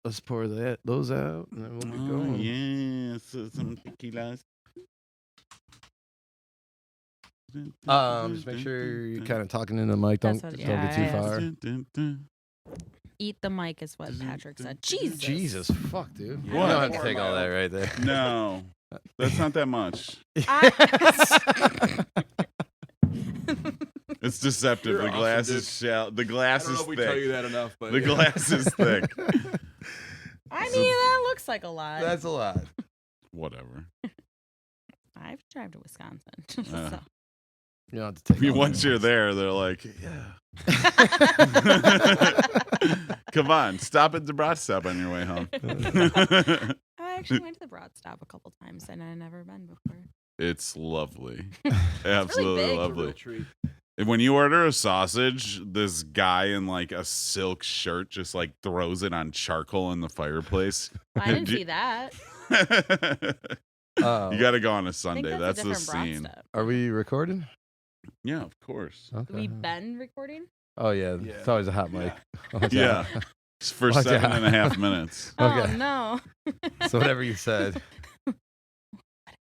let's pour those out, and then we'll be going. Yeah, so some tequilas. Just make sure you're kind of talking in the mic. Don't get too far. Eat the mic is what Patrick said. Jesus, fuck, dude. Yeah. You don't have to take all that right there. No, that's not that much. It's deceptive. You're the awesome, glass dude. is shell. The glass I don't is know if we thick. tell you that enough, but The glass is thick. I mean, that looks like a lot. That's a lot. Whatever. I've driven to Wisconsin. So. You don't have to take. Once you're there, they're like, yeah. Come on, stop at the brat stop on your way home. I actually went to the Broad Stop a couple times, and I've never been before. It's lovely. It's Absolutely really big. lovely. It's a real treat. And when you order a sausage, this guy in like a silk shirt just like throws it on charcoal in the fireplace. I didn't see that. You got to go on a I think Sunday. that's That's a the different Broad scene. Stop. Are we recording? Yeah, of course. Okay. We've been recording? Oh yeah, Yeah. it's always a hot mic. Yeah. It's for Watch 7.5 minutes. Okay. Oh, no. So whatever you said.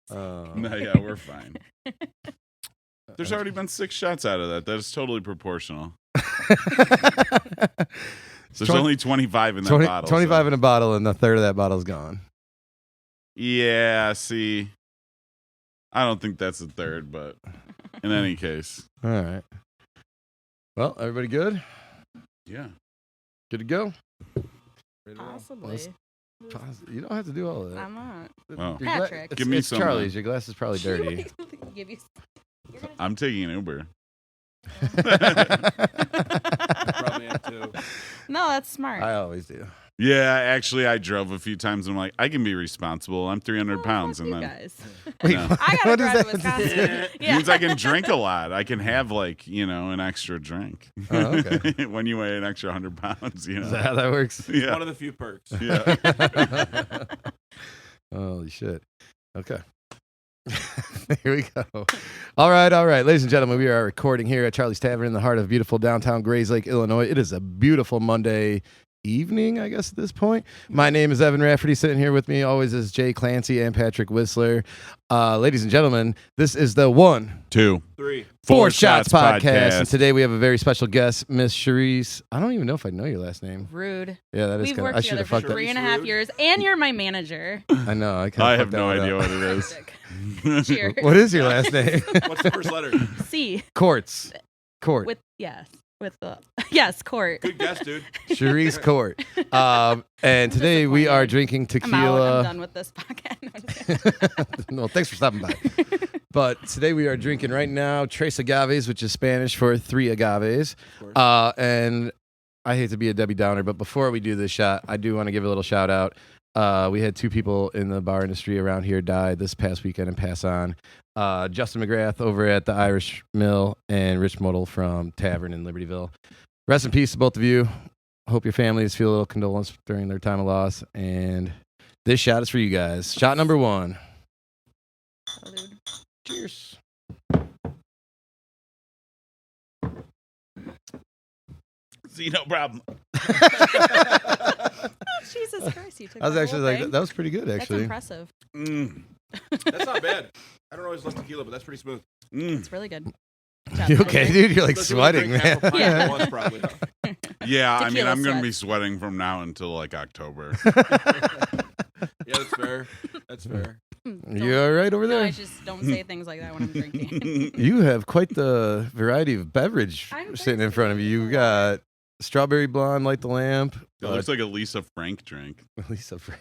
No, yeah, we're fine. There's already been 6 shots out of that. That is totally proportional. There's only 25 in that bottle. 25 in a bottle, and a third of that bottle's gone. Yeah, see. I don't think that's a third, but in any case. All right. Well, everybody good? Yeah. Good to go? Possibly. You don't have to do all of that. I'm not. Oh. Patrick. Give me it's some, Charlie's. Your glass is probably dirty. Give you... I'm taking an Uber. Probably am too. No, that's smart. I always do. Yeah, actually, I drove a few times, and I'm like, I can be responsible. I'm 300 pounds. Fuck And you then guys. Wait, No. I gotta what does drive to that Wisconsin. Yeah. means I can drink a lot. I can have, like, an extra drink. Oh, okay. When you weigh an extra 100 pounds, Is that how that works? Yeah. One of the few perks. Yeah. Holy shit. Okay. Here we go. All right. Ladies and gentlemen, we are recording here at Charlie's Tavern in the heart of beautiful downtown Grays Lake, Illinois. It is a beautiful Monday evening, I guess, at this point. My name is Evan Rafferty. Sitting here with me always is Jay Clancy and Patrick Whistler. Ladies and gentlemen, this is the 1, 2, 3. 4 Shots podcast. And today we have a very special guest, Miss Cherise. I don't even know if I know your last name. Rude. Yeah, that is We've kind of. worked I should together have for fucked that. 3.5 years, and you're my manager. I know. I have no idea what it is. Cheers. What is your last name? What's the first letter? C. Court. With the Court. Good guess, dude. Cherise Court. And today we are drinking I'm out. tequila. I'm done with this podcast. No, thanks for stopping by. But today we are drinking right now Tres Agaves, which is Spanish for 3 agaves. And I hate to be a Debbie Downer, but before we do this shot, I do want to give a little shout out. We had 2 people in the bar industry around here die this past weekend and pass on. Justin McGrath over at the Irish Mill and Rich Model from Tavern in Libertyville. Rest in peace to both of you. Hope your families feel a little condolence during their time of loss. And this shot is for you guys. Shot number 1. Salud. Cheers. See, no problem. Jesus Christ, you took I was the actually whole like, thing? that was pretty good, That's actually. impressive. That's not bad. I don't always love tequila, but that's pretty smooth. It's really good. You okay, dude? You're like Especially when you sweating, drink man. half a pint at once, probably. Yeah, I mean, Tequila I'm going to sweat. be sweating from now until like October. Yeah, that's fair. That's fair. You all right over No, there? I just don't say things like that when I'm drinking. You have quite the variety of beverage I'm sitting in thirsty. front of you. You've got strawberry blonde, light the lamp. It looks like a Lisa Frank drink. Lisa Frank.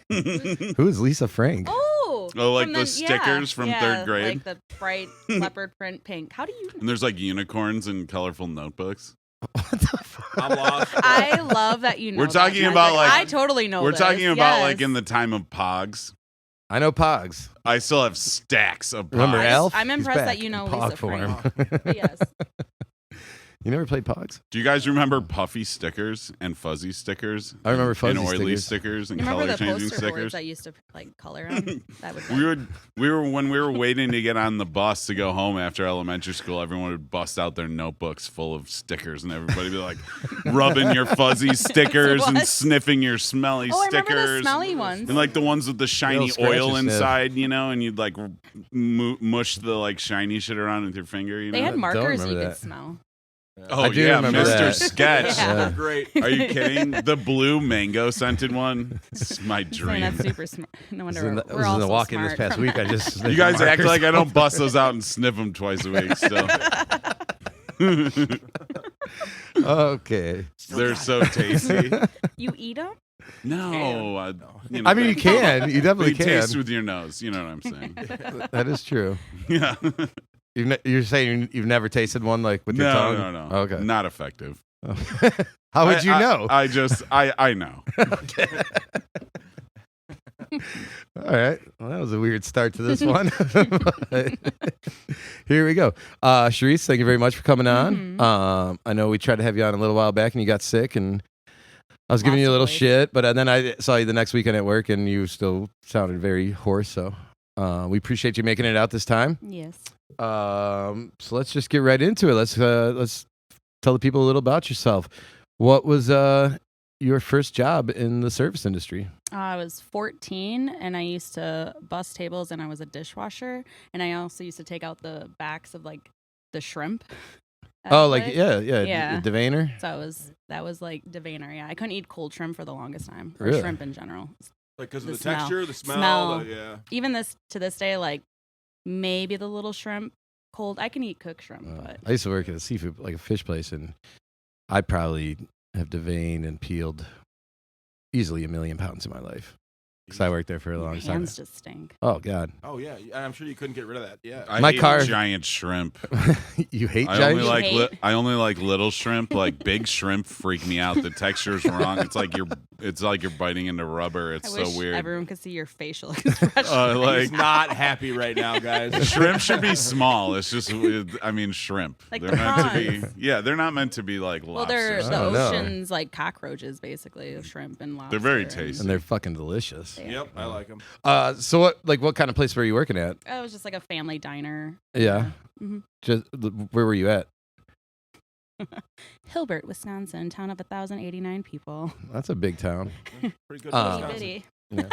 Who is Lisa Frank? Oh, like from the stickers from 3rd grade? like the bright leopard print pink. How do you? And there's like unicorns and colorful notebooks. What the fuck? I'm lost. I love that you know. We're that, talking Patrick. about, like- I totally know. We're this. talking about Yes. like in the time of Pogs. I know Pogs. I still have stacks of Pogs. Remember Alf? I'm He's impressed back that you know in Pog Lisa form. Frank. Yes. You never played Pogs? Do you guys remember puffy stickers and fuzzy stickers? I remember fuzzy and oily stickers. stickers and You remember color the changing poster boards stickers. that used to like color on? That would When we were waiting to get on the bus to go home after elementary school, everyone would bust out their notebooks full of stickers, and everybody be like rubbing your fuzzy stickers and What? sniffing your smelly Oh, I remember the stickers. smelly ones. And like the ones with the shiny Little scratchy oil sniff. inside, you know, and you'd like mush the like shiny shit around with your finger, you know. They had don't markers you remember could that. smell. Oh I do yeah, remember Mr. that. Sketch. Yeah. Great. Are you kidding? The blue mango scented one. It's my I mean, dream. that's super smart. No It wonder was we're all in the so walk-in this smart past from week. I that. just You guys act like I don't bust those out and sniff them twice a week. Still, Okay. they're so tasty. You eat them? No, you I mean, you can. You definitely you can. taste with your nose. You know what I'm saying? That is true. Yeah. You're saying you've never tasted one like with your No, tongue? no, no. Okay. Not effective. How would you know? I know. All right. Well, that was a weird start to this one. But here we go. Cherise, thank you very much for coming on. Mhm. I know we tried to have you on a little while back and you got sick, and I was giving you a little Possibly. shit, but then I saw you the next weekend at work and you still sounded very hoarse. So we appreciate you making it out this time. Yes. So let's just get right into it. Let's tell the people a little about yourself. What was your first job in the service industry? I was 14 and I used to bus tables and I was a dishwasher. And I also used to take out the backs of like the shrimp. at Oh, the like place. yeah, Devaner. So that was like Devaner. Yeah, I couldn't eat cold shrimp for the longest time, or Really? shrimp in general. Like because of The the, smell. texture, the smell. Smell. Yeah. Even to this day, like maybe the little shrimp cold. I can eat cooked shrimp, but I used to work at a seafood, like a fish place, and I probably have deveined and peeled easily 1 million pounds in my life because I worked there for a your long time. hands just stink. Oh God, Oh yeah. I'm sure you couldn't get rid of that. Yeah. I My hate car- giant shrimp. you hate I giant only You like hate? I only like little shrimp. Like big shrimp freak me out. The texture's wrong. It's like you're biting into rubber. It's I so wish weird. everyone could see your facial expression. Like He's not happy right now, guys. shrimp should be small. It's just I mean shrimp. Like they're meant to be. prawns. Yeah, they're not meant to be like Well, lobsters. they're Oh, the no. ocean's like cockroaches, basically, of shrimp and lobster. They're very and- tasty. and they're fucking delicious. Yeah. Yep, I like him. So what kind of place were you working at? It was just like a family diner. Yeah, Mhm. just where were you at? Hilbert, Wisconsin, town of 1,089 people. That's a big town. Pretty good. Uh, Wisconsin. Bitty. Yeah.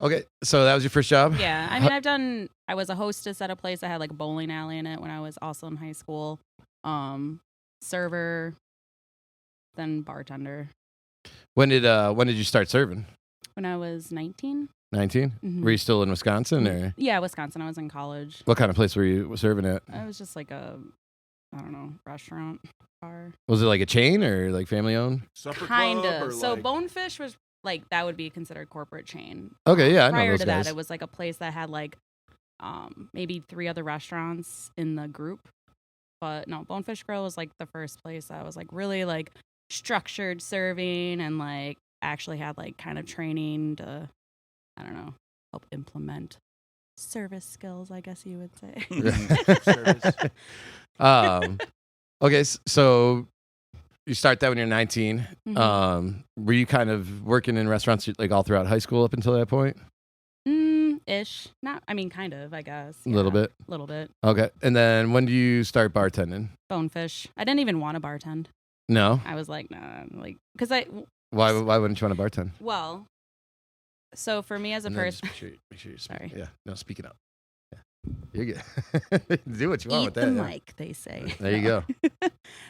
Okay, so that was your first job. Yeah, I mean, I was a hostess at a place that had like a bowling alley in it when I was also in high school. Server, then bartender. When did you start serving? When I was 19. 19. Mhm. Were you still in Wisconsin, or Yeah, Wisconsin. I was in college. what kind of place were you serving at? I was just like a, I don't know, restaurant, bar. Was it like a chain or like family owned? Supper Kind club or of. So like, Bonefish was like, that would be considered corporate chain. Okay, yeah, I know Prior those to guys. that, it was like a place that had like maybe 3 other restaurants in the group. But no, Bonefish Grill was like the first place that was like really like structured serving and like actually had like kind of training to, I don't know, help implement service skills, I guess you would say. Service. Okay, so you start that when you're 19. Mhm. Were you kind of working in restaurants like all throughout high school up until that point? Ish. Not, I mean, kind of, I guess. A little bit. A little bit. Okay, and then when do you start bartending? Bonefish. I didn't even want to bartend. No, I was like, nah, like, because why wouldn't you want to bartend? well, so for me as a And then person, just make sure you're Sorry. Yeah, no, speaking up. Yeah, you're good. Do what you want eat with the that. yeah. mic, they say. There you go.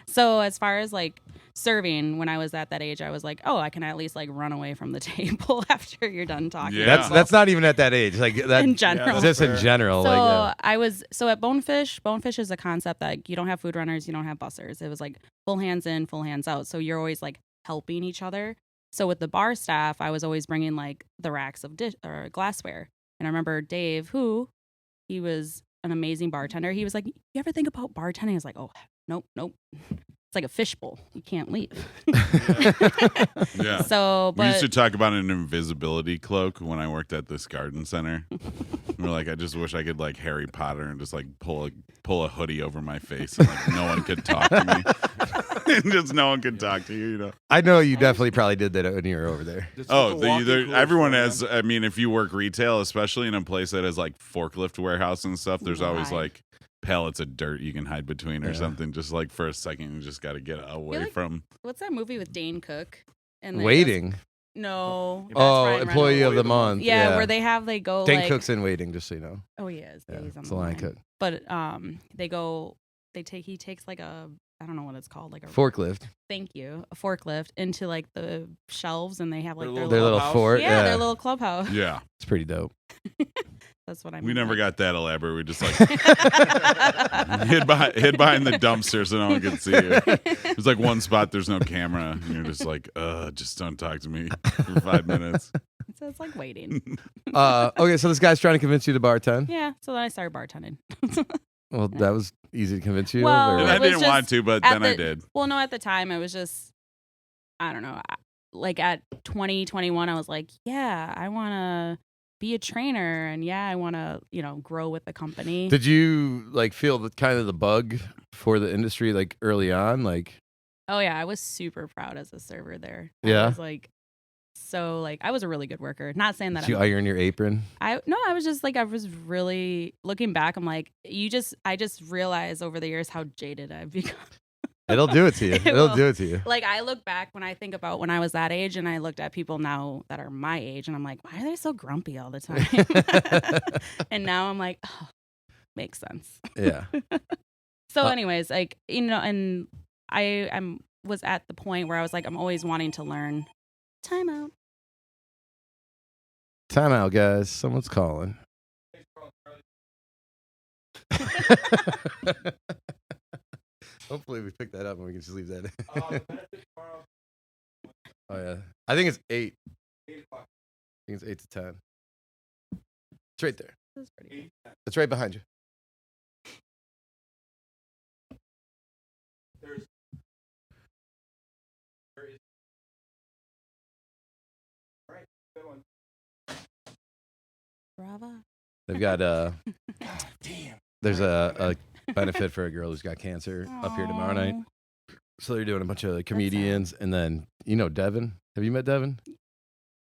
So as far as like serving, when I was at that age, I was like, oh, I can at least like run away from the table after you're done talking. Yeah. That's not even at that age. Like that. in general. Just in Fair. general. So like, at Bonefish. Bonefish is a concept that you don't have food runners, you don't have bussers. It was like full hands in, full hands out. So you're always like helping each other. So with the bar staff, I was always bringing like the racks of dish or glassware. And I remember Dave, he was an amazing bartender. He was like, "You ever think about bartending?" I was like, "Oh, nope." it's like a fishbowl. You can't leave. Yeah. So, We used but to talk about an invisibility cloak when I worked at this garden center. We were like, I just wish I could like Harry Potter and just like pull a hoodie over my face and like no one could talk to me. Just no one could talk to you, you know. I know you definitely probably did that when you were over there. Everyone has. I mean, if you work retail, especially in a place that has like forklift warehouse and stuff, there's always like pallets of dirt you can hide between or something. Just like for a second, you just got to get away from. What's that movie with Dane Cook? And Waiting. No. that's Oh, Ryan employee Reynolds. of the month. Yeah, where they go. Dane like, Cook's in Waiting, just so you know. Oh, he is. Yeah, he's on it's the a line line. cook. But he takes like a, I don't know what it's called, like a Forklift. Thank you, a forklift into like the shelves, and they have like their little fort. Yeah, their little clubhouse. Yeah, it's pretty dope. That's what I mean. We never got that elaborate. We just like hid behind the dumpster so no one could see you. There's like one spot there's no camera, and you're just like, just don't talk to me for 5 minutes. So it's like waiting. Okay, so this guy's trying to convince you to bartend. Yeah, so then I started bartending. Well, that was easy to convince you Well, of? And Or? I didn't want to, but then I did. Well, no, at the time it was just, I don't know. Like at 2021, I was like, yeah, I want to be a trainer, and yeah, I want to, grow with the company. Did you like feel the kind of the bug for the industry like early on? Like, oh yeah, I was super proud as a server there. Yeah? I was like, I was a really good worker. Not saying that did you iron your apron? I was just like, I was really looking back. I'm like, I just realized over the years how jaded I've become. It'll do it to you. It'll do it to you. Like, I look back when I think about when I was that age, and I looked at people now that are my age, and I'm like, why are they so grumpy all the time? And now I'm like, oh, makes sense. Yeah. So anyways, like, and I was at the point where I was like, I'm always wanting to learn. Time out. Time out, guys. Someone's calling. Hopefully we pick that up and we can just leave that in. Oh, yeah. I think it's 8. I think it's 8 to 10. It's right there. That's pretty good. It's right behind you. Bravo. They've got there's a benefit for a girl who's got cancer up here tomorrow night. So they're doing a bunch of comedians, and then Devin. Have you met Devin?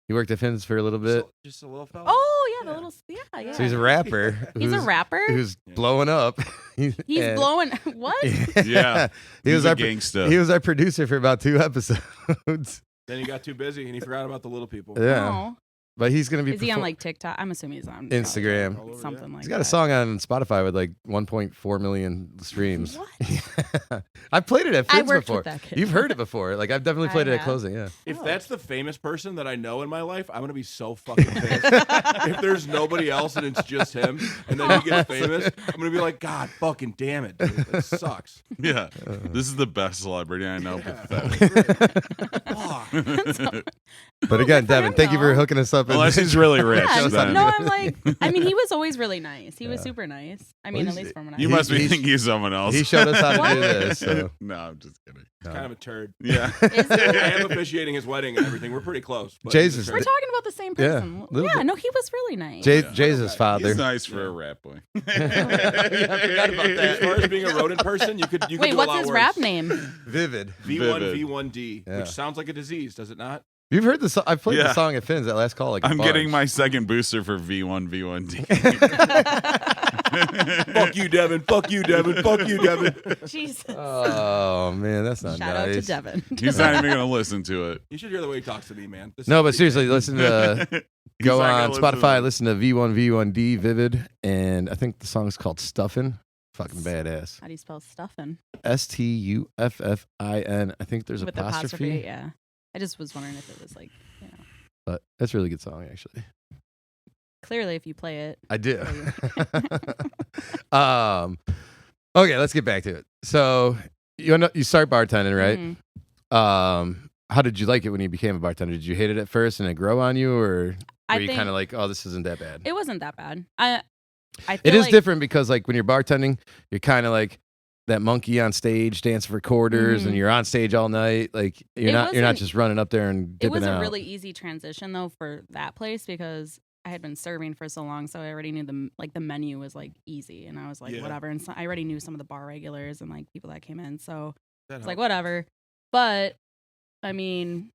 He worked at Finn's for a little bit. Just a little fella. Oh yeah, the little yeah. So he's a rapper. He's a rapper who's blowing up. He's blowing what? Yeah, he was our gangsta. He was our producer for about 2 episodes. Then he got too busy and he forgot about the little people. Yeah. Oh. But he's gonna be. Is he on like TikTok? I'm assuming he's on Instagram. probably, something like that. He's got a song on Spotify with like 1.4 million streams. What? I've played it at Finn's before. with that kid. You've heard it before. Like I've definitely played it at have. closing. Yeah. If that's the famous person that I know in my life, I'm gonna be so fucking pissed. If there's nobody else and it's just him, and then he gets famous, I'm gonna be like, God fucking damn it, dude. That sucks. Yeah, this is the best celebrity I know. But again, good for Devin, him, thank you for though. hooking us up. Unless he's really rich. Yeah, then. no, I'm like, I mean, he was always really nice. He was super nice. I mean, Well, at least from when I You was must be He's- thinking he's someone else. He showed us how to What? do this. So. No, I'm just kidding. He's kind of a turd. Yeah. Is I it? am officiating his wedding and everything. We're pretty close. But Jesus. he's a We're turd. talking about the same Yeah, person. little Yeah, bit. no, he was really nice. Jay's his father. He's nice for a rap boy. As far as being a rodent person, you could Wait, do a what's lot his worse. rap name? Vivid. V1V1D, Yeah. which sounds like a disease, does it not? You've heard the song. I've played Yeah. the song at Finn's that last call. Like a I'm bunch. getting my second booster for V1V1D. Fuck you, Devin. Fuck you, Devin. Fuck you, Devin. Jesus. Oh man, that's not Shout out nice. to Devin. He's not even gonna listen to it. You should hear the way he talks to me, man. This No, is but pretty seriously, great. listen to He's go not on gonna listen to Spotify. it. Listen to V1V1D Vivid, and I think the song's called Stuffin'. Fucking badass. How do you spell stuffing? Stuffin. I think there's With apostrophe, yeah. I just was wondering if it was like, but that's a really good song actually. clearly if you play it. I do. Okay, let's get back to it. So you start bartending, right? Mhm. How did you like it when you became a bartender? Did you hate it at first and it grow on you, or I were you think kind of like, oh, this isn't that bad? it wasn't that bad. I feel It is like, different because like when you're bartending, you're kind of like that monkey on stage dancing for quarters, and you're on stage all night. Like you're not just running up there and dipping It was out. a really easy transition though for that place because I had been serving for so long, so I already knew the menu was like easy, and I was like whatever, and so I already knew some of the bar regulars and like people that came in, so it's like whatever. But I mean,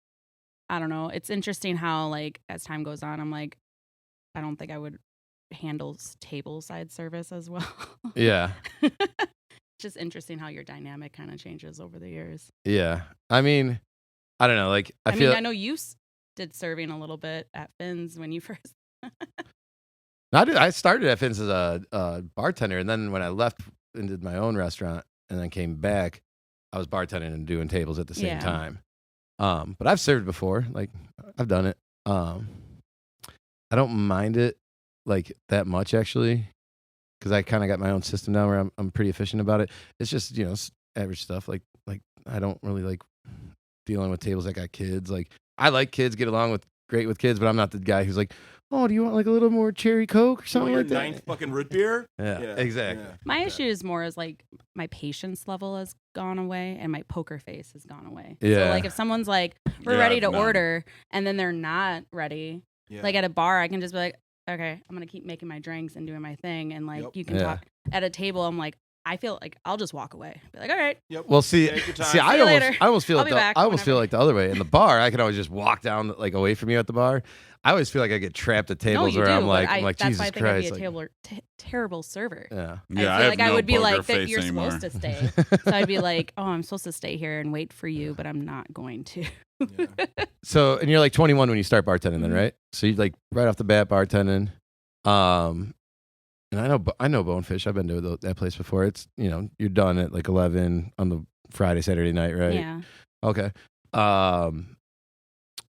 I don't know. It's interesting how like as time goes on, I'm like, I don't think I would handle table side service as well. Yeah. Just interesting how your dynamic kind of changes over the years. Yeah. I mean, I don't know. Like I know you did serving a little bit at Finn's when you first. I started at Finn's as a bartender, and then when I left and did my own restaurant, and then came back, I was bartending and doing tables at the same time. But I've served before. Like I've done it. I don't mind it like that much actually, because I kind of got my own system down where I'm pretty efficient about it. It's just average stuff. Like I don't really like dealing with tables that got kids. Like I like kids, get along great with kids, but I'm not the guy who's like, oh, do you want like a little more cherry Coke or something like that? Ninth fucking root beer? Yeah, exactly. Yeah. My issue is more as like my patience level has gone away and my poker face has gone away. Yeah. So like if someone's like, we're ready to order and then they're not ready, like at a bar, I can just be like, okay, I'm going to keep making my drinks and doing my thing. And like you can talk at a table. I'm like, I feel like I'll just walk away. Be like, all right. Yep. Well, see, I almost feel like the other way. In the bar, I can always just walk down like away from you at the bar. I always feel like I get trapped at tables where I'm like, that's Jesus why I think Christ. I'd be a terrible server. Yeah. I feel like I would be like that. You're supposed to stay. So I'd be like, oh, I'm supposed to stay here and wait for you, but I'm not going to. So, and you're like 21 when you start bartending, then, right? So you like right off the bat bartending. And I know Bonefish. I've been to that place before. It's you're done at like 11 on the Friday, Saturday night, right? Yeah. Okay.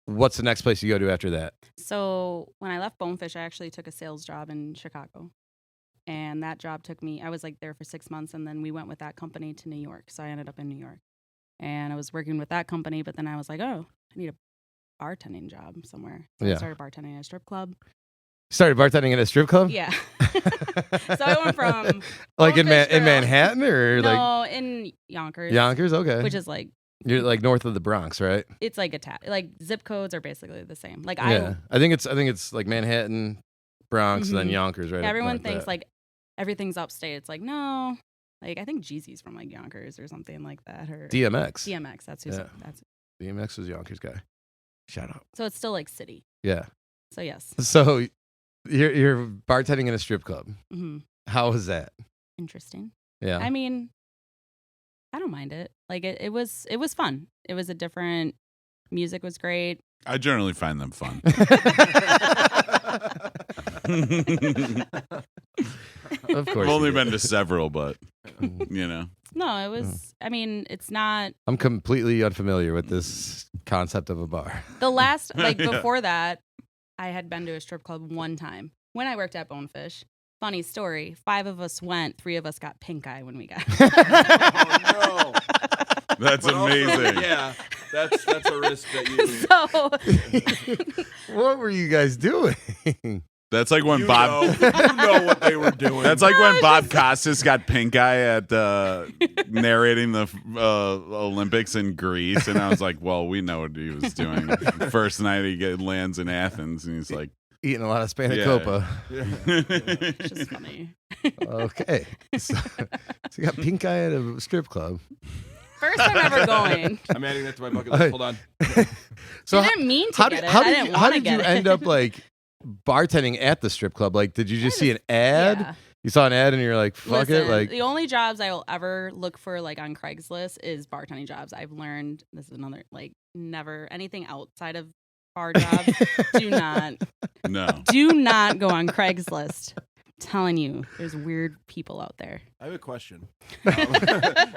What's the next place you go to after that? So when I left Bonefish, I actually took a sales job in Chicago, and that job took me. I was like there for 6 months, and then we went with that company to New York. So I ended up in New York, and I was working with that company. But then I was like, oh, I need a bartending job somewhere. So I started bartending at a strip club. Started bartending at a strip club? Yeah. So I went from like in Manhattan or in Yonkers. Yonkers, okay. Which is like you're like north of the Bronx, right? It's like like zip codes are basically the same. Like I think it's like Manhattan, Bronx, and then Yonkers, right? Everyone thinks like everything's upstate. It's like no. Like I think Jeezy's from like Yonkers or something like that, or DMX. That's who's that's DMX was Yonkers guy. Shout out. So it's still like city. Yeah. So yes. So you're bartending in a strip club. Mm-hmm. How was that? Interesting. Yeah. I mean, I don't mind it. Like it was fun. It was a different. Music was great. I generally find them fun. Of course. I've only been to several, but No, it was. I mean, it's not. I'm completely unfamiliar with this concept of a bar. The last, before that, I had been to a strip club one time when I worked at Bonefish. Funny story. 5 of us went. 3 of us got pink eye when we got. Oh no. That's amazing. Yeah, that's a risk that you. So, what were you guys doing? That's like when Bob. You know what they were doing. That's like when Bob Costas got pink eye at narrating the Olympics in Greece, and I was like, "Well, we know what he was doing." First night he lands in Athens, and he's like eating a lot of Spanakopita. Yeah. it's just funny. Okay, so you got pink eye at a strip club. First time ever going. I'm adding that to my bucket list. Hold on. So didn't mean to get it. How I didn't how want to did get you it. end up like bartending at the strip club? Like, did you just see an ad? Yeah. You saw an ad and you're like, fuck Listen, it. Like, the only jobs I will ever look for like on Craigslist is bartending jobs. I've learned this is another like never anything outside of bar jobs. do not go on Craigslist. I'm telling you, there's weird people out there. I have a question.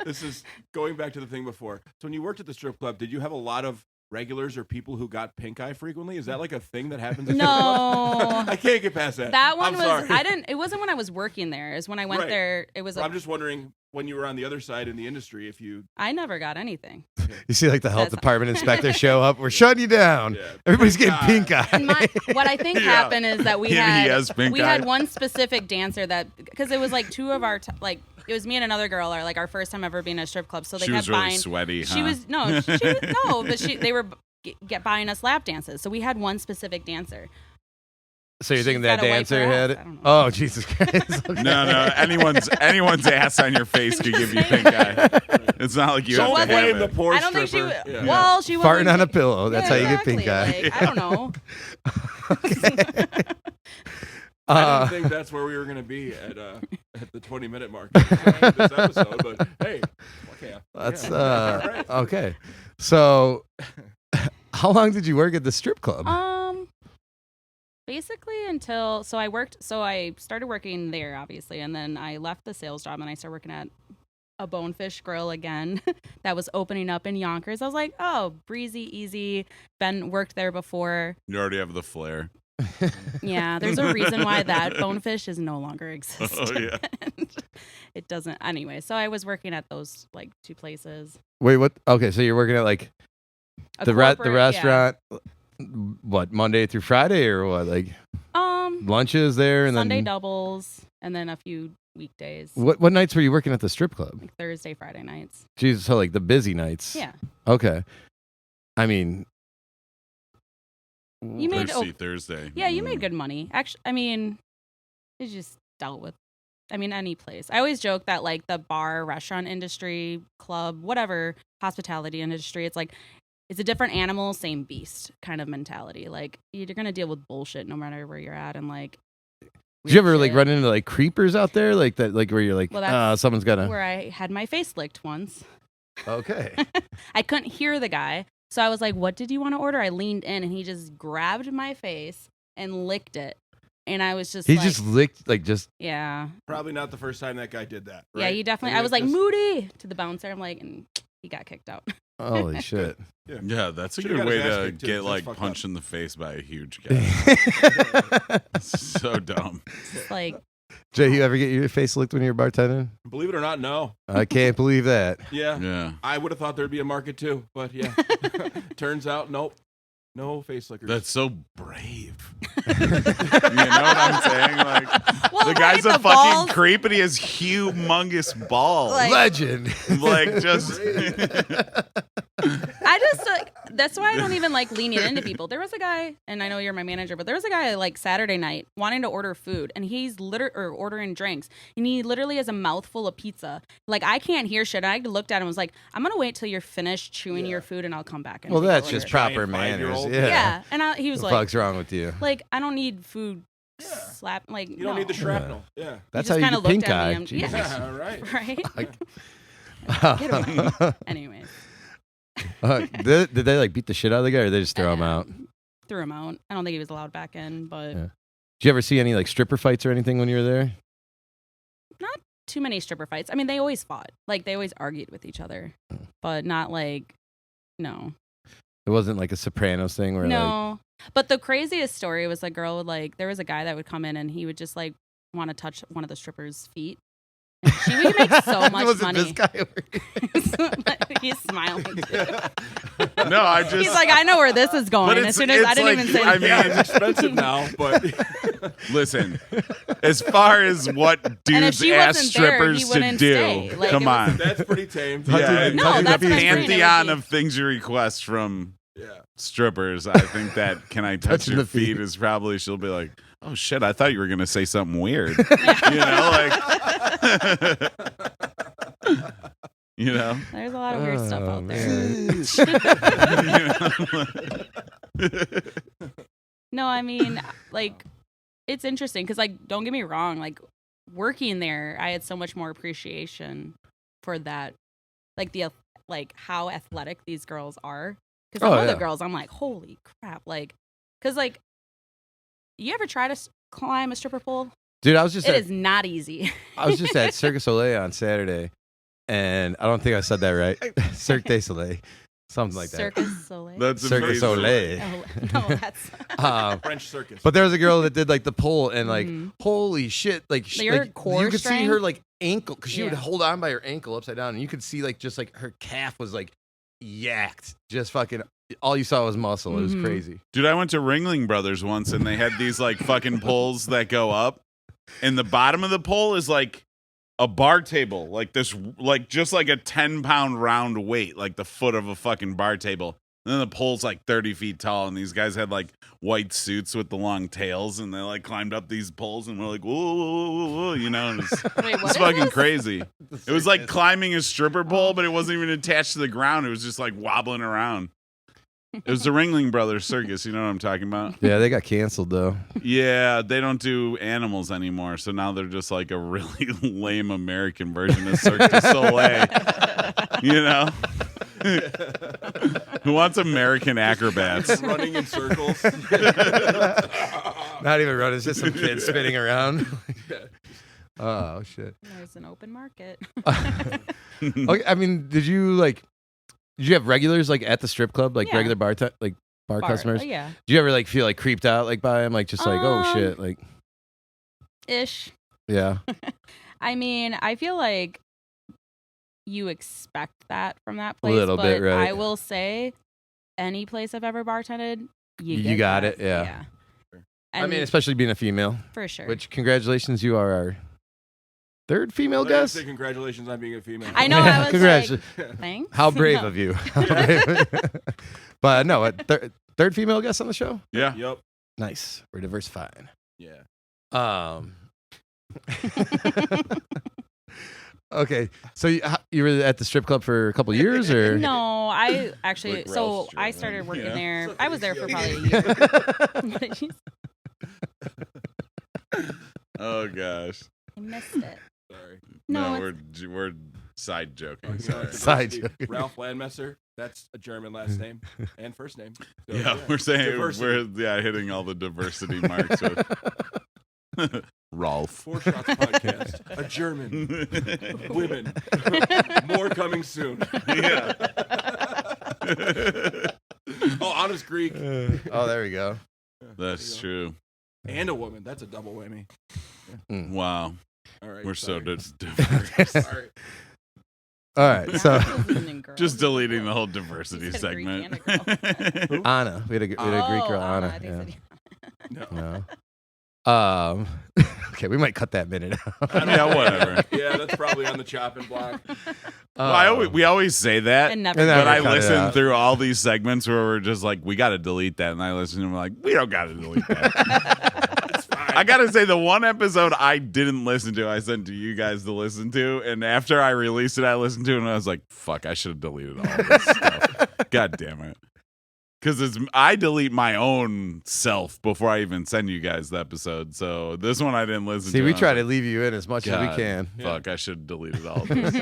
This is going back to the thing before. So when you worked at the strip club, did you have a lot of regulars or people who got pink eye frequently? Is that like a thing that happens at strip clubs? I can't get past that. That one sorry. it wasn't when I was working there. It was when I went there. It was I'm just wondering when you were on the other side in the industry if you I never got anything. you see like the health department inspector show up, we're shutting you down. Yeah. Everybody's getting pink eye. And what I think happened is that we He has pink eye. had one specific dancer that because it was like 2 of our it was me and another girl, our first time ever being at a strip club. So they She kept was really buying. sweaty. She huh? was no, but they were buying us lap dances. So we had one specific dancer. So you're thinking She's that gotta wipe dancer her had ass. it? I don't know. Oh, Jesus Christ. Okay. No. Anyone's ass on your face could give you pink eye. It's not like you Don't have to blame have the it. poor I don't think she. stripper. W- Well, she wasn't Farting on a pillow. That's how you get pink exactly. eye. I don't know. I didn't think that's where we were going to be at the 20-minute mark of this episode, but hey, okay. That's All right. okay. So, how long did you work at the strip club? Basically until I started working there obviously, and then I left the sales job and I started working at a Bonefish Grill again that was opening up in Yonkers. I was like, oh, breezy, easy. Ben worked there before. You already have the flair. Yeah, there's a reason why that Bonefish is no longer existent. Oh, yeah. It doesn't anyway. So I was working at those two places. Wait, what? Okay, so you're working at like A the corporate- restaurant. What, Monday through Friday or what? Like lunches there and Sunday then doubles and then a few weekdays. what nights were you working at the strip club? Like Thursday, Friday nights. Jesus, so like the busy nights. Yeah. Okay. I mean, You made Thursday. Yeah, you made good money. Actually, I mean, it's just dealt with. I mean, any place. I always joke that like the bar, restaurant industry, club, whatever, hospitality industry, it's like it's a different animal, same beast kind of mentality. Like you're gonna deal with bullshit no matter where you're at, and like. did you ever weird like shit. run into like creepers out there, like that, like where you're like, Well, that's someone's gotta. Where I had my face licked once. Okay. I couldn't hear the guy. So I was like, what did you want to order? I leaned in and he just grabbed my face and licked it. And I was just He like, just licked like just. yeah. Probably not the first time that guy did that. Yeah, right? he definitely, Maybe I was like, just- Moody to the bouncer. I'm like, and he got kicked out. Holy shit. Yeah, that's a Should've good got way his ass to kicked, too, get 'cause like that's fucked punched up. in the face by a huge guy. So dumb. It's like, Jay, you ever get your face licked when you're bartending? Believe it or not, no. I can't believe that. Yeah. Yeah. I would have thought there'd be a market too, but yeah. Turns out, nope. No face lickers. That's so brave. You know what I'm saying? Like well, the guy's right, a the fucking balls, creep and he has humongous balls. Like- Legend. Like just I just, that's why I don't even like leaning into people. There was a guy, and I know you're my manager, but there was a guy like Saturday night wanting to order food, and he's or ordering drinks, and he literally has a mouthful of pizza. Like, I can't hear shit. I looked at him and was like, I'm going to wait till you're finished chewing your food, and I'll come back. And Well, take that's order. just proper Giant manners. 5-year-old. Yeah. Yeah, and he was What the like, fuck's wrong with you? like, I don't need food Yeah. slap. Like, You don't need the shrapnel. Yeah. That's just how you kinda get pink looked at me eye. and- Jesus. yeah. All right. right. Get Get away. Anyways, did they like beat the shit out of the guy, or they just throw him out? threw him out. I don't think he was allowed back in, but Yeah. Did you ever see any like stripper fights or anything when you were there? not too many stripper fights. I mean, they always fought. Like, they always argued with each other, but not like, no. It wasn't like a Sopranos thing where like No. But the craziest story was a girl would like, there was a guy that would come in and he would just like want to touch one of the strippers' feet. And she would make so much was it money. this guy over here? He's smiling. Too. no, I just He's like, I know where this is going. But As soon as I it's didn't like- even say I anything. mean, Yeah, it's expensive now, but listen. As far as what if dudes she ask wasn't there, strippers he to wouldn't do, stay. Like, come it was- on. that's pretty tame. Yeah, No, that's what I'm saying. It would pantheon be- of things you request from Yeah. strippers. I think that can I touch Touching your the feet. feet is probably she'll be like, oh shit, I thought you were gonna say something weird. You know, like you know. There's a lot of weird stuff Oh, out there. No, I mean, like, it's interesting because, like, don't get me wrong, like, working there, I had so much more appreciation for that, like how athletic these girls are. Because some of the girls, I'm like, holy crap, like, because like, you ever try to climb a stripper pole? Dude, I was just It at, is not easy. I was just at Cirque du Soleil on Saturday, and I don't think I said that right. Cirque du Soleil, something like that. Circus Soleil. That's Cirque du amazing. Soleil. Oh, no, that's French circus. But there was a girl that did like the pole, and like, Mhm. holy shit, like, Your core you could see strength? her like ankle, because she would Yeah. hold on by her ankle upside down, and you could see like just like her calf was like yacked, just fucking. All you saw was muscle. It was Mhm. crazy. Dude, I went to Ringling Brothers once and they had these like fucking poles that go up. And the bottom of the pole is like a bar table, like this, like just like a 10-pound round weight, like the foot of a fucking bar table. And then the pole's like 30 feet tall, and these guys had like white suits with the long tails, and they like climbed up these poles, and we're like, whoa, whoa, whoa, whoa, whoa, you know, and it's Wait, what is fucking this? crazy. It was like climbing a stripper pole, but it wasn't even attached to the ground. It was just like wobbling around. It was the Ringling Brothers Circus. You know what I'm talking about? Yeah, they got canceled though. Yeah, they don't do animals anymore, so now they're just like a really lame American version of Cirque du Soleil. You know? Who wants American acrobats? Running in circles. Not even running, it's just some kids spinning around. Oh shit. There's an open market. Okay, I mean, did you have regulars like at the strip club, like Yeah. regular bar customers? Yeah. Do you ever like feel like creeped out like by them, like just like oh shit, like Ish. yeah, I mean, I feel like you expect that from that A place. little but bit, right. I will say, any place I've ever bartended, you You get got that. it, yeah. I And mean, especially being a female. for sure. Which congratulations, you are our third female Well, I didn't guest. say congratulations on being a female. I know. I was Congratulations. like, thanks. How brave No. of you. But no, third female guest on the show. Yeah. Yep. Nice. We're diversifying. Yeah. Okay, so you were at the strip club for a couple years, or No, I actually. Like so Ralph's I German. started working Yeah. there. So I was there for easy. probably a year. What did you say? Oh gosh. I missed it. Sorry. No, we're side joking. You know, Sorry. Side diversity. joke. Ralph Landmesser. That's a German last name and first name. So, Yeah, we're saying diversity. we're hitting all the diversity marks with Rolf. Four Shots Podcast. A German. Women. More coming soon. Yeah. Oh, Honest Greek. oh, there we go. That's true. And a woman. That's a double whammy. Wow. All right. We're so sorry. diverse. Sorry. All right, Yeah, so this is in girls. Just deleting the whole diversity You said a Greek segment. and a girl. Anna, we had a Greek girl, Anna, Anna. I think Yeah. No. No. Okay, we might cut that minute out. Yeah, whatever. Yeah, that's probably on the chopping block. Well, we always say that, And never. And but never I cut it listen out. through all these segments where we're just like, we got to delete that, and I listen and we're like, we don't got to delete that. It's fine. I gotta say, the one episode I didn't listen to, I sent to you guys to listen to, and after I released it, I listened to it, and I was like, "Fuck, I should have deleted all this stuff." God damn it! Because I delete my own self before I even send you guys the episode. So this one I didn't listen to. See, we and I try was to leave you in as much like, as we God, can. Fuck, I should have deleted all this.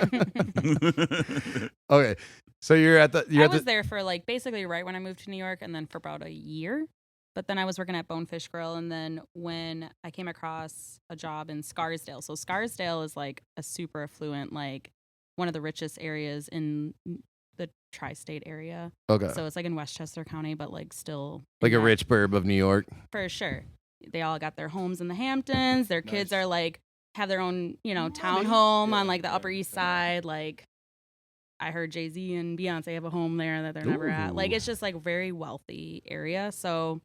Okay, so you're at the I was there for like basically right when I moved to New York, and then for about a year. But then I was working at Bonefish Grill, and then when I came across a job in Scarsdale, so Scarsdale is like a super affluent, like one of the richest areas in the tri-state area. okay, So it's like in Westchester County, but like still like in a that- rich burb of New York. for sure. They all got their homes in the Hamptons. Their kids Nice. are like have their own, Money. townhome Yeah, on like the yeah, Upper East yeah. Side. Like I heard Jay-Z and Beyonce have a home there that they're never at. Like Ooh. it's just like very wealthy area. So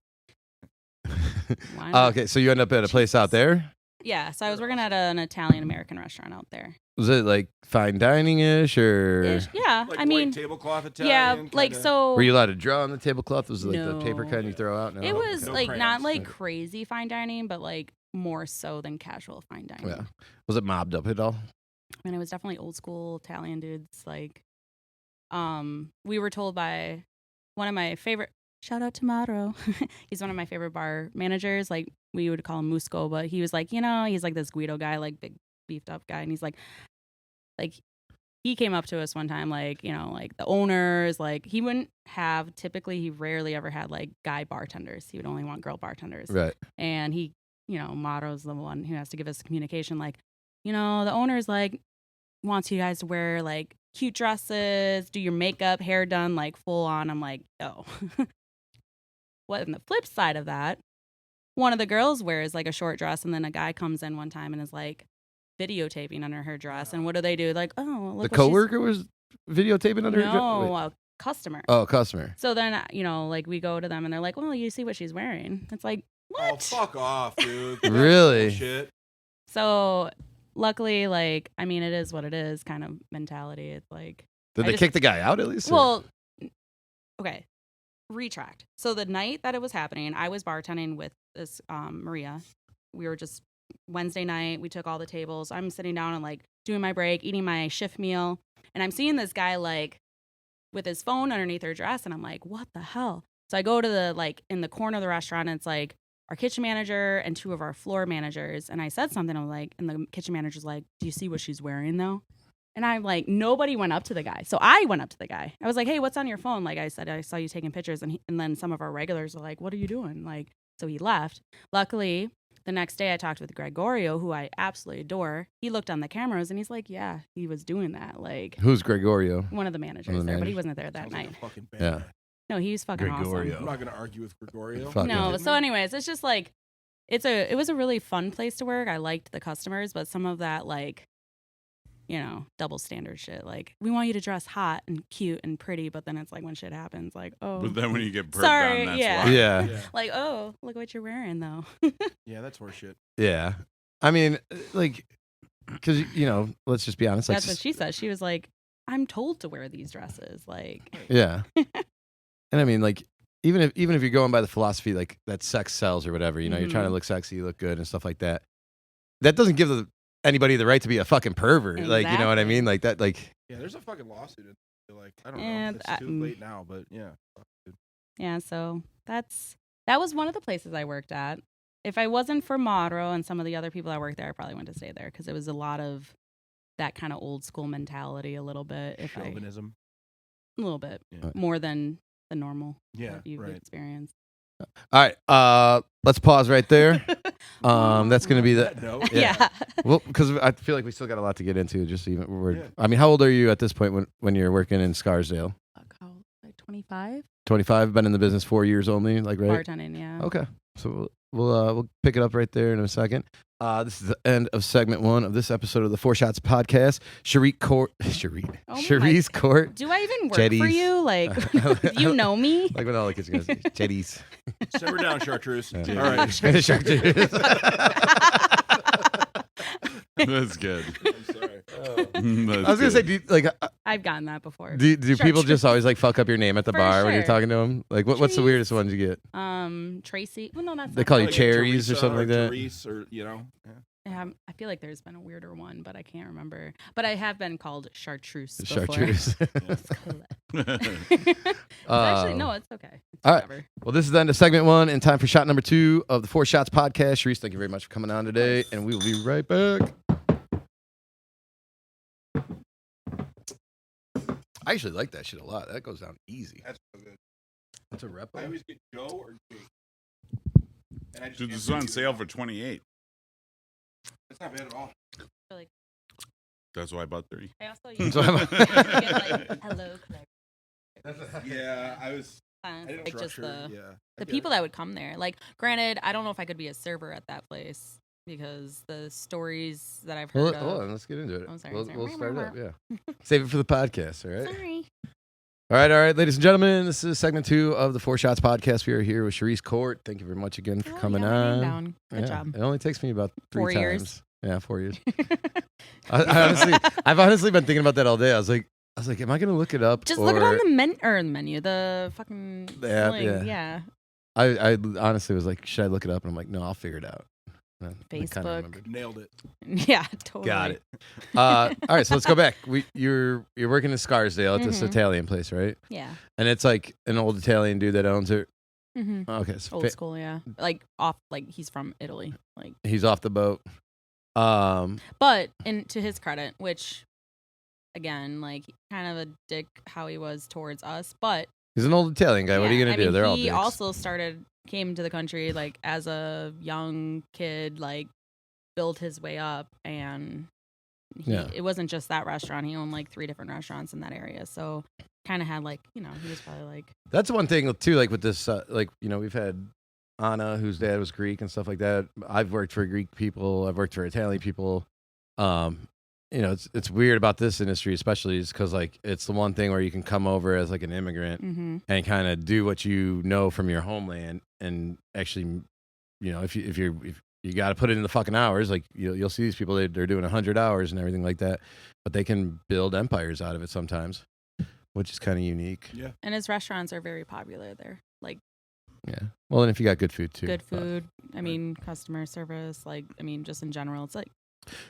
why Oh, not? okay, so you end up at a place out there. Yeah. So I was working at an Italian American restaurant out there. Was it like fine dining ish, or Ish. Yeah. Like I mean, white tablecloth Italian. yeah. Like kinda. so. were you allowed to draw on the tablecloth? Was it like the paper No. kind you throw out? No? It was No like not crayons. like crazy fine dining, but like more so than casual fine dining. Yeah. Was it mobbed up at all? And it was definitely old school Italian dudes. Like, we were told by one of my favorite. Shout out to Mauro. He's one of my favorite bar managers. Like we would call him Musco, but he was like, he's like this Guido guy, like big beefed up guy, and he's like he came up to us one time, like like the owners, like he wouldn't have. Typically, he rarely ever had like guy bartenders. He would only want girl bartenders. Right. And he, Motto's the one who has to give us communication. Like, the owner's like wants you guys to wear like cute dresses, do your makeup, hair done, like full on. I'm like, yo. What on the flip side of that, one of the girls wears like a short dress, and then a guy comes in one time and is like videotaping under her dress. And what do they do? Like, oh, look The what she's- coworker was videotaping under her No, dress? a customer. Oh, customer. So then, like we go to them and they're like, well, you see what she's wearing. It's like, what? Oh, fuck off, dude. Really? Shit. So, luckily, like, I mean, it is what it is kind of mentality. It's like, Did they kick the guy out at least? well, okay, retract. So the night that it was happening, I was bartending with this Maria. We were just Wednesday night. We took all the tables. I'm sitting down and like doing my break, eating my shift meal, and I'm seeing this guy like with his phone underneath her dress, and I'm like, what the hell? So I go to the like in the corner of the restaurant, and it's like our kitchen manager and 2 of our floor managers. And I said something, I'm like, and the kitchen manager's like, do you see what she's wearing though? And I'm like, nobody went up to the guy. So I went up to the guy. I was like, hey, what's on your phone? Like I said, I saw you taking pictures. And then some of our regulars were like, what are you doing? Like, so he left. Luckily, the next day I talked with Gregorio, who I absolutely adore. He looked on the cameras and he's like, yeah, he was doing that. Like, who's Gregorio? one of the managers there, but he wasn't there that Sounds night. like a fucking bad Yeah. guy. No, he was fucking Gregorio. awesome. I'm not gonna argue with Gregorio. Fuck No, yeah. so anyways, it's just like it was a really fun place to work. I liked the customers, but some of that like, you know, double standard shit. Like, we want you to dress hot and cute and pretty, but then it's like when shit happens, like, oh, But then when you get perked Sorry, on, that's yeah. why. Yeah. like, oh, look what you're wearing though. Yeah, that's horseshit. Yeah. I mean, like, because, you know, let's just be honest. Like, That's what she said. She was like, I'm told to wear these dresses. Like, yeah. And I mean, like, even if you're going by the philosophy, like, that sex sells or whatever, you know, you're trying to look sexy, you look good and stuff like that. That doesn't give anybody the right to be a fucking pervert. Like, you know what I mean? Like, that, like. Yeah, there's a fucking lawsuit. Like, I don't And, know. It's too late now, but yeah. Fuck, dude. yeah, so that was one of the places I worked at. If I wasn't for Modro and some of the other people that worked there, I probably wouldn't have stayed there because it was a lot of that kind of old school mentality a little bit. Chauvinism. A little bit. Yeah. More than the normal Yeah, that you've right. experienced. All right. Let's pause right there. That's going to be the. That note. Yeah. Well, because I feel like we still got a lot to get into. Just even, Yeah. I mean, how old are you at this point when you're working in Scarsdale? Like 25? 25. Been in the business 4 years only, like right? Bartending, yeah. Okay, so we'll pick it up right there in a second. This is the end of segment 1 of this episode of the 4 Shots podcast. Cherise Court. Do I even work Jetties. for you? Like, you know me? Like when all the kids are going to say, Cherise. Simmer down, chartreuse. Yeah. All right. Chartreuse. That's good. I'm sorry. I was going to say, I've gotten that before. do people just always like fuck up your name at the For bar when you're sure. talking to them? Like, what's the Cherise. weirdest ones you get? Tracy. Well, no, that's They not call you right. Cherries or Teresa something like that? Therese or, you know. Yeah. I feel like there's been a weirder one, but I can't remember. But I have been called chartreuse before. Chartreuse. Actually, no, it's okay. It's all right. whatever. Well, this is the end of segment 1 and time for shot number 2 of the 4 Shots podcast. Cherise, thank you very much for coming on today, and we will be right back. I actually like that shit a lot. That goes down easy. That's so good. That's a rep. I always get Joe or Jake. And I just Dude, can't this is on figure sale it for out. 28. That's not bad at all. That's why I bought 3. I also use So I'm- like, hello, Claire. Yeah, I was. I Like didn't just structure. the Yeah. the people that would come there. Like, granted, I don't know if I could be a server at that place because the stories that I've heard Hold of. on, let's get into it. Oh, sorry, we'll sorry. start it up, yeah. Save it for the podcast, all right? Sorry. All right, ladies and gentlemen. This is segment 2 of the 4 Shots podcast. We are here with Cherise Court. Thank you very much again for coming yeah, my name on. down. Good Yeah, job. It only takes me about 3 4 times. years. Yeah, 4 years. I've honestly been thinking about that all day. I was like, am I gonna look it up? Just look it on the menu, the fucking The app, thing. yeah. I honestly was like, should I look it up? And I'm like, no, I'll figure it out. And I kinda Facebook. remembered. Nailed it. Yeah, totally. Got it. All right, so let's go back. You're working in Scarsdale at this Mhm. Italian place, right? Yeah. And it's like an old Italian dude that owns it. Mm-hmm. Okay, so Old school, yeah. Like he's from Italy. Like, he's off the boat. but to his credit, which again, like kind of a dick how he was towards us, but He's an old Italian guy. What are you yeah, gonna do? mean, They're all he dicks. also came to the country like as a young kid, like built his way up, and it wasn't just that restaurant. He owned like 3 different restaurants in that area, so kind of had like, you know, he was probably like. That's one thing too. Like with this, like, you know, we've had Anna, whose dad was Greek and stuff like that. I've worked for Greek people. I've worked for Italian people. You know, it's weird about this industry, especially is because like it's the one thing where you can come over as like an immigrant Mm-hmm. and kind of do what you know from your homeland, and actually, you know, if you got to put it in the fucking hours. Like you'll see these people, they're doing 100 hours and everything like that, but they can build empires out of it sometimes, which is kind of unique. Yeah. And his restaurants are very popular there. Like, yeah. Well, and if you got good food too. good food. I mean, customer service. Like, I mean, just in general, it's like.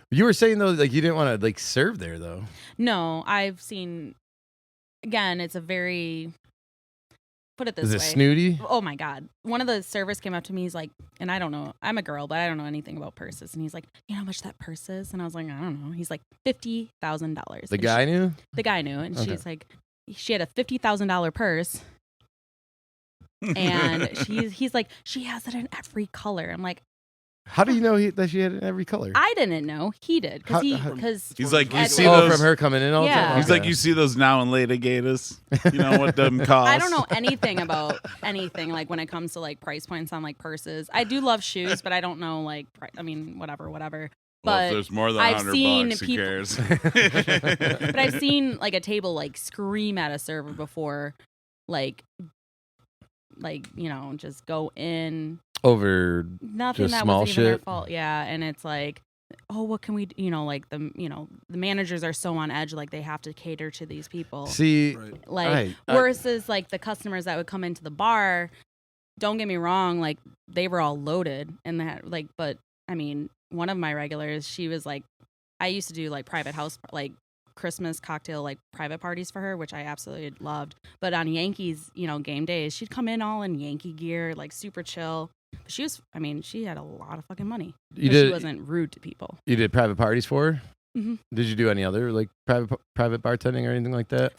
You were saying though, like you didn't want to like serve there though. No, I've seen. Again, it's a very. Put it this way. Is it snooty? Oh my God. One of the servers came up to me. He's like, and I don't know. I'm a girl, but I don't know anything about purses. And he's like, you know how much that purse is? And I was like, I don't know. He's like, $50,000. The guy knew? The guy knew. And Okay. she's like, she had a $50,000 purse. And he's like, she has it in every color. I'm like, How do you know that she had it in every color? I didn't know. He did. How- Because He's like, you at see the- those. from her coming in all the Yeah. time? He's like, you see those now and later gators. You know what them cost? I don't know anything about anything like when it comes to like price points on like purses. I do love shoes, but I don't know like I mean whatever. Well, But if there's more than I've 100 seen bucks, who people- cares? but I've seen like a table like scream at a server before, like you know, just go in over nothing Just that small wasn't even their shit? fault. Yeah, and it's like, oh, what can we do? You know, like the managers are so on edge, like they have to cater to these people. see. Right. Like versus like the customers that would come into the bar. Don't get me wrong, like they were all loaded and that like, but I mean, one of my regulars, she was like, I used to do like private house, like Christmas cocktail, like private parties for her, which I absolutely loved. But on Yankees, you know, game days, she'd come in all in Yankee gear, like super chill. But she was, I mean, she had a lot of fucking money. You But she did. wasn't rude to people. You did private parties for her? Mhm. Did you do any other like private bartending or anything like that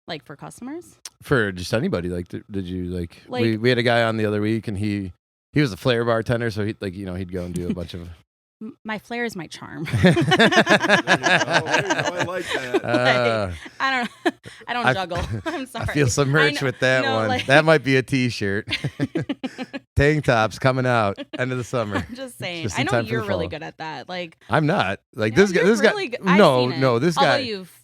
Like for customers. for just anybody? Like, did you like? Like- we had a guy on the other week, and he was a flair bartender, so he like he'd go and do a bunch of. My flair is my charm. There you go. I like that. I don't I- juggle. I'm sorry. I feel some merch know- with that no, one. like- That might be a T-shirt. Tank tops coming out end of the summer. I'm just saying. Just I in know time for you're the really fall. good at that. Like I'm not like yeah, this guy. you're This really guy. good. I've No, seen it. no. This Although guy. you've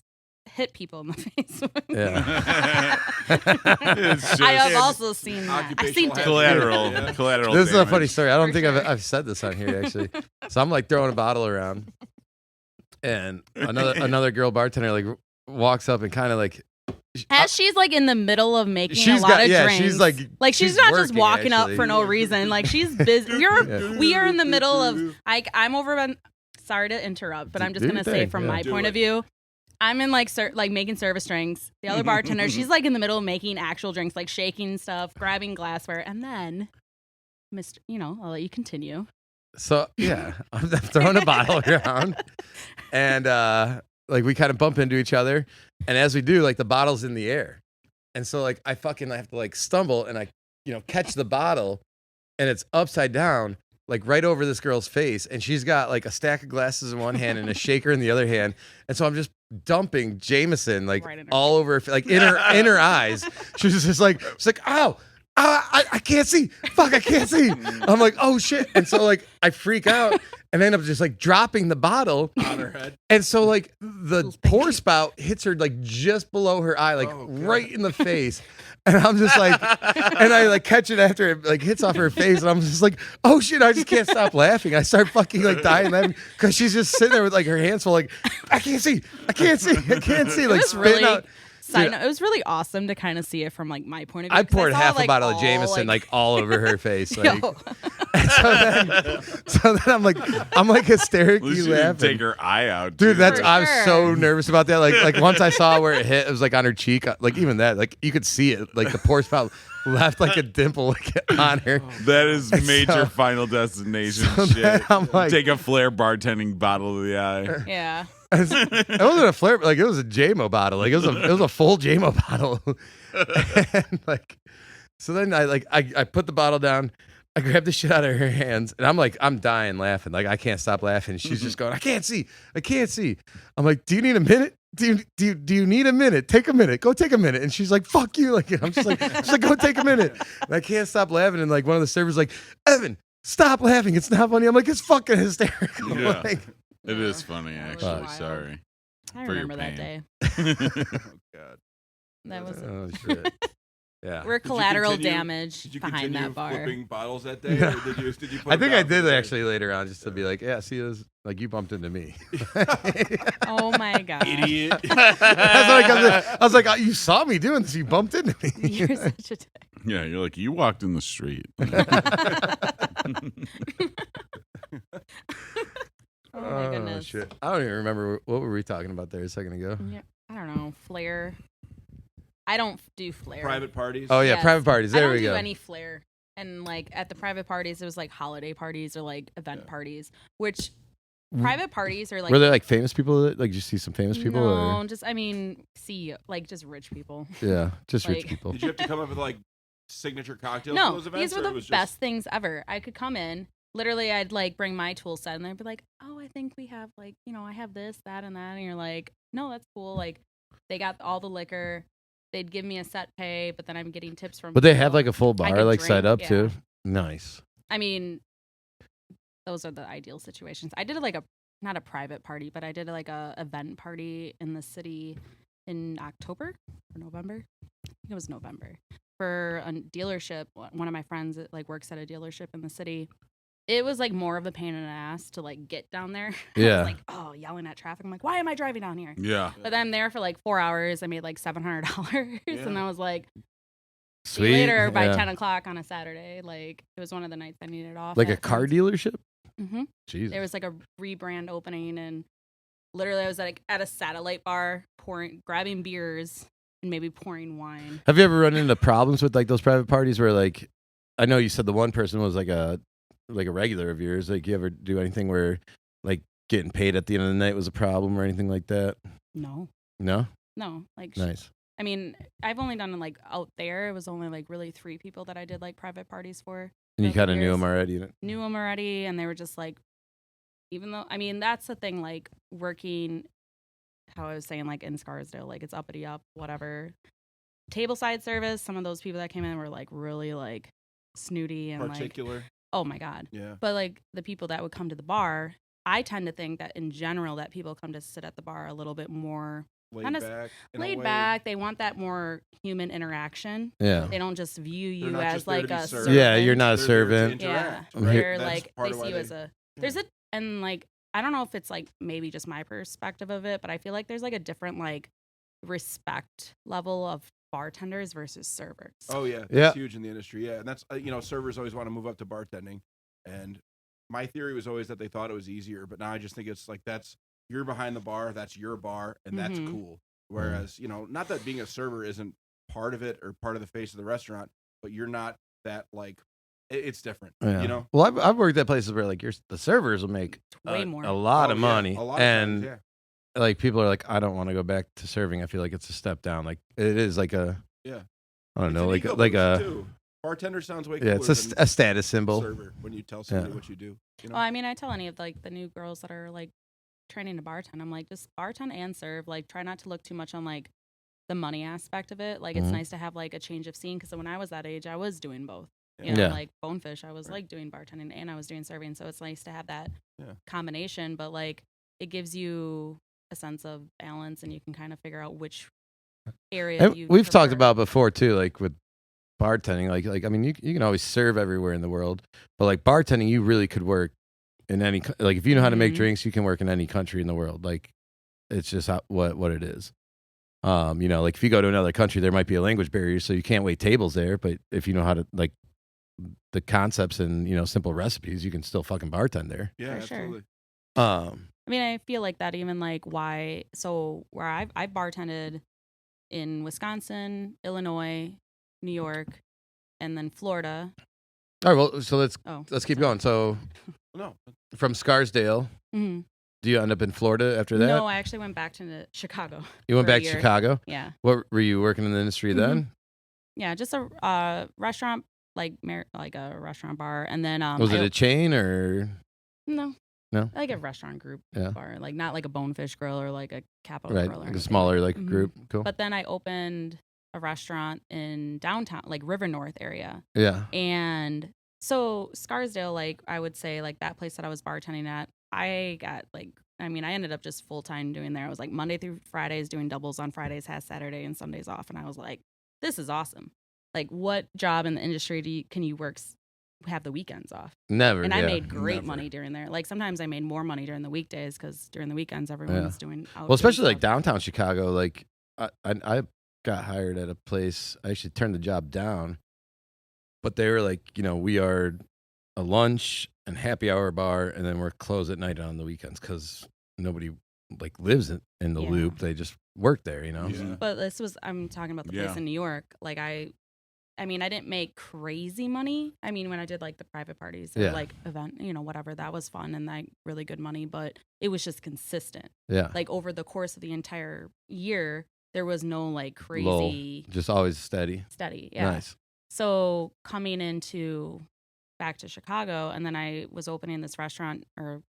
hit people in the face. Yeah. It's just I have also seen that. I've Occupational seen hazard. it. collateral. Yeah. Collateral. This is a damage. funny story. I don't For think sure. I've said this on here actually. So I'm like throwing a bottle around, and another girl bartender like walks up and kind of like. As she's like in the middle of making She's a lot got- of yeah, drinks. she's like she's not just working, walking up actually. for no reason. Like she's busy. We are in the middle of. I'm over. Sorry to interrupt, but I'm just Do gonna your say thing, from yeah. my Do point it. of view. I'm in like making service drinks. The other bartender, she's like in the middle of making actual drinks, like shaking stuff, grabbing glassware, and then, Mr. I'll let you continue. So yeah, I'm throwing a bottle around, and like we kind of bump into each other, and as we do, like the bottle's in the air, and so like I have to like stumble and I catch the bottle, and it's upside down, like right over this girl's face, and she's got like a stack of glasses in one hand and a shaker in the other hand, and so I'm just dumping Jameson like Right in her all over, like in her eyes. She's just like ow. I can't see. Fuck, I can't see. I'm like, oh shit. And so like I freak out and end up just like dropping the bottle On her head. And so like the pour spout hits her like just below her eye, like Oh, God. right in the face. And I'm just like, and I like catch it after it like hits off her face, and I'm just like, oh shit, I just can't stop laughing. I start fucking like dying laughing because she's just sitting there with like her hands full, like, I can't see, I can't see, I can't see, like was spitting really- out. Side note, it was really awesome to kind of see it from like my point of view. I 'cause poured saw, half a like, bottle of all, Jameson like all over her face. Like, Yo. so then I'm like At hysterically least you didn't laughing. take her eye out, Dude, too. that's For I was so sure. nervous about that. Like once I saw where it hit, it was like on her cheek. Like even that, like you could see it. Like the pour spout left like a dimple like on her. That is major So- Final Destination So then shit. I'm like, Take a Flair bartending bottle to the eye. Yeah. it wasn't a flare, like it was a JMO bottle. Like it was a full JMO bottle. And like, so then I put the bottle down. I grabbed the shit out of her hands, and I'm dying laughing. Like I can't stop laughing. She's just going, I can't see. I'm like, do you need a minute? Do you need a minute? Take a minute. Go take a minute. And she's like, fuck you. Like I'm just like, go take a minute. And I can't stop laughing. And like one of the servers like, Evan, stop laughing. It's not funny. I'm like, it's fucking hysterical. Yeah. Like, It is funny, actually. Wild. Sorry. I For your remember that pain. day. Oh, God. That was oh shit. Yeah. We're Did you collateral continue- damage Did you behind continue that bar. flipping bottles that day, or did you put I them think I down for did the day? actually later on, just to be like, yeah, see, it was like you bumped into me. Oh my god. Idiot. I was like, oh, you saw me doing this. You bumped into me. You're such a dick. Yeah, you're like, you walked in the street. Oh my goodness. Shit. I don't even remember what were we talking about there a second ago. Yeah, I don't know. Flair. I don't do flair. Private parties. Oh yeah, Yes. private parties. I There don't we do go. any flair. And like at the private parties, it was like holiday parties or like event parties, which private parties are like. Were there like famous people? Like, did you see some famous people? No, Or? just I mean, like just rich people. Yeah, just rich like- people. Did you have to come up with like signature cocktails for No, those events? these were or it the was just- best things ever. I could come in. Literally, I'd like bring my tool set, and they'd be like, "Oh, I think we have like, I have this, that, and that." And you're like, "No, that's cool." Like, they got all the liquor. They'd give me a set pay, but then I'm getting tips from. But they people. have like a full I bar could like set drink, up yeah. too. Nice. I mean, those are the ideal situations. I did like not a private party, but I did like a event party in the city in October or November. I think it was November for a dealership. One of my friends that like works at a dealership in the city. It was like more of a pain in the ass to like get down there. I Yeah. was like, oh, yelling at traffic. I'm like, why am I driving down here? Yeah. But then I'm there for like 4 hours. I made like $700, Yeah. and I was like, see Sweet. you later by Yeah. 10 o'clock on a Saturday. Like it was one of the nights I needed off. Like a car dealership. Mm-hmm. Jesus. There was like a rebrand opening, and literally I was like at a satellite bar grabbing beers and maybe pouring wine. Have you ever run into problems with like those private parties where like, I know you said the one person was like a regular of yours. Like, you ever do anything where like getting paid at the end of the night was a problem or anything like that? No, No. like Nice. I mean, I've only done like out there. It was only like really 3 people that I did like private parties for. And you over kind of the knew years. them already. Knew them already, and they were just like, even though I mean that's the thing, like working, how I was saying, like in Scarsdale, like it's uppity up, whatever. Tableside service. Some of those people that came in were like really like snooty and like, particular. oh my god. Yeah. But like the people that would come to the bar, I tend to think that in general that people come to sit at the bar a little bit more Laid kinda back. in a laid way. back. They want that more human interaction. Yeah. They don't just view They're you not as just there to like be a served. servant. Yeah, you're not a They're there to servant. Yeah, interact, right? where That's like part they of why see you as a there's a and like I don't know if it's like maybe just my perspective of it, but I feel like there's like a different like respect level of bartenders versus servers. Oh yeah, that's Yeah. huge in the industry. Yeah, and that's servers always want to move up to bartending, and my theory was always that they thought it was easier, but now I just think it's like you're behind the bar, that's your bar, and that's Mhm. cool. Whereas not that being a server isn't part of it or part of the face of the restaurant, but you're not that like it's different. Yeah. You know, Well, I've worked at places where like the servers will make Way more. a lot Oh, of yeah, money, a lot and of times, yeah. like people are like, I don't want to go back to serving. I feel like it's a step down. Like it is like a, Yeah. I don't It's know, an like ego like boost, a, too. Bartender sounds way yeah, cooler it's than a status symbol. server when you tell somebody Yeah. what you do. You know? Well, I mean, I tell any of like the new girls that are like training to bartend, I'm like, just bartend and serve. Like, try not to look too much on like the money aspect of it. Like, it's Mhm. nice to have like a change of scene because when I was that age, I was doing both. You know, Yeah. like Bonefish, I was like doing bartending and I was doing serving. So it's nice to have that Yeah. combination. But like, it gives you a sense of balance, and you can kind of figure out which area And you. we've talked prefer. about before too, like with bartending. Like I mean, you can always serve everywhere in the world, but like bartending, you really could work in any like if you know how to make Mhm. drinks, you can work in any country in the world. Like it's just what it is. Like if you go to another country, there might be a language barrier, so you can't wait tables there. But if you know how to like the concepts and simple recipes, you can still fucking bartend there. yeah, for sure. absolutely. I mean, I feel like that even like why. So where I've bartended in Wisconsin, Illinois, New York, and then Florida. All right, well, so let's Oh, keep sorry. going. So No, from Scarsdale, Mhm. do you end up in Florida after that? No, I actually went back to Chicago. You went for a back to year. Chicago. Yeah, What were you working in the industry then? yeah, just a restaurant, like a restaurant bar, and then Was it a chain or no, No? like a restaurant group Yeah. bar, like not like a Bonefish Grill or like a Capital right, Grill or like a anything. smaller like Mhm. group? Cool. But then I opened a restaurant in downtown, like River North area. Yeah. And so Scarsdale, like I would say, like that place that I was bartending at, I ended up just full time doing there. I was like Monday through Fridays doing doubles on Fridays, has Saturday and Sundays off. And I was like, this is awesome. Like, what job in the industry can you have the weekends off? Never. And yeah. I made great Never. money during there. Like, sometimes I made more money during the weekdays because during the weekends everyone's doing out. Well, especially like downtown Chicago. Like I got hired at a place. I actually turned the job down, but they were like, we are a lunch and happy hour bar, and then we're closed at night on the weekends because nobody like lives in the loop. They just work there, Yeah. But I'm talking about the place in New York. Like, I mean, I didn't make crazy money. I mean, when I did like the private parties or like event, whatever, that was fun and like really good money, but it was just consistent. Yeah. Like over the course of the entire year, there was no like crazy. Lull. Just always steady. Yeah. Nice. So coming back to Chicago, and then I was opening this restaurant or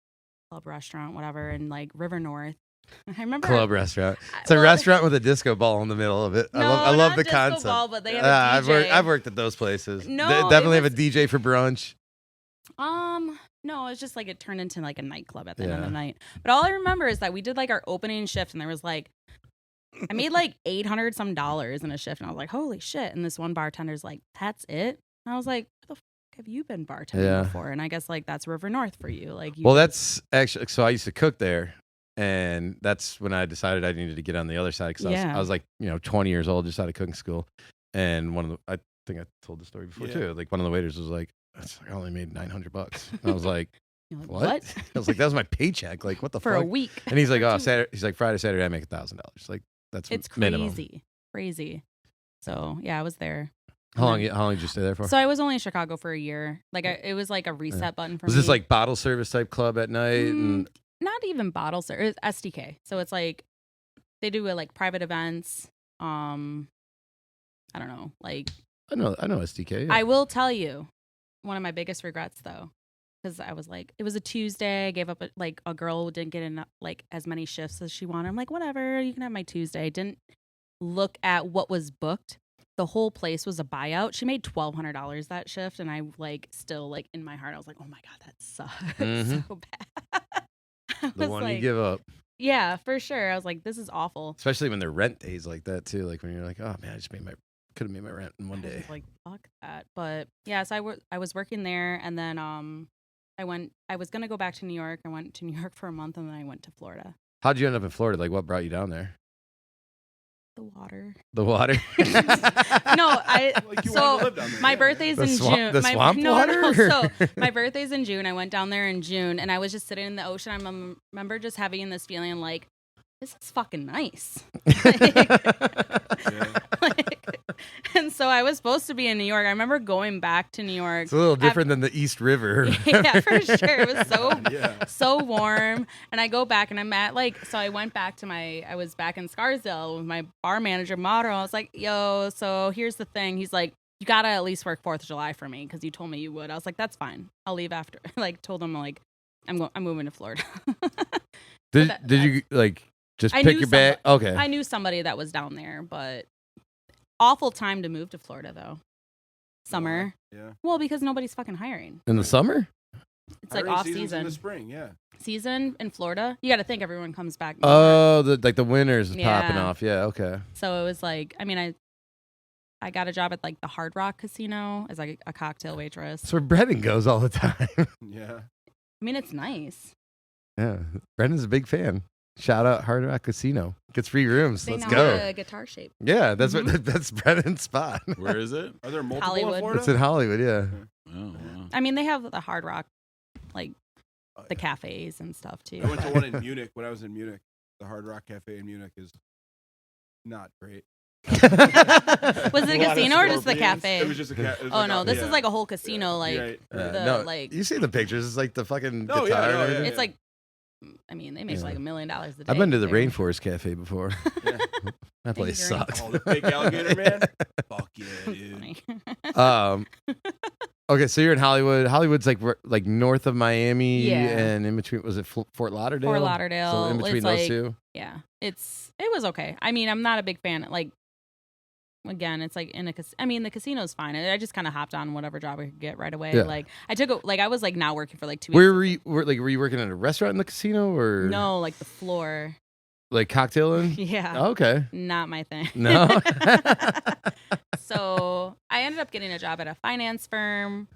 club restaurant, whatever, in like River North. I remember club restaurant. It's a restaurant with a disco ball in the middle of it. No, I love not the disco concept. ball, but they have a DJ. I've worked at those places. No, They definitely it have a DJ for brunch. No, it's just like it turned into like a nightclub at the end of the night. But all I remember is that we did like our opening shift, and there was like I made like $800 some in a shift, and I was like, holy shit! And this one bartender's like, that's it. And I was like, where the fuck have you been bartending before? And I guess like that's River North for you. Like, That's actually so I used to cook there. And that's when I decided I needed to get on the other side because I was like, 20 years old, just out of cooking school. And I think I told the story before too. Like one of the waiters was like, I only made $900. And I was like, what? I was like, that was my paycheck. Like, what the for fuck? a week? And he's like, he's like, Friday, Saturday, I make $1,000. Like, that's it's minimum. crazy. So yeah, I was there. How long did you stay there for? So I was only in Chicago for a year. Like it was like a reset button for me. Was this like bottle service type club at night? And not even bottle service, SDK. So it's like they do like private events. I don't know. Like I know SDK. Yeah. I will tell you, one of my biggest regrets though, because I was like, it was a Tuesday. I gave up a girl didn't get enough like as many shifts as she wanted. I'm like, whatever, you can have my Tuesday. Didn't look at what was booked. The whole place was a buyout. She made $1,200 that shift, and I like still like in my heart, I was like, oh my god, that sucks so bad. The one you give up. Yeah, for sure. I was like, this is awful. Especially when they're rent days like that too. Like when you're like, oh man, I just could have made my rent in one day. Like fuck that. But yeah, so I was working there, and then I was gonna go back to New York. I went to New York for a month, and then I went to Florida. How'd you end up in Florida? Like what brought you down there? The water. The water? No, my birthday's in June. The swamp water? No. So my birthday's in June. I went down there in June, and I was just sitting in the ocean. I remember just having this feeling like, this is fucking nice. And so I was supposed to be in New York. I remember going back to New York. It's a little different than the East River. Yeah, for sure. It was so warm. And I go back and I'm at so I went back to I was back in Scarsdale with my bar manager, Mauro. I was like, yo, so here's the thing. He's like, you got to at least work 4th of July for me because you told me you would. I was like, that's fine. I'll leave after. Told him I'm moving to Florida. Did you just pick your bag? Okay. I knew somebody that was down there, but awful time to move to Florida though. Summer. Yeah. Well, because nobody's fucking hiring. In the summer? It's like off season. In the spring, yeah. Season in Florida. You got to think everyone comes back. Oh, the winters is popping off. Yeah, okay. So it was I got a job at the Hard Rock Casino as a cocktail waitress. That's where Brendan goes all the time. Yeah. I mean, it's nice. Yeah. Brendan's a big fan. Shout out Hard Rock Casino. Gets free rooms. Let's go. A guitar shape. Yeah, that's that's Brendan's spot. Where is it? Are there multiple Hollywood. in Florida? It's in Hollywood, yeah. Oh, wow. I mean, they have the Hard Rock, the cafes and stuff too. I went to one in Munich when I was in Munich. The Hard Rock Cafe in Munich is not great. Was it a casino or just the cafe? It was just a cafe. Oh no, this is like a whole casino. You see the pictures? It's like the fucking guitar. Yeah, and everything. It's like, I mean, they make $1 million a day. I've been to the Rainforest Cafe before. Yeah. That place sucks. Oh, the big alligator man. Fuck yeah, dude. Okay, so you're in Hollywood. Hollywood's like north of Miami, Yeah. and in between was it Fort Lauderdale? Fort Lauderdale. So in between It's those two. Yeah, it was okay. I mean, I'm not a big fan. Again, it's the casino's fine. I just kind of hopped on whatever job I could get right away. Yeah. I took I was now working for 2 weeks. Were you working at a restaurant in the casino or No, the floor. Like cocktailing? Yeah. Oh, okay. Not my thing. No. So I ended up getting a job at a finance firm.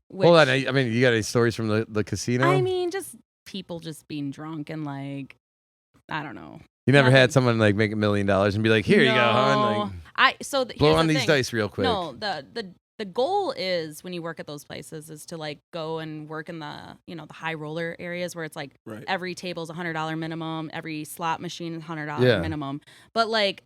Which, Hold on. I mean, you got any stories from the casino? I mean, just people just being drunk and like, I don't know. You never nothing. had someone like make $1 million and be like, "Here you go, hon." Like, blow here's on the these thing. dice real quick. No, the goal is when you work at those places is to like go and work in the the high roller areas where it's like every table's $100 minimum, every slot machine is $100 minimum. But like,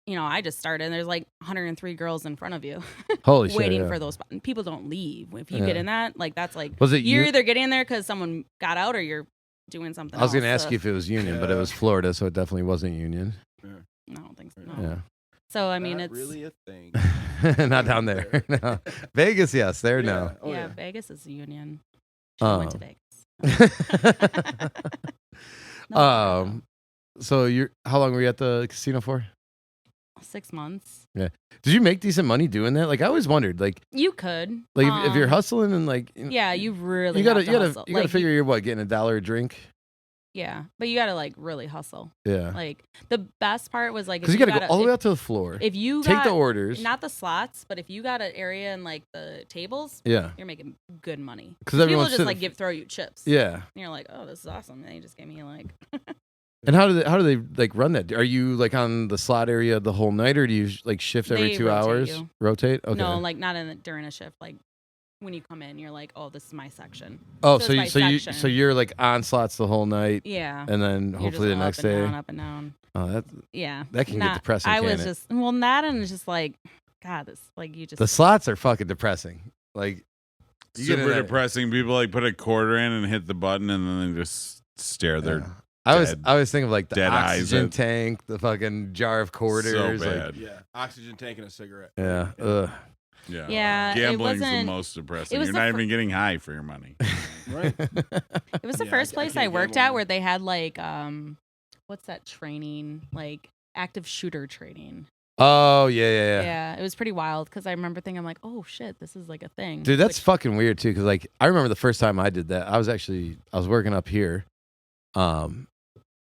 I just started and there's like 103 girls in front of you. Holy shit! Waiting for those. People don't leave if you get in that. Like that's like Was it you're either getting in there because someone got out or you're doing something. I was going to ask you if it was union, but it was Florida, so it definitely wasn't union. I don't think so. No. No. So I mean, Not it's really a thing. Not down there. No. Vegas, yes, there now. Oh, yeah. Vegas is a union. She went to Vegas. So how long were you at the casino for? 6 months. Yeah. Did you make decent money doing that? Like I always wondered, like you could, like if you're hustling and like you really you gotta hustle. you gotta figure you're getting $1 a drink. Yeah, but you gotta like really hustle. Yeah. Like the best part was like because you gotta go all the way out to the floor. If you take the orders, not the slots, but if you got an area and like the tables, you're making good money. Because people just like throw you chips. Yeah. And you're like, oh, this is awesome. And they just gave me like. And how do they like run that? Are you like on the slot area the whole night, or do you like shift every 2 hours? You. Rotate? Okay. No, like not during a shift. Like when you come in, you're like, oh, this is my section. Oh, so you're like on slots the whole night. Yeah. And then hopefully the next day. Up and down. Oh, that can get depressing. I was just that and it's just like, God, this like you just the slots are fucking depressing. Like super depressing. People like put a quarter in and hit the button and then they just stare their. I was thinking of like the oxygen eyes tank, the fucking jar of quarters. So bad. Like, oxygen tank and a cigarette. Yeah. Ugh. Yeah. Gambling's the most depressing. You're not even getting high for your money. Right. It was the first place I worked at where they had like what's that training? Like active shooter training. Oh yeah. Yeah, it was pretty wild because I remember thinking, I'm like, oh shit, this is like a thing. Dude, that's fucking weird too. Because like I remember the first time I did that, I was working up here,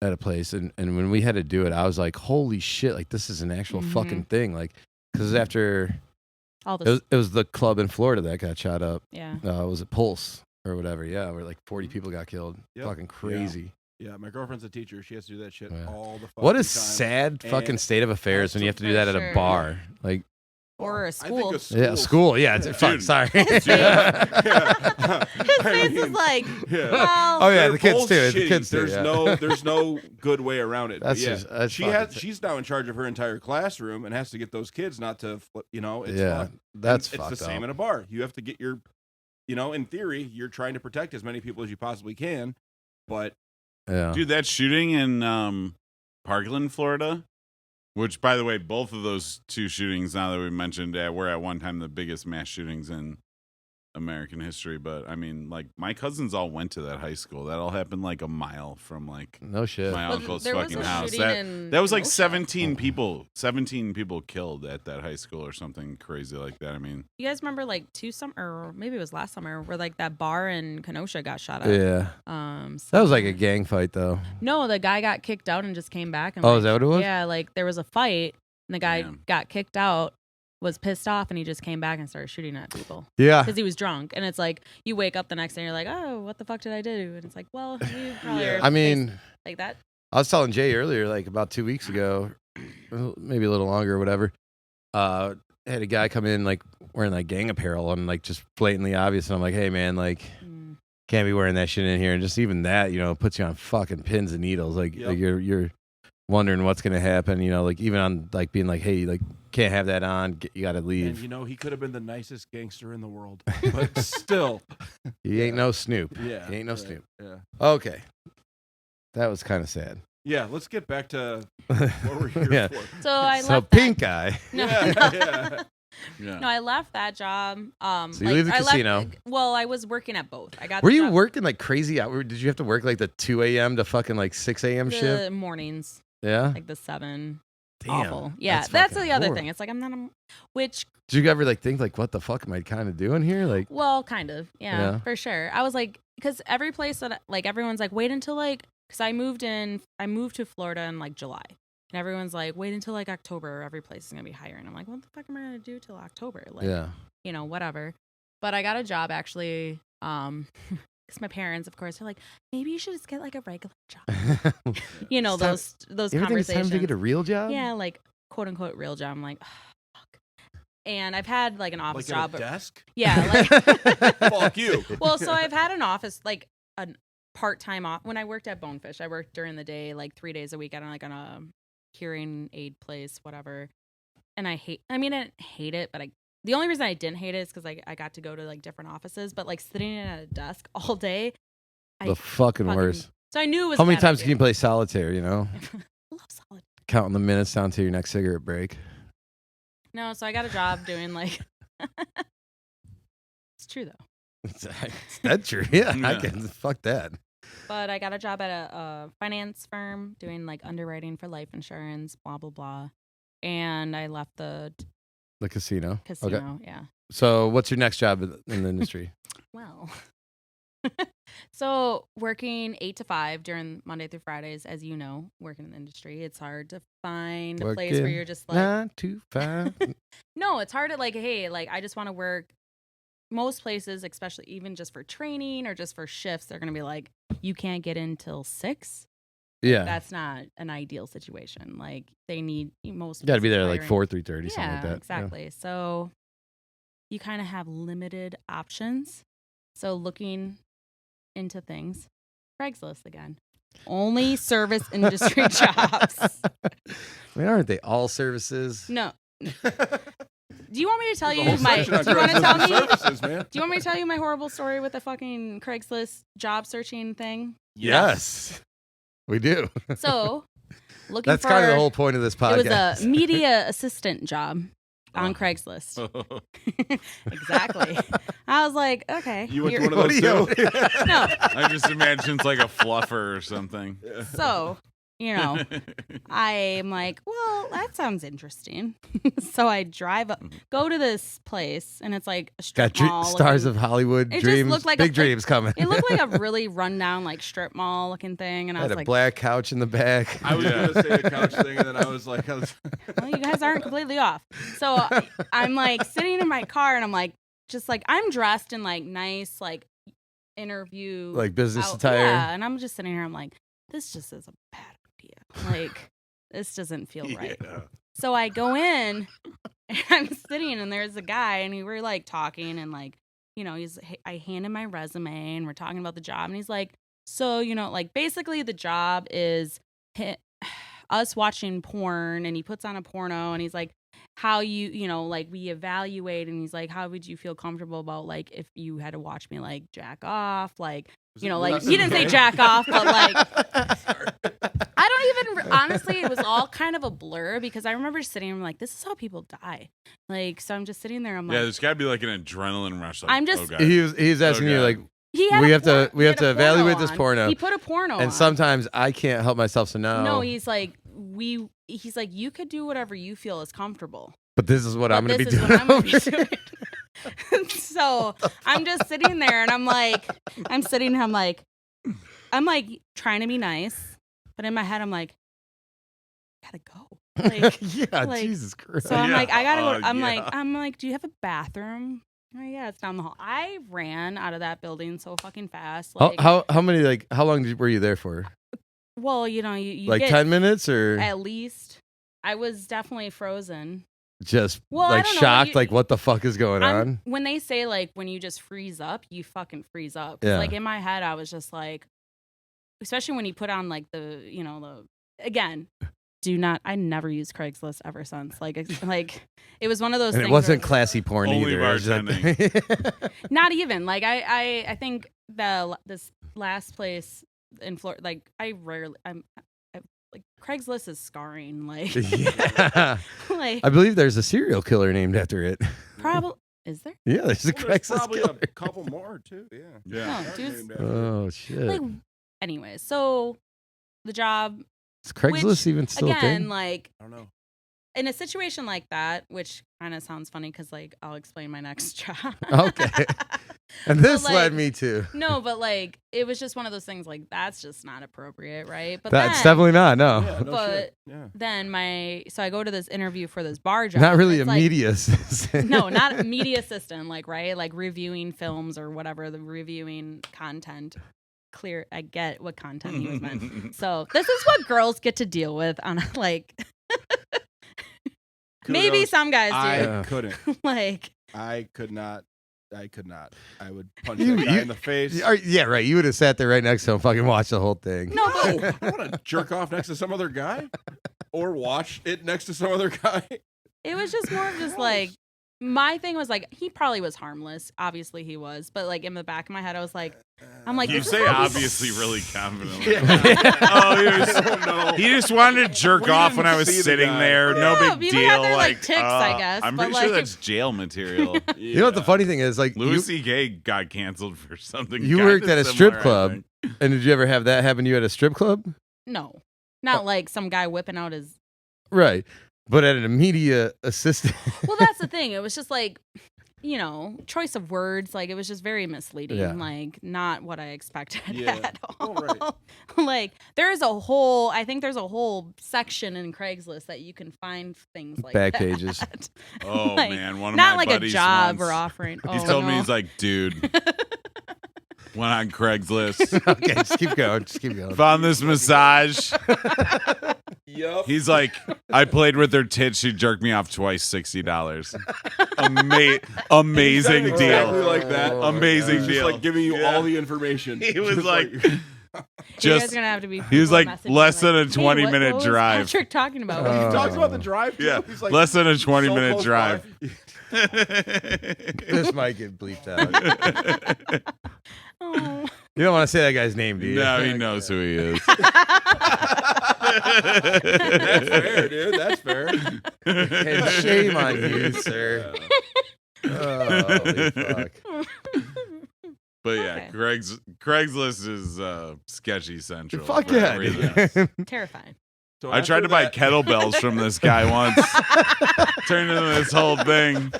at a place, and when we had to do it, I was like, holy shit, like this is an actual fucking thing. Like, because after all this, it was the club in Florida that got shot up. Yeah. Was it Pulse or whatever? Yeah, where like 40 people got killed. Yep. Fucking crazy. Yeah, my girlfriend's a teacher. She has to do that shit all the fucking What a time. sad fucking state of affairs when you have to do for that at sure. a bar. Like, or a school. Yeah, school. Yeah, fuck, sorry. His face is like, well, oh yeah, the kids both too. shitty. The kids too. There's no good way around it. That's she's now in charge of her entire classroom and has to get those kids not to, it's fun. That's it's fucked the same up. in a bar. You have to get your, in theory, you're trying to protect as many people as you possibly can, but dude, that shooting in Parkland, Florida. Which, by the way, both of those two shootings, now that we mentioned, were at one time the biggest mass shootings in American history. But, I mean, like, my cousins all went to that high school. That all happened, like, a mile from, like, no shit. my uncle's fucking house. That was, like, 17 people killed at that high school or something crazy like that. I mean. You guys remember, like, 2 summer, or maybe it was last summer, where, like, that bar in Kenosha got shot up. Yeah. That was, like, a gang fight, though. No, the guy got kicked out and just came back. And, is that what it was? Yeah, like, there was a fight, and the guy got kicked out, was pissed off, and he just came back and started shooting at people. Yeah. Because he was drunk. And it's like, you wake up the next day and you're like, oh, what the fuck did I do? And it's like, well, you probably are. I mean, like that. I was telling Jay earlier, like about 2 weeks ago, maybe a little longer or whatever, I had a guy come in like wearing like gang apparel and like just blatantly obvious. And I'm like, hey man, like can't be wearing that shit in here. And just even that, puts you on fucking pins and needles. Like, like you're wondering what's going to happen, like even on like being like, hey, like can't have that on. You got to leave. And he could have been the nicest gangster in the world, but still. He ain't no Snoop. Yeah. He ain't no Snoop. Yeah. Okay. That was kind of sad. Yeah, let's get back to what we're here for. So I left So pink eye. No, Yeah. No, I left that job. So you leave the casino. Well, I was working at both. Were you working like crazy hours? Did you have to work like the 2 a.m. to fucking like 6 a.m. shift? The mornings. Yeah. Like the 7. Damn. Awful. Yeah, that's the other thing. It's like I'm not which. Did you ever like think like what the fuck am I kind of doing here? Like. Well, kind of. Yeah, for sure. I was like, because every place that like everyone's like, wait until like, because I moved to Florida in like July. And everyone's like, wait until like October. Every place is going to be hiring. I'm like, what the fuck am I going to do till October? Like, you know, whatever. But I got a job actually. Because my parents, of course, are like, maybe you should just get like a regular job. You know, those conversations. It's time to get a real job? Yeah, like quote unquote real job. I'm like, oh, fuck. And I've had like an office job. Like a desk? Yeah. Like, fuck you. Well, so I've had an office, like a part-time off. When I worked at Bonefish, I worked during the day, like 3 days a week. On a hearing aid place, whatever. And I didn't hate it, but the only reason I didn't hate it is because I got to go to like different offices, but like sitting at a desk all day. The fucking worst. So I knew it was How many times can you play solitaire, you know? I love solitaire. Counting the minutes down to your next cigarette break. No, so I got a job doing like... It's true though. Is that true? Yeah. I can. Fuck that. But I got a job at a finance firm doing like underwriting for life insurance, blah, blah, blah. And I left the casino. Casino, yeah. So what's your next job in the industry? Well, so working 8 to 5 during Monday through Fridays, as you know, working in the industry, it's hard to find a place where you're just like 9 to 5. No, it's hard to like, hey, like I just want to work. Most places, especially even just for training or just for shifts, they're gonna be like, you can't get in till 6. Yeah, that's not an ideal situation. Like they need most. You got to be there like 4, 3:30, something like that. Exactly. Yeah. So you kind of have limited options. So looking into things, Craigslist again. Only service industry jobs. I mean, aren't they all services? No. Do you want me to tell you my? Do you want to tell me? Services, man. Do you want me to tell you my horrible story with the fucking Craigslist job searching thing? Yes. We do. So, That's kind of the whole point of this podcast. It was a media assistant job on Craigslist. Exactly. I was like, okay. You went to one of those too? No. I just imagine it's like a fluffer or something. So, you know, I'm like, well, that sounds interesting. So I drive up, go to this place, and it's like a strip mall. Stars of Hollywood dreams. Looked like big dreams coming. It looked like a really rundown, like strip mall looking thing, and I was had like, a black couch in the back. I was gonna say the couch thing, and then I was like, well, you guys aren't completely off. So I'm like sitting in my car, and I'm like, just like I'm dressed in like nice like interview like business attire. Yeah, and I'm just sitting here. I'm like, this just is a bad idea. Like, this doesn't feel right. Yeah. So I go in, and I'm sitting, and there's a guy, and we were like talking, and like, you know, I hand him my resume, and we're talking about the job, and he's like, so, you know, like basically the job is us watching porn, and he puts on a porno, and he's like, how you know, like we evaluate, and he's like, how would you feel comfortable about like if you had to watch me like jack off, like, you know, like he didn't say jack off, but like I don't even honestly, it was all kind of a blur because I remember sitting and I'm like, this is how people die. Like, so I'm just sitting there, I'm like, there's gotta be like an adrenaline rush. Like, I'm just he's asking you like, we have to evaluate this porno. He put a porno and on. Sometimes I can't help myself to know. No, he's like you could do whatever you feel is comfortable. But this is what I'm going to be doing. So I'm just sitting there and I'm like trying to be nice, but in my head I'm like, gotta go. Like, yeah, like, Jesus Christ. So I'm like, I gotta go. I'm like, do you have a bathroom? Oh, yeah, it's down the hall. I ran out of that building so fucking fast. Like, how many like how long were you there for? Well, you know, you like get 10 minutes or at least. I was definitely frozen. Just like shocked, like what the fuck is going on? When they say like when you just freeze up, you fucking freeze up. Yeah. Like in my head, I was just like, especially when you put on like again, I never used Craigslist ever since. Like it was one of those and things. It wasn't classy porn only either. bartending. Not even. Like I think this last place in Florida, like like Craigslist is scarring. Like, yeah. Like, I believe there's a serial killer named after it. Probably is there? Yeah, there's a Craigslist probably killer. a couple more too. Yeah. Yeah. Oh shit. Like, anyway, so the job. Is Craigslist even still a thing? Like, I don't know. in a situation like that, which kind of sounds funny because like I'll explain my next job. Okay. And this But, led like, me to. No, but like it was just one of those things like that's just not appropriate, right? But That's then, definitely not. No. Yeah, no but shit. Yeah. then so I go to this interview for this bar job. Not really a It's like, media assistant. No, not a media assistant, like right, like reviewing films or whatever, the reviewing content. Clear, I get what content he was meant. So this is what girls get to deal with on a, like. Maybe Kudos. some guys do. I couldn't. Like I could not. I would punch that guy in the face. Yeah, right. You would have sat there right next to him, fucking watched the whole thing. no, but No, I want to jerk off next to some other guy, or watch it next to some other guy. it was just more of just like my thing was like he probably was harmless. Obviously he was, but like in the back of my head I was like, I'm like You this is say how obviously really confidently. Oh, he just wanted to jerk We off when didn't I was see the sitting guy. there. No Yeah, big people deal. have their, like, tics, I guess, I'm but, pretty sure like- that's jail material. You know what the funny thing is? Like, Louis C.K. got canceled for something. you kinda worked at a similar, strip I club, think. and did you ever have that happen to you at a strip club? No. Not like some guy whipping out his Right. But at a media assistant. Well, that's the thing. It was just like, you know, choice of words. Like, it was just very misleading. Yeah. Like, not what I expected Yeah. at all. Oh, right. Like, I think there's a whole section in Craigslist that you can find things like Back that. pages. Oh Like, man, one of not my like a buddies job once, we're offering. He Oh, told me no. he's like, dude, went on Craigslist, Okay, just keep going. Just keep going. found this massage. Yup. He's like, I played with her tits. She jerked me off twice, $60. Amazing Exactly deal. like that. Amazing Just deal. like giving you Yeah. all the information. He was Just like, You guys just are gonna have to be. he was people like, messaging less than a hey, 20-minute what was drive. Patrick talking about? Oh. he talks about the drive. Too. Yeah, He's like, less than a so 20-minute close drive. by. This might get bleeped out. Oh. You don't want to say that guy's name, do you? No, he knows who he is. That's fair, dude. That's fair. And shame on you, sir. Holy fuck. But yeah, Okay. Craigslist is sketchy central. Fuck for yeah, everything. dude. Terrifying. So I tried after to buy that- kettlebells from this guy once. Turned into this whole thing.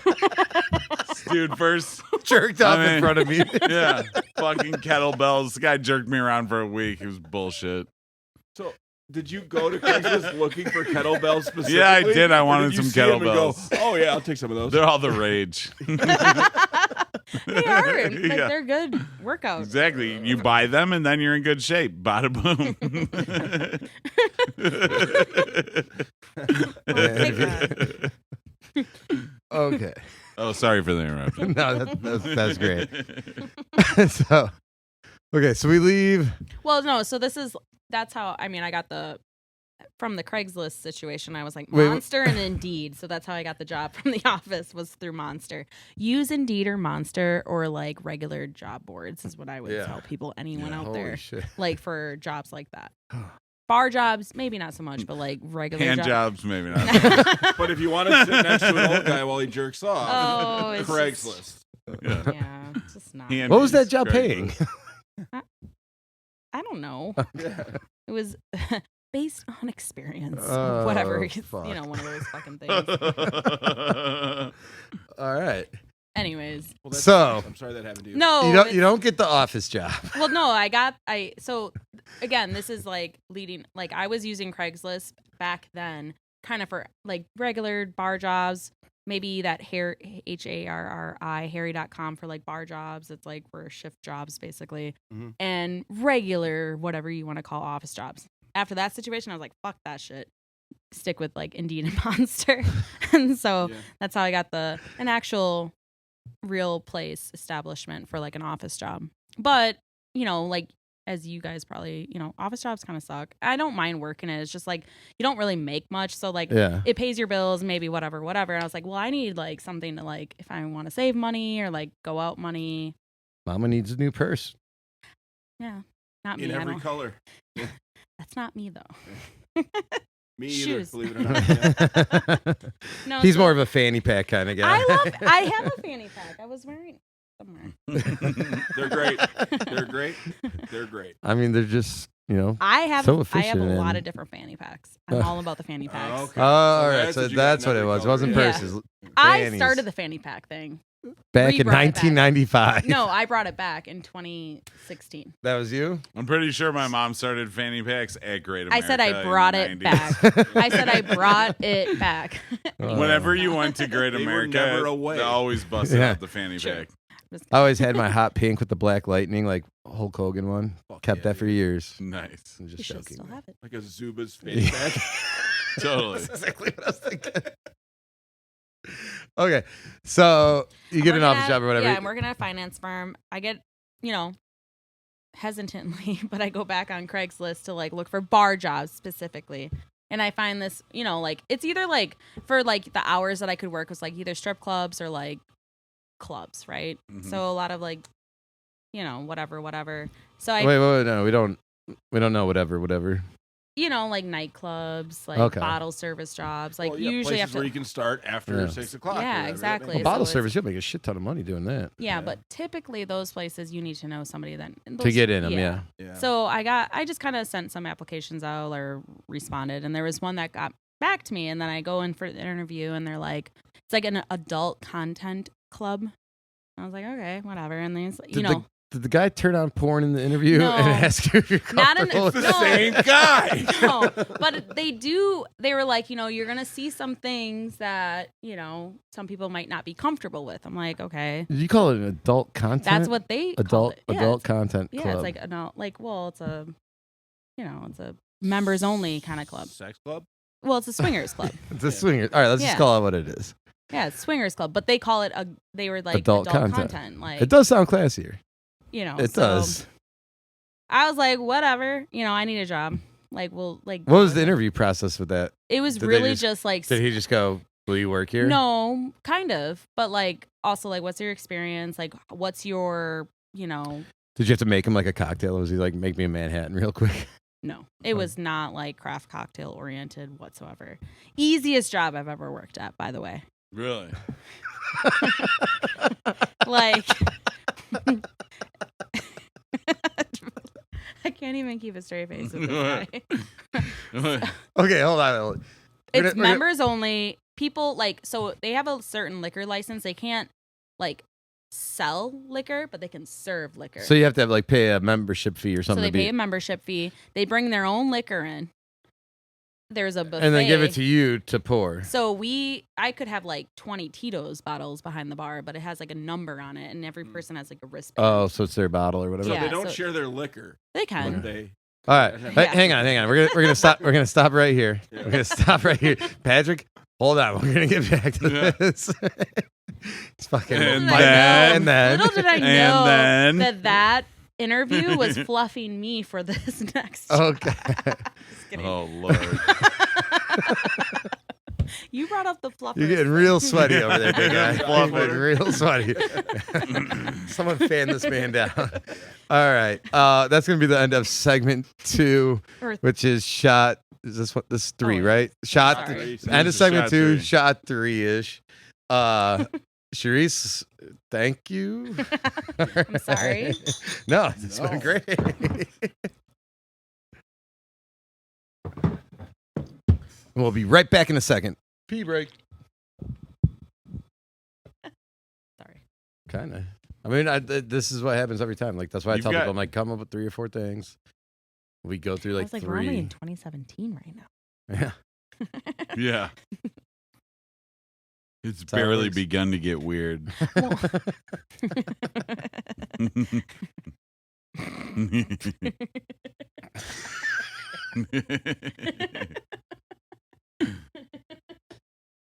Dude, first, Jerked off I mean- in front of me. yeah, fucking kettlebells. The guy jerked me around for a week. It was bullshit. So, did you go to Craigslist looking for kettlebells specifically? Yeah, I did. I Or wanted did you some see 'em and go, kettlebells. oh yeah, I'll take some of those. They're all the rage. They are. Like, Yeah. they're good workouts. Exactly. You buy them and then you're in good shape. Bada boom. Oh my God. Okay. Oh, sorry for the interruption. No, that's great. So, okay, so we leave. Well, no. So that's how. I mean, I got from the Craigslist situation. I was like Wait, Monster and Indeed. So that's how I got the job from the office was through Monster. Use Indeed or Monster or like regular job boards is what I would Yeah. tell people. Anyone out Holy there shit. like for jobs like that. Bar jobs, maybe not so much, but like regular Hand jobs. jobs, maybe not. But if you want to sit next to an old guy while he jerks off, Oh, it's Craigslist. Yeah. Yeah, it's just not. Hand What was that use, job paying? Craigslist. I don't know. Yeah. It was based on experience. Oh, Whatever. fuck. You know, one of those fucking things. All right. Anyways. Well, that's- So- I'm sorry that happened to you. No. You it's- don't get the office job. Well, no, so again, this is like leading, like I was using Craigslist back then kind of for like regular bar jobs, maybe that HARRI, Harry.com for like bar jobs. It's like for shift jobs basically, Mhm. and regular, whatever you want to call office jobs. After that situation, I was like, fuck that shit. Stick with like Indeed and Monster. And so Yeah. that's how I got an actual real place establishment for like an office job. But, you know, like as you guys probably, you know, office jobs kind of suck. I don't mind working it. It's just like you don't really make much. So like Yeah. it pays your bills, maybe whatever. And I was like, well, I need like something to like if I want to save money or like go out money. Mama needs a new purse. Yeah. Not In me. I every don't, color. that's not me though. Me either, Shoes. believe it or not. Yeah. No, He's so- more of a fanny pack kind of guy. I have a fanny pack. I was wearing it somewhere. They're great. They're great. They're great. I mean, they're just I have so a efficient lot and- of different fanny packs. I'm all about the fanny packs. Okay. Oh, all right. that's So what you got that's in what it every was. It color. wasn't Yeah. purses. I Fannies. started the fanny pack thing. Back in brought it back. 1995. No, I brought it back in 2016. That was you? I'm pretty sure my mom started fanny packs at Great I America. said I in brought the it 90s. back. I said I brought it back. Whenever you went to Great They were America, never away. they always busted Yeah. out the fanny Sure. pack. I always had my hot pink with the black lightning, like Hulk Hogan one. Fuck Kept yeah, that for dude. years. Nice. I'm just You should joking. still have it. Like a Zuba's fanny pack. Totally. That's exactly what I was thinking. Okay, so you get I'm an office working job or whatever. Yeah, I'm working at a finance firm. I get, hesitantly, but I go back on Craigslist to like look for bar jobs specifically. And I find this, it's either like for like the hours that I could work was like either strip clubs or like clubs, right? Mhm. So a lot of like, whatever. So I, Wait, no, we don't know whatever. like nightclubs, like Okay. bottle service jobs. Like Well, you usually places have to. where you can start after Yeah. 6 o'clock. or Yeah, whatever. exactly. Well, So bottle it's- service, you'll make a shit ton of money doing that Yeah, Yeah. but typically those places you need to know somebody that to get in them. Yeah. Yeah. So I just kind of sent some applications out or responded, and there was one that got back to me, and then I go in for the interview, and they're like, it's like an adult content club. I was like, okay, whatever. And then Did the guy turn on porn in the interview No. and ask you if you're Not in- comfortable? It's the No. same guy. no, but they were like, you're gonna see some things that some people might not be comfortable with. I'm like, okay, Did you call it an adult content? that's what they call adult it. Yeah, adult it's- content Yeah, club. it's like it's a it's a members only kind of club. Sex club? Well, it's a swingers club. It's a swingers. All right, let's Yeah. just call it what it is. Yeah, it's swingers club, but they call it they were like Adult adult content. content. Like It does sound classier. It It does. I was like, whatever. I need a job. Like, What was the interview process with that? It was Did they really just- just like Did he just go, "Will you work here?" no, kind of, but like also like, what's your experience? Like, what's your Did you have to make him like a cocktail? Or was he like, "Make me a Manhattan real quick"? No, it was not like craft cocktail oriented whatsoever. Easiest job I've ever worked at, by the way. Really? Like, I can't even keep a straight face with this guy. Okay, hold on. It's members only. People so they have a certain liquor license. They can't like sell liquor, but they can serve liquor. So you have to have like pay a membership fee or So something. they to be, pay a membership fee. They bring their own liquor in. There's a buffet. and then give it to you to pour. So I could have like 20 Tito's bottles behind the bar, but it has like a number on it, and every person has like a wristband. Oh, so it's their bottle or whatever. So Yeah, they don't so- share their liquor. They But can. they All right, Yeah. hang on. We're gonna stop. We're gonna stop right here. Yeah. We're gonna stop right here. Patrick, hold on. We're gonna get back to Yeah. this. It's fucking And Little did I then- know- and then little did I And know then- that interview was fluffing me for this next. okay. Just kidding. Oh Lord. You brought up the fluffer. You're getting real sweaty over there, big guy. Fluffer. You're getting real sweaty. Someone fan this man down. All right. That's gonna be the end of segment 2, Or- which is shot. Is this what? This is 3, Oh, right? Shot. sorry. Sorry. End of This is segment shot 2. 3. Shot 3-ish. Cherise, thank you. I'm sorry. No, it's been No. great. And we'll be right back in a second. Pee break. Sorry. Kind of. I mean, this is what happens every time. Like that's why I You've tell got- people, I'm like, come up with 3 or 4 things. We go through I like was like, we're only 3. in 2017 right now. Yeah. Yeah. It's how it barely works. begun to get weird. Well-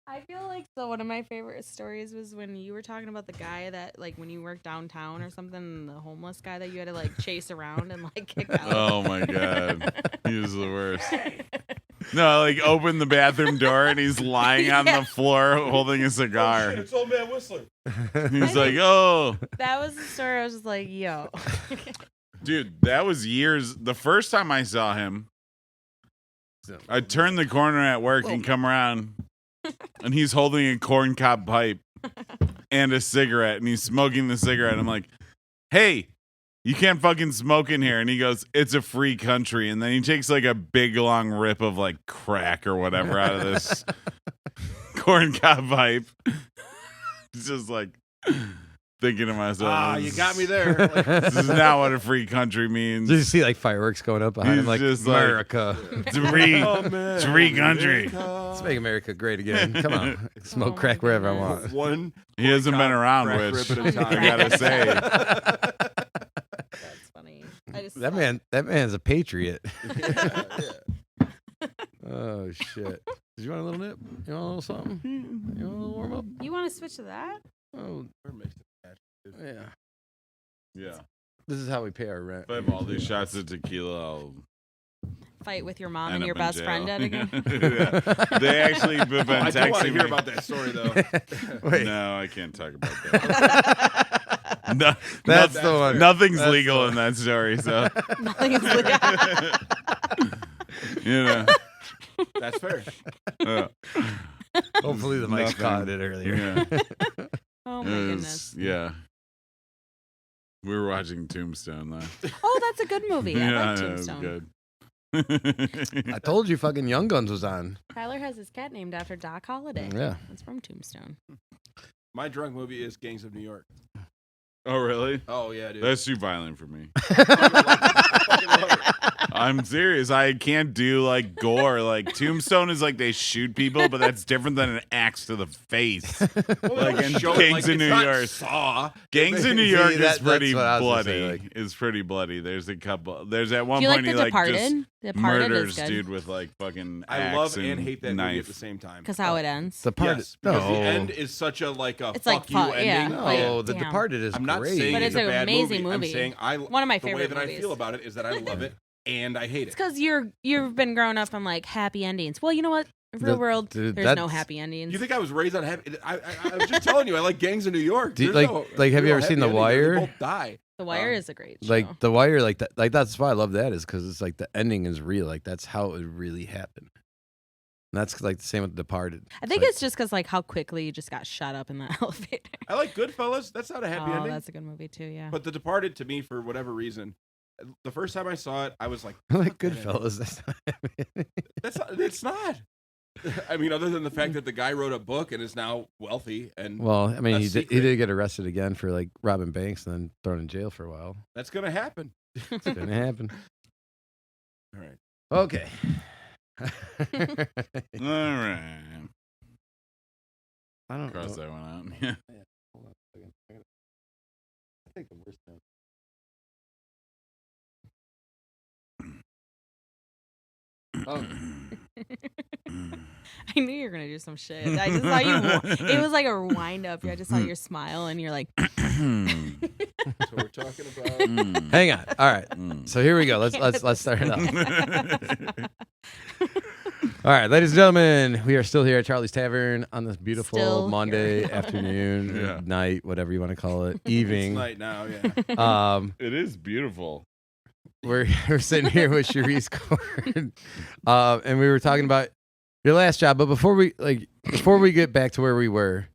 I feel like one of my favorite stories was when you were talking about the guy that like when you worked downtown or something, the homeless guy that you had to like chase around and like kick out. Oh my God. He was the worst. No, I like opened the bathroom door and he's lying on Yeah. the floor holding a cigar. It's old man Whistler. He's like, oh, That was the story. I was just like, yo. dude, that was years. The first time I saw him, I turned the corner at work and come around, and he's holding a corncob pipe and a cigarette, and he's smoking the cigarette. I'm like, hey, you can't fucking smoke in here. And he goes, it's a free country. And then he takes like a big long rip of like crack or whatever out of this corncob pipe. It's just like thinking to myself, you got me there. Like, this is not what a free country means. Did you see like fireworks going up behind him? Like, just like, America. It's a free country. Let's make America great again. Come on. Smoke crack wherever I want. One. He hasn't been around, crack which rip at a time. I gotta say. That's funny. I just That man's a patriot. Yeah. Oh shit. Did you want a little nip? You want a little something? You want a little warm up? You want to switch to that? Oh We're mixing that. yeah. Yeah. This is how we pay our rent. If I have all these shots of tequila, I'll Fight with your mom end and your up in best jail. friend at again? Yeah. They actually have been I do want to texting hear me. about that story though. Wait, No, I can't talk about that. No, that's noth- the one. Nothing's That's legal the in that story, so Nothing is legal. you know. That's fair. Hopefully the mic's Nothing. caught it earlier. Yeah. Oh my goodness. Yeah. We were watching Tombstone though. Oh, that's a good movie. I like it was Tombstone. good. I told you fucking Young Guns was on. Tyler has his cat named after Doc Holliday. Yeah. It's from Tombstone. My drunk movie is Gangs of New York. Oh really? Oh yeah, dude. That's too violent for me. Fucking love it. I'm serious. I can't do like gore. Like Tombstone is like they shoot people, but that's different than an axe to the face. Like in Show it Gangs like in it's New not York. Saw. Gangs in New See, York is that's pretty what I was gonna bloody. say, like- Is pretty bloody. There's a couple. There's at one Do you like point The he like Departed? just The Departed murders is good. dude with like fucking I axe love and hate that movie at knife. the same time. Because how it ends. Departed. Yes, because no. the end is such a like a It's fuck like you fuck, yeah. ending. No, Like, The damn. Departed is I'm not great. saying But it's a an bad amazing movie. I'm movie. saying One of my the way favorite that I movies. feel about it is that I love it and I hate It's it. because you've been growing up on like happy endings. Well, you know what? Real world, dude, there's no that's- happy endings. You think I was raised on happy? I was just telling you, I like Gangs of New York. Do you- There's like, have you real ever seen happy The ending. They Wire? both die. The Wire is a great show. Like The Wire, like that, like that's why I love that is because it's like the ending is real, like that's how it really happened. And that's like the same with Departed. I think like, it's just because like how quickly you just got shut up in that elevator. I like Goodfellas. That's not a happy Oh, ending. that's a good movie too. Yeah. But The Departed, to me, for whatever reason, the first time I saw it, I was like, I like "Fuck that ending." Goodfellas. That's not That's not, it's not. I mean, other than the fact that the guy wrote a book and is now wealthy, and well, I mean, A he secret. did get arrested again for like robbing banks and then thrown in jail for a while. that's gonna happen. It's gonna happen. All right. Okay. All right. I don't Cross know. that one out. Yeah. Hold on a second. I think the worst thing. Oh, I knew you were gonna do some shit. I just saw you. It was like a wind up. I just saw your smile, and you're like, So we're talking about. hang on. All right. Mm. So here we go. Let's Can't start it off. All right, ladies and gentlemen, we are still here at Charlie's Tavern on this beautiful Still Monday here. afternoon, Yeah. night, whatever you want to call it, It's evening. night now, yeah. It is beautiful. We're sitting here with Cherise Corn, and we were talking about your last job. But before we get back to where we were,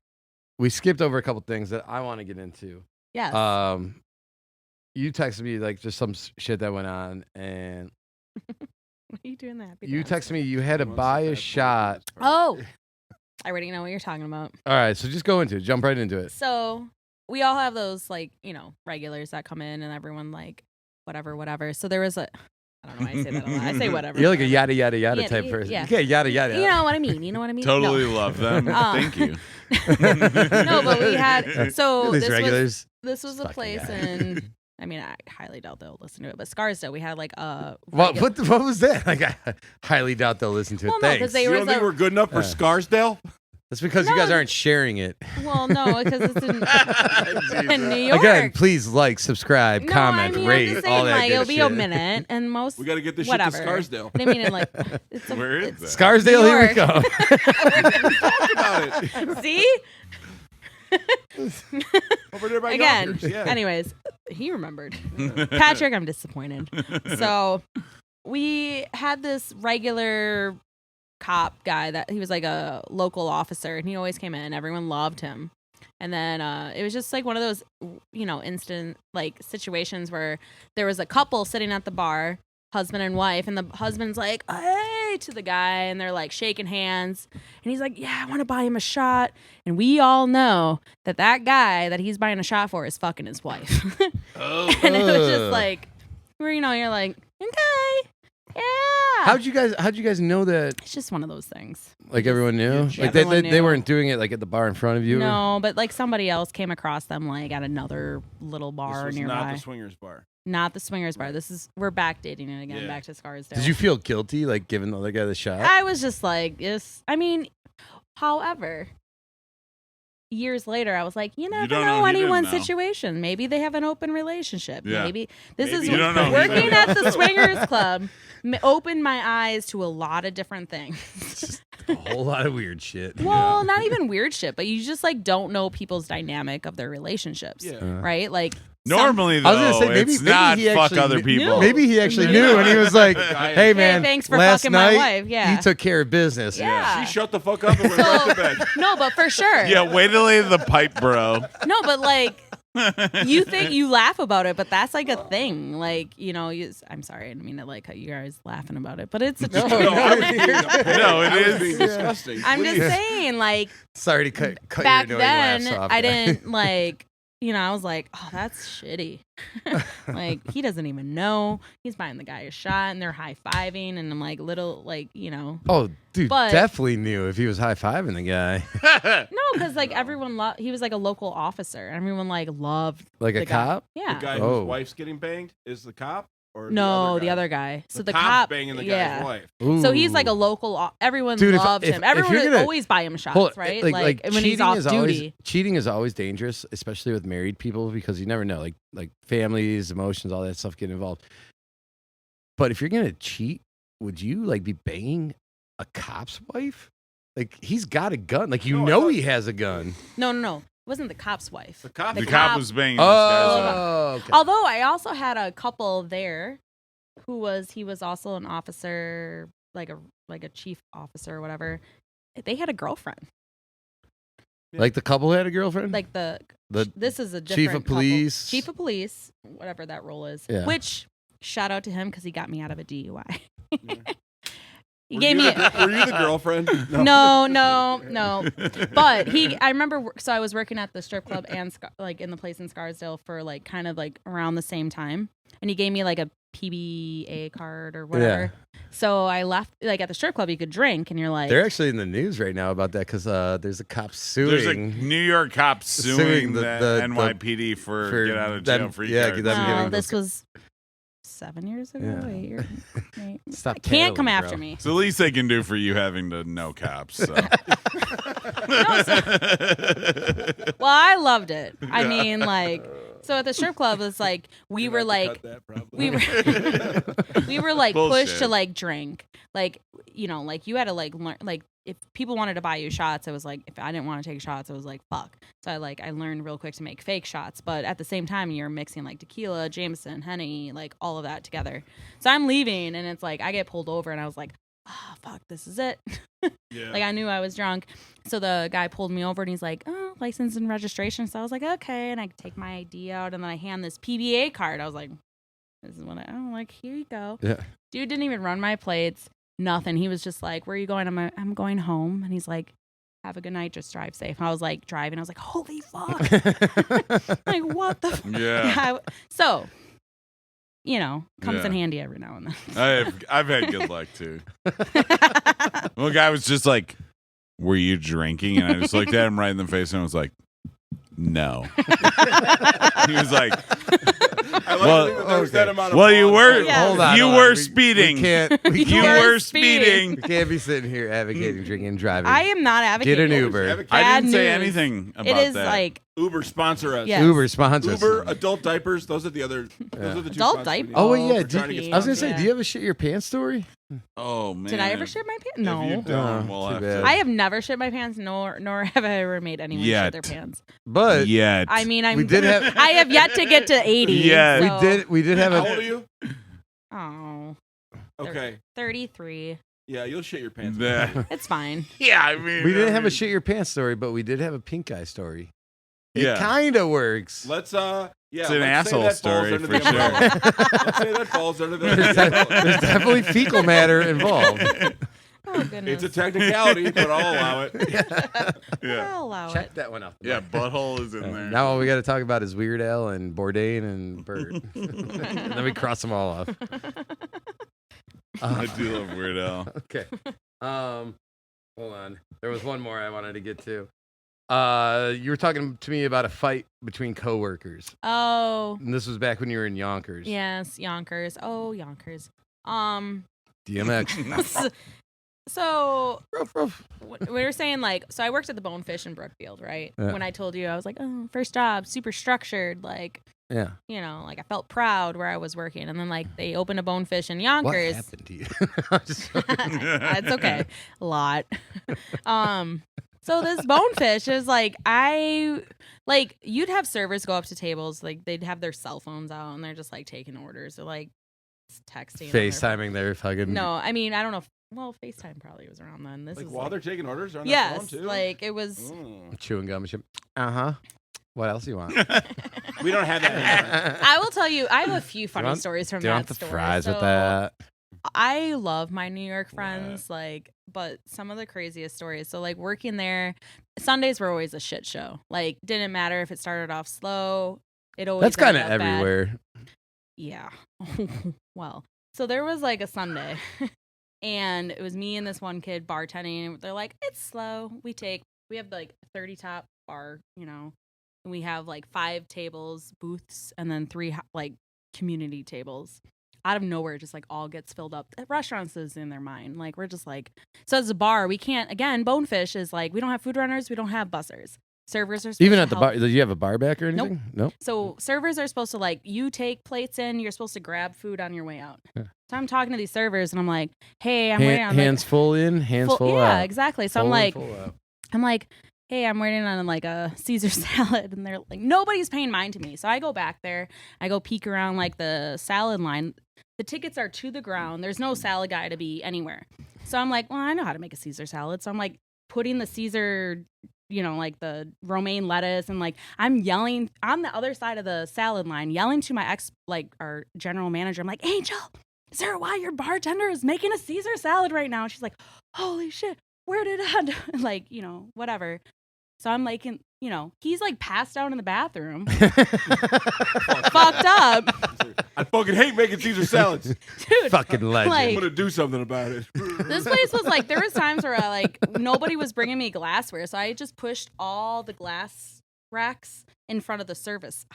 we skipped over a couple things that I want to get into. yes. You texted me like just some shit that went on, and What are you doing that? you texted me you had to Who wants buy a fast shot. forward Oh, I already know what you're talking about. All right, so just go into it. Jump right into it. So we all have those like regulars that come in, and everyone like whatever. So there was a. I don't know why I say that a lot. I say whatever. You're like a whatever. yada yada Yeah, type yeah, person. yeah. You can't yada yada. You know what I mean. You know what I mean. Totally No. love them. Thank you. No, but we had so These this regulars. was a Fucking place guy. in. I mean, I highly doubt they'll listen to it, but Scarsdale, we had like a. What was that? Like, I highly doubt they'll listen to it. Well, no, 'cause Thanks. they You were don't think the- we're good enough for Scarsdale? That's because you No, guys aren't sharing it. Well, no, because it's in New York. Again, please like, subscribe, No, comment, I mean, rate, I'm just all saying, that like, good it'll be shit. a minute, and most. We got to get this Whatever. shit to Scarsdale. I mean, like, it's a, Where is it's- that? Scarsdale, New here we York. go. Talk about it. See? Over there by Again. Yonkers, yeah. Anyways, he remembered. Patrick, I'm disappointed. So we had this regular cop guy that he was like a local officer, and he always came in. Everyone loved him. And then it was just like one of those, instant like situations where there was a couple sitting at the bar, husband and wife, and the husband's like, hey, to the guy, and they're like shaking hands. And he's like, yeah, I want to buy him a shot. And we all know that guy that he's buying a shot for is fucking his wife. And it was just like, where, you're like, okay. Yeah. How'd you guys know that? It's just one of those things. Like everyone knew? Yeah, Like everyone they knew. weren't doing it like at the bar in front of you? No, but like somebody else came across them like at another little This bar was nearby. not the swingers bar. Not the swingers bar. We're backdating it again, Yeah. back to Scarsdale. Did you feel guilty like giving the other guy the shot? I was just like, yes. I mean, however, years later, I was like, you never don't know know. He didn't anyone's know. situation. Maybe they have an open relationship. Yeah. Maybe this Maybe is you don't know. working at the swingers club opened my eyes to a lot of different things. A whole lot of weird shit. Well, not even weird shit, but you just like don't know people's dynamic of their relationships, Yeah. right? Like Normally, though, I was gonna say, maybe it's not he fuck actually other knew- people. Maybe he actually knew, and he was like, "Hey, man, thanks for last fucking my night wife." Yeah. he took care of business." Yeah. She shut the fuck up and went right to bed. No, but for sure. Yeah, wait till they the pipe, bro. No, but like you think you laugh about it, but that's like a thing. Like, I'm sorry, I didn't mean to like cut you guys laughing about it, but it's a No, truth. no, No, it I was is. being disgusting. I'm What do just you- saying, like Sorry to cut back your annoying then, laughs off. I guy. didn't like. I was like, oh, that's shitty. Like, he doesn't even know. He's buying the guy a shot, and they're high-fiving, and I'm like, Oh, dude, But- definitely knew if he was high fiving the guy, No, because, like, everyone he was, like, a local officer. Everyone, like, loved like the a guy. cop. Yeah. The guy Oh. whose wife's getting banged is the cop, or No, the other guy? So The the cop's cop banging the yeah. guy's wife. So he's like Ooh. a local. Everyone Dude, if- loved if- him. if Everyone you're would gonna- always buy him shots, Hold- right? Like when he's cheating off is duty. always cheating is always dangerous, especially with married people because you never know, like families, emotions, all that stuff get involved. But if you're gonna cheat, would you like be banging a cop's wife? Like he's got a gun. Like No, I thought- he has a gun. No. It wasn't the cop's wife. The cop- The The cop was banging this guy's wife. Oh, okay. Although I also had a couple there, he was also an officer, like a chief officer or whatever. They had a girlfriend. Like the couple had a girlfriend. Like The this is a different chief of couple. police? Chief of police, whatever that role is. Yeah. Which shout out to him because he got me out of a DUI. He Were gave you me. Were you the girlfriend? No. But I remember, so I was working at the strip club and like in the place in Scarsdale for like kind of like around the same time. And he gave me like a PBA card or whatever. So I left, like at the strip club, you could drink and you're like. They're actually in the news right now about that because there's a cop suing. There's a New York cop suing the NYPD for get out of jail them- free yeah, cards. them no, giving this those- was 7 years ago, Yeah. 8 years. Eight. Stop Can't come tattling, after bro. me. It's the least they can do for you having to know cops. So. Well, I loved it. I mean, like, so at the strip club, it's like we You'd were have to like, cut that, probably. we were like Bullshit. pushed to like drink, like like you had to like learn, like if people wanted to buy you shots, it was like if I didn't want to take shots, it was like fuck. So I learned real quick to make fake shots, but at the same time you're mixing like tequila, Jameson, Henny, like all of that together. So I'm leaving and it's like I get pulled over and I was like, oh fuck, this is it. Yeah. Like I knew I was drunk. So the guy pulled me over and he's like, oh, license and registration. So I was like, okay. And I take my ID out and then I hand this PBA card. I was like, this is what I'm like, here you go. Yeah. Dude didn't even run my plates. Nothing. He was just like, where are you going? I'm going home. And he's like, have a good night. Just drive safe. And I was like driving. I was like, holy fuck. Like what the Yeah. So, comes Yeah. in handy every now and then. I've had good luck too. One guy was just like, "Were you drinking?" And I just looked at him right in the face and was like, "No." He was like, I like Well, to think that there was that amount of "Well, you pause. were, Yeah. Hold on, you hold on. were We speeding. can't. We You You can't. were were speeding." We can't be sitting here advocating drinking and driving. I am not advocating. Get an Uber. Advocate. I Bad didn't say news. anything about It is that. like Uber sponsor us. Yeah. Uber sponsors. Uber, adult diapers. Those are the other. Those are the two Adult sponsors we diapers. need. Oh wait, yeah. We're trying to get I was gonna say, Yeah. do you have a shit your pants story? Oh man, Did I ever shit my pants? If you No. don't, we'll too have bad. to. I have never shit my pants, nor have I ever made anyone Yet. shit their pants. But Yet. I mean, we did have. I have yet to get to 80. Yeah. so- We did have How old a. are you? Oh, Okay. 33. Yeah, you'll shit your pants. Yeah. It's fine. Yeah, I mean, We didn't have a shit your pants story, but we did have a pink eye story. It kind of works. Let's It's an asshole story for sure. Let's say that falls under the There's definitely fecal matter involved. Oh goodness. It's a technicality, but I'll allow it. I'll allow Check it. that one off. Yeah, butthole is in there. Now all we got to talk about is Weird Al and Bourdain and Bert. And then we cross them all off. I do love Weird Al. Okay. Hold on. There was one more I wanted to get to. You were talking to me about a fight between coworkers. Oh. And this was back when you were in Yonkers. Yes, Yonkers. Oh, Yonkers. DMX. So Ruff, ruff. we were saying like, so I worked at the Bonefish in Brookfield, right? Yeah. When I told you, I was like, oh, first job, super structured, like, Yeah. you know, like I felt proud where I was working. And then like they opened a Bonefish in What Yonkers. happened to you? I'm just It's okay. A lot. So this Bonefish is like, you'd have servers go up to tables, like they'd have their cell phones out and they're just like taking orders or like texting. on their FaceTiming their fucking. No, I mean, I don't know. Well, FaceTime probably was around then. This Like is while like, they're taking orders on their yes, phone too. like it was. Chewing gum and shit. What else do you want? We don't have that anymore. I will tell you, I have a few funny want- stories from Do you that want the store. fries with So, that? I love my New York friends, like, but some of the craziest stories. So, like, working there, Sundays were always a shit show. Like, didn't matter if it started off slow. It always That's kind of ended up bad. everywhere. Yeah. Well, so there was like a Sunday, and it was me and this one kid bartending. And they're like, it's slow. We have like 30 top bar, you know, and we have like 5 tables, booths, and then 3 like community tables. Out of nowhere, just like all gets filled up. Restaurants is in their mind. Like we're just like, so as a bar, we can't, again, Bonefish is like, we don't have food runners, we don't have bussers. Servers are supposed Even to at the help. bar, do you have a bar back or anything? Nope. So servers are supposed to like, you take plates in, you're supposed to grab food on your way out. Yeah. So I'm talking to these servers and I'm like, hey, I'm waiting on Hands full in, hands full out. yeah, exactly. So Full I'm in, like, full out. hey, I'm waiting on like a Caesar salad. And they're like, nobody's paying mind to me. So I go back there, I go peek around like the salad line. The tickets are to the ground. There's no salad guy to be anywhere. So I'm like, well, I know how to make a Caesar salad. So I'm like putting the Caesar, you know, like the romaine lettuce, and like I'm yelling on the other side of the salad line, yelling to my our general manager. I'm like, Angel, is there why your bartender is making a Caesar salad right now? And she's like, holy shit, where did I like, you know, whatever. So I'm like, you know, he's like passed out in the bathroom, fucked up. I fucking hate making Caesar salads. Dude, Fucking legend. like- I'm gonna do something about it. this place was like, there was times where nobody was bringing me glassware. So I just pushed all the glass racks in front of the service.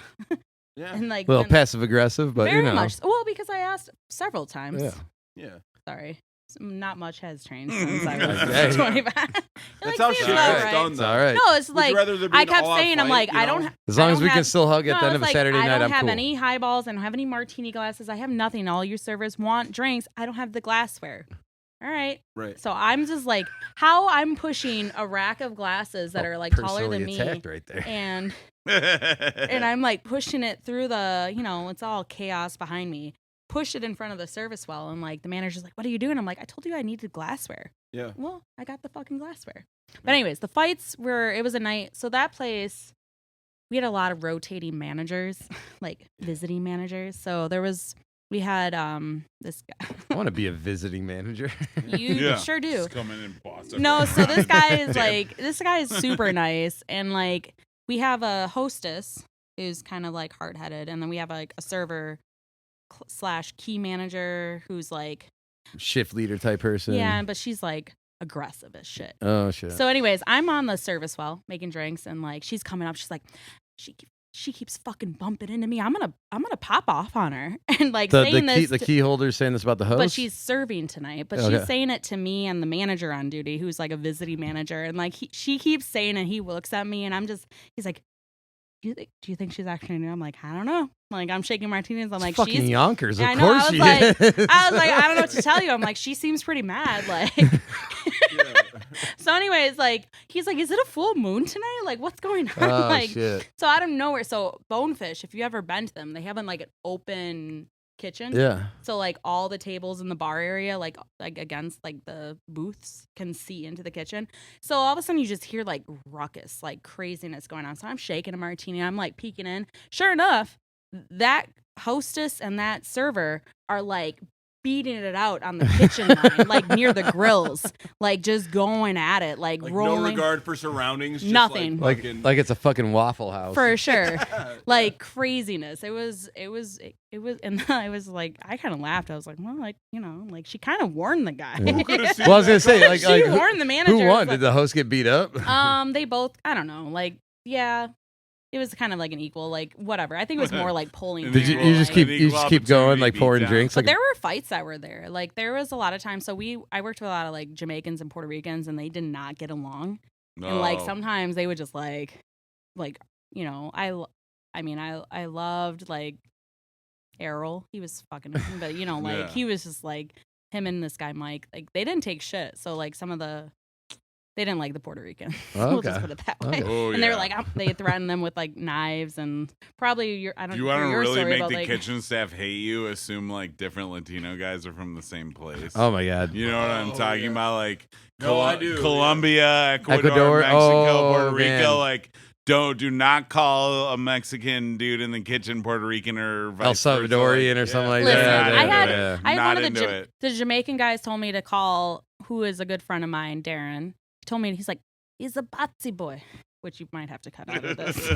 Yeah. And like, A little and passive aggressive, but very you know. much. Well, because I asked several times. Yeah. Yeah. Sorry. Not much has changed since I was Okay. 25. That's how shit about gets right. done, It's though. all right. No, it's Would you like, rather there be I an kept all-out saying, I'm fight, like, you I know? don't As long I as don't we can have- still hug at No, the I end of was a like, Saturday night, I don't I'm have cool. any highballs. I don't have any martini glasses. I have nothing. All your servers want drinks. I don't have the glassware. All right. Right. So I'm just like, how I'm pushing a rack of glasses that are like taller than me. Attacked right there. And I'm like pushing it through the, you know, it's all chaos behind me. Push it in front of the service well. And like the manager's like, what are you doing? I'm like, I told you I needed glassware. Yeah. Well, I got the fucking glassware. But anyways, the fights were, it was a night. So that place, we had a lot of rotating managers, like visiting managers. So we had this guy. I want to be a visiting manager. You sure do. Just come in and boss No, so this guy is Damn. this guy is super nice. And like, we have a hostess who's kind of like hard-headed. And then we have like a server / key manager who's like, Shift leader type person. yeah, but she's like aggressive as shit. Oh, shit. So anyways, I'm on the service well making drinks, and like she's coming up, she's like, she keeps fucking bumping into me. I'm gonna pop off on her and like saying the key holder's saying this about the host? but she's serving tonight. But Okay. she's saying it to me and the manager on duty, who's like a visiting manager, and like she keeps saying it. He looks at me, and he's like, do you think she's actually new? I'm like, I don't know. Like I'm shaking martinis. I'm like, fucking she's Yonkers. Of I know, I course was she like- is. I was like, I don't know what to tell you. I'm like, she seems pretty mad. Like, so anyways, like, he's like, is it a full moon tonight? Like, what's going on? Oh, like, shit. so out of nowhere. So Bonefish, if you ever been to them, they have like an open kitchen. Yeah. So like all the tables in the bar area, like against like the booths, can see into the kitchen. So all of a sudden you just hear like ruckus, like craziness going on. So I'm shaking a martini. I'm like peeking in. Sure enough, that hostess and that server are like beating it out on the kitchen line, like near the grills, like just going at it, like rolling. No regard for surroundings. Just Nothing. Like it's a fucking Waffle House. For sure. Like craziness. It was, and I was like, I kind of laughed. I was like, well, like, you know, like she kind of warned the guy. Well, I was gonna say, like, she warned the manager. Who won? Like, Did the host get beat up? They both, I don't know, like, yeah. It was kind of like an equal, like, whatever. I think it was more like pulling. Did you just keep going, like pouring drinks? But like there were fights that were there. Like there was a lot of times. So I worked with a lot of like Jamaicans and Puerto Ricans, and they did not get along. No. And like sometimes they would just like, you know, I loved like Errol. He was fucking, but you know, like he was just like him and this guy Mike. Like they didn't take shit. So like they didn't like the Puerto Rican. Oh, We'll okay. just put it that way. Oh, and they were like, they threatened them with like knives and probably I don't Do you know. want to really make about, the like, kitchen staff hate you? Assume like different Latino guys are from the same place. Oh my god. You know what I'm talking about? Like No, I do. Colombia, Ecuador, Mexico, oh, Puerto Rico. man. Like do not call a Mexican dude in the kitchen Puerto Rican or vice El versa. Salvadorian or something like Listen, that. I had Not one of into the Jamaican guys told me to call, who is a good friend of mine, Darren. He told me, he's like, he's a Batsy boy, which you might have to cut out of this.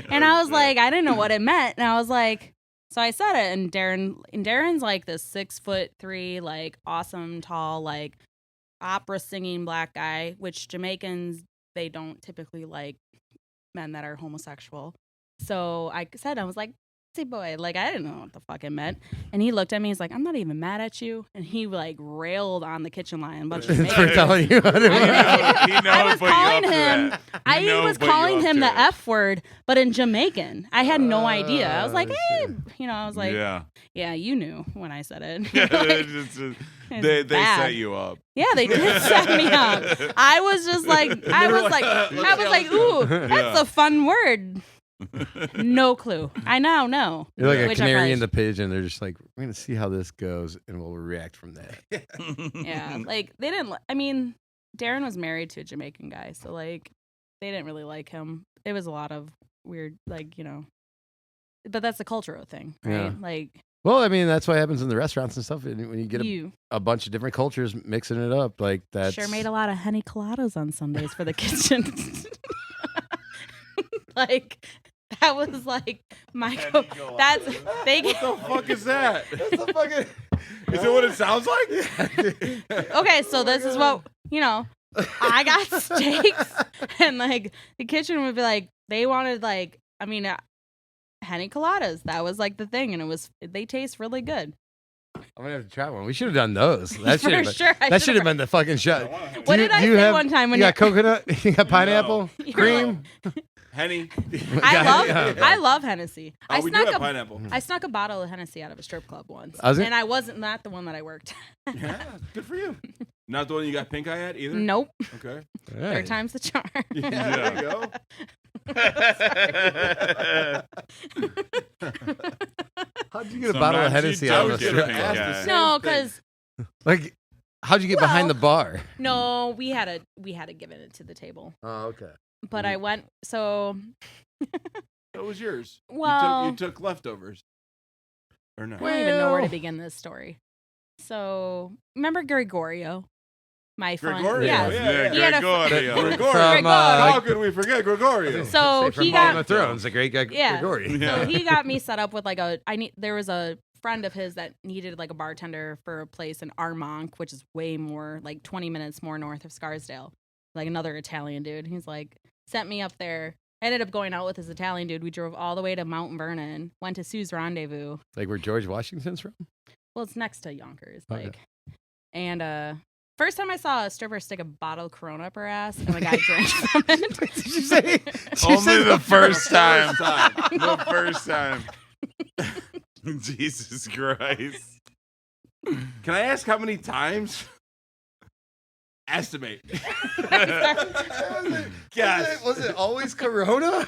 And I was like, I didn't know what it meant. And I was like, so I said it. And Darren's like this 6'3", like awesome, tall, like opera singing black guy, which Jamaicans, they don't typically like men that are homosexual. So I said, I was like, Batsy boy, like I didn't know what the fuck it meant. And he looked at me, he's like, I'm not even mad at you. And he like railed on the kitchen line a bunch of For Jamaicans. telling you how to I was calling him. I was calling him the F word, but in Jamaican. I had no idea. I was like, hey, you know, I was like, yeah, you knew when I said it. They set you up. Yeah, they did set me up. I was just like, I was like, ooh, that's a fun word. No clue. I now know. You're like a Which canary in the pigeon. They're just like, we're gonna see how this goes, and we'll react from that. Yeah, like they didn't. I mean, Darren was married to a Jamaican guy, so like they didn't really like him. It was a lot of weird, like, you know. But that's a cultural thing, right? Yeah. Like, Well, I mean, that's what happens in the restaurants and stuff. When you get a bunch of different cultures mixing it up, like that. Sure made a lot of honey coladas on Sundays for the kitchen. Like. That was like my. That's they. What the fuck is that? That's a fucking. Is it what it sounds like? Okay, so this is what, you know. I got steaks, and like the kitchen would be like, they wanted like, I mean, honey coladas. That was like the thing, and they taste really good. I'm gonna have to try one. We should have done those. That should have been, sure, that should have been the fucking shot. What did I say one time when you got coconut? You got pineapple? Cream? Henny. I love Hennessy. Oh, we do have pineapple. I snuck a bottle of Hennessy out of a strip club once, Was it? and I wasn't not the one that I worked. Yeah, good for you. Not the one you got pink eye at either. Nope. Okay. Third time's the charm. Yeah, there you go. How'd you get a bottle of Hennessy out of a strip club? No, because like, how'd you get behind the bar? no, we had to give it to the table. Oh, okay. But I went so. It was yours. Well, you took leftovers, or no? I don't even know where to begin this story. So remember Gregorio, my friend. Gregorio, Yes. He had a Gregorio. From, How could we forget Gregorio? So from he Game got of Thrones, the great guy Yeah. Gregory. So he got me set up with like there was a friend of his that needed like a bartender for a place in Armonk, which is way more like 20 minutes more north of Scarsdale. Like another Italian dude. He's like, sent me up there. I ended up going out with this Italian dude. We drove all the way to Mount Vernon, went to Sue's Rendezvous. Like where George Washington's from? Well, it's next to Yonkers. Okay. Like, and first time I saw a stripper stick a bottle of Corona up her ass, and the guy drank from it. Did you say? Only the first time. The first time. Jesus Christ. Can I ask how many times estimate. Was it always Corona?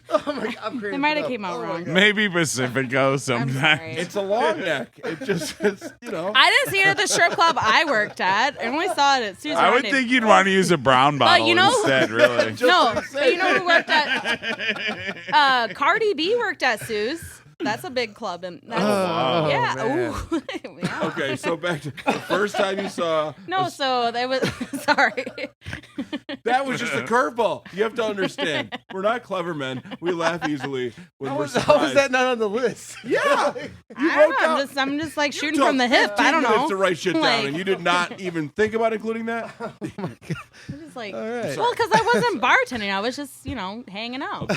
Oh my God, I'm crazy. It might have came out wrong. Maybe Pacifico I'm sometimes. sorry. It's a long neck. It's you know. I didn't see it at the strip club I worked at. I only saw it at Susan. I would think you'd want to use a brown bottle you know- instead, really. No, but you know who worked at? Cardi B worked at Sue's. That's a big club, and that's, yeah. man. Ooh. Yeah. Okay, so back to the first time you saw. No, so they was sorry. That was just a curveball. You have to understand. We're not clever men. We laugh easily when we're How surprised. was that not on the list? Yeah. I don't know, I'm just like shooting from the hip. I don't know. To write shit down, Like- and you did not even think about including that. I'm just like, All right. well, because I wasn't bartending. I was just, hanging out.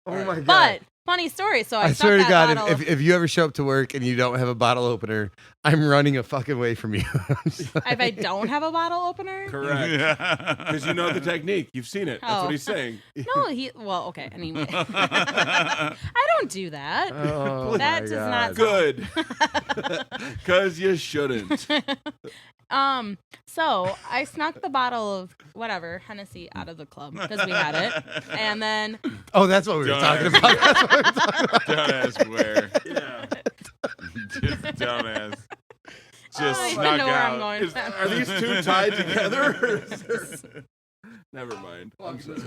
Oh my God. But funny story. So I I swear to that God, bottle. if you ever show up to work and you don't have a bottle opener, I'm running a fucking way from you. if I don't have a bottle opener, Correct. Because you know the technique. You've seen it. That's Oh. what he's saying. no, well, okay. Anyway, I don't do that. Oh That my does God. not- Good. Because you shouldn't. So I snuck the bottle of whatever Hennessy out of the club because we had it, and then Oh, that's what we were Don't talking ask. about. That's what we were talking about. Don't ask where. Yeah. Just don't ask. I Just don't even snuck know where I'm out. going. Are these two tied together? Or is this... Never mind. I'm sorry.